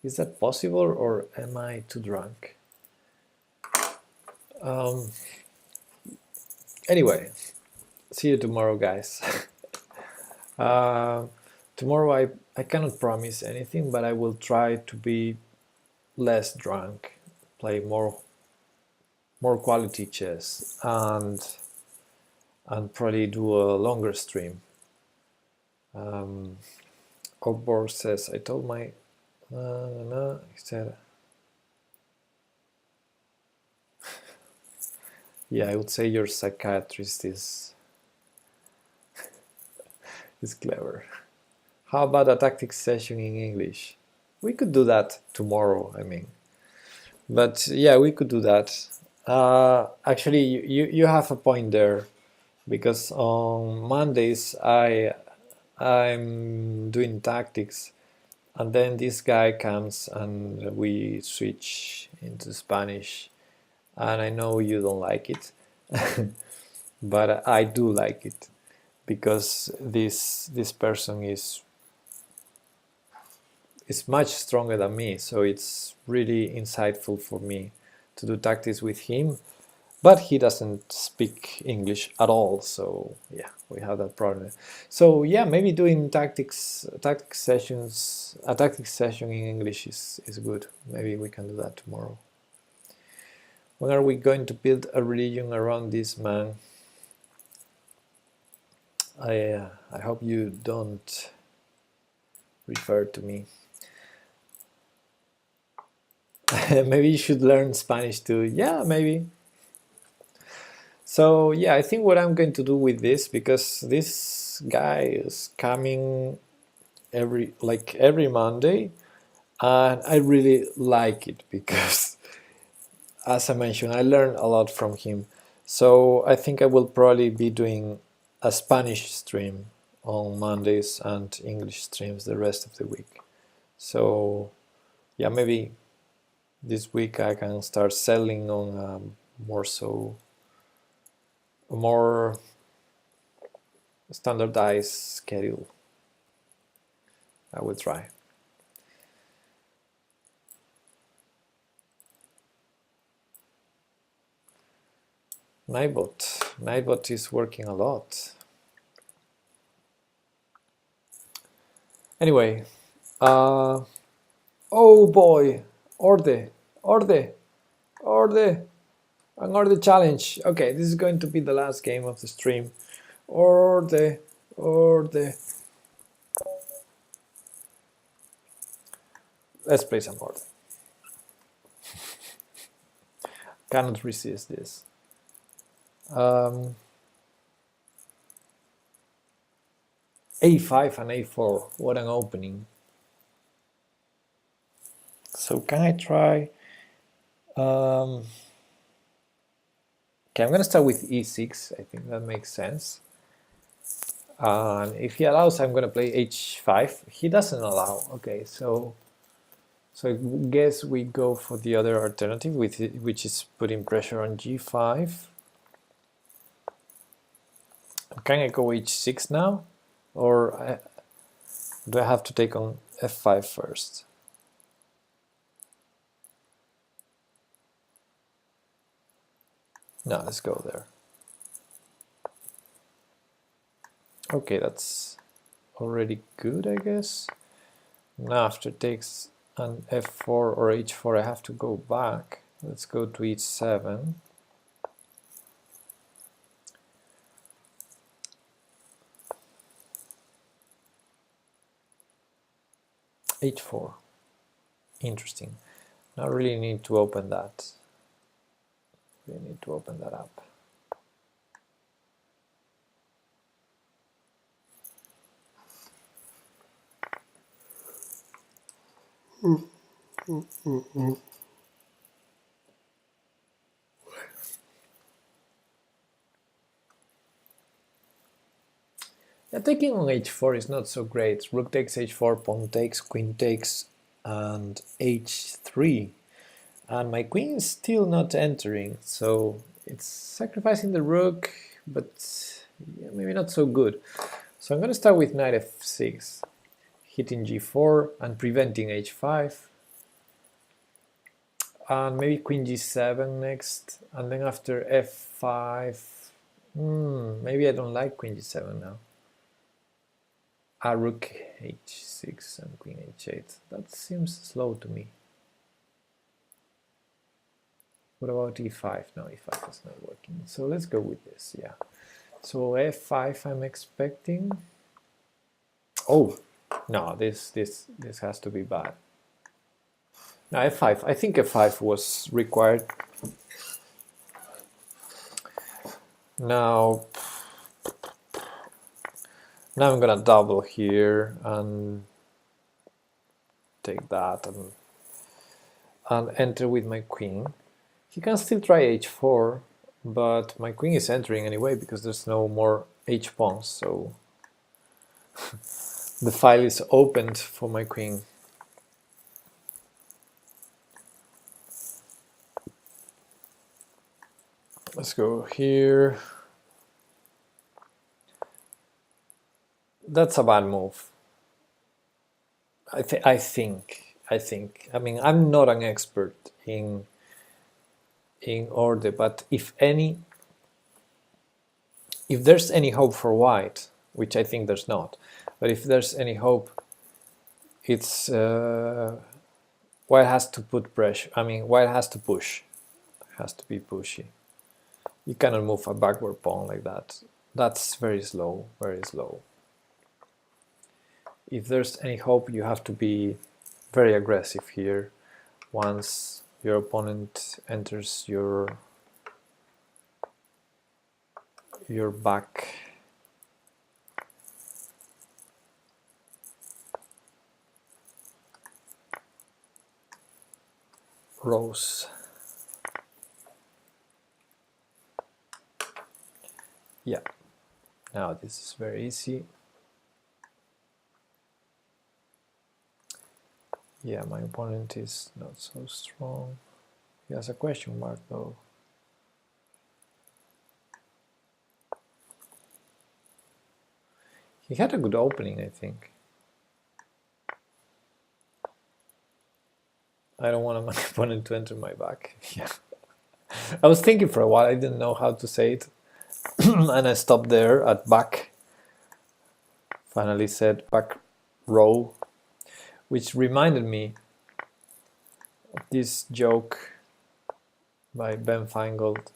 Is that possible, or am I too drunk? Anyway, see you tomorrow, guys. Tomorrow I cannot promise anything, but I will try to be less drunk, play more quality chess, and probably do a longer stream. Ogbor says, I told my he said, yeah, I would say your psychiatrist is clever. How about a tactics session in English? We could do that tomorrow, I mean. But yeah, we could do that. Actually, you have a point there, because on Mondays I'm doing tactics, and then this guy comes and we switch into Spanish, and I know you don't like it, but I do like it, because this person is much stronger than me, so it's really insightful for me to do tactics with him. But he doesn't speak English at all, so yeah, we have that problem. So yeah, maybe doing tactics sessions, a tactics session in English is good. Maybe we can do that tomorrow. When are we going to build a religion around this man? I hope you don't refer to me. Maybe you should learn Spanish too. Yeah, maybe. So yeah, I think what I'm going to do with this, because this guy is coming every Monday, and I really like it, because as I mentioned, I learned a lot from him. So I think I will probably be doing a Spanish stream on Mondays and English streams the rest of the week. So yeah, maybe this week I can start selling on a more standardized schedule. I will try. Nightbot is working a lot. Anyway, oh boy, Orde, an Orde challenge. Okay, this is going to be the last game of the stream. Orde. Let's play some Orde. Cannot resist this. A5 and A4, what an opening. So can I try? Okay, I'm gonna start with E6. I think that makes sense. And if he allows, I'm gonna play H5. He doesn't allow. Okay, so I guess we go for the other alternative, which is putting pressure on G5. Can I go H6 now, or do I have to take on F5 first? No, let's go there. Okay, that's already good, I guess. Now after takes an F4 or H4, I have to go back. Let's go to H7. H4. Interesting. Now I really need to open that. We need to open that up. Yeah, taking on H4 is not so great. Rook takes H4, pawn takes, queen takes, and H3. And my queen is still not entering, so it's sacrificing the rook, but yeah, maybe not so good. So I'm going to start with knight F6, hitting G4 and preventing H5. And maybe queen G7 next, and then after F5, maybe I don't like queen G7 now. Rook H6 and queen H8, that seems slow to me. What about E5? No, E5 is not working. So let's go with this, yeah. So F5 I'm expecting. Oh, no, this has to be bad. No, F5, I think F5 was required. Now, Now I'm gonna double here and take that and enter with my queen. He can still try h4, but my queen is entering anyway because there's no more h pawns, so the file is opened for my queen. Let's go here. That's a bad move. I think. I mean, I'm not an expert in order, but if there's any hope for white, which I think there's not, but if there's any hope, it's white has to put pressure. I mean, white has to push. Has to be pushy. You cannot move a backward pawn like that. That's very slow, very slow. If there's any hope, you have to be very aggressive here once your opponent enters your back. Rows. Yeah, now this is very easy. Yeah, my opponent is not so strong. He has a question mark though. He had a good opening, I think. I don't want my opponent to enter my back. Yeah. I was thinking for a while, I didn't know how to say it. And I stopped there at back. Finally said back row, which reminded me of this joke by Ben Feingold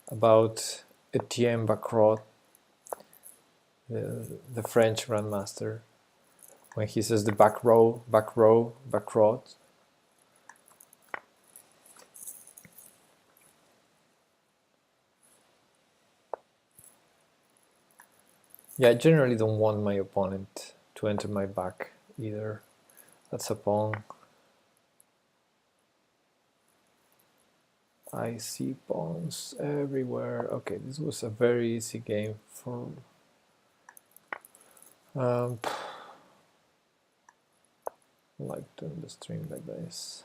about Etienne Bacrot, the French grandmaster, when he says the back row, Bacrot. Yeah, I generally don't want my opponent to enter my back either. That's a pawn. I see pawns everywhere. Okay, this was a very easy game for... I like doing the stream like this.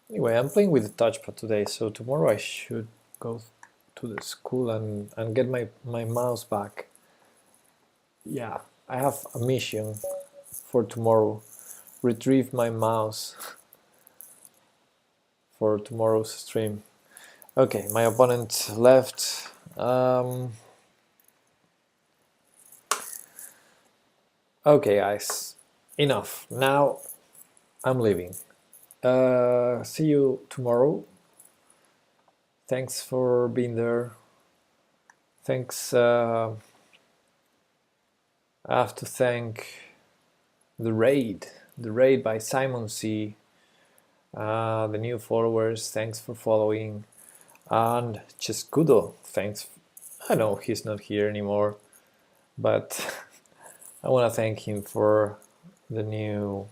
Anyway, I'm playing with the touchpad today, so tomorrow I should go to the school and get my mouse back. Yeah, I have a mission for tomorrow. Retrieve my mouse for tomorrow's stream. Okay, my opponent left. Okay, guys, enough. Now I'm leaving. See you tomorrow. Thanks for being there. Thanks. I have to thank the raid by Simon C. The new followers, thanks for following. And Chescudo, thanks. I know he's not here anymore, but I want to thank him for the new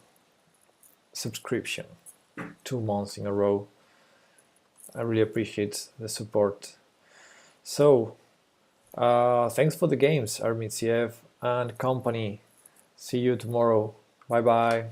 subscription, 2 months in a row. I really appreciate the support. So, thanks for the games, Armitsiev and company. See you tomorrow. Bye bye.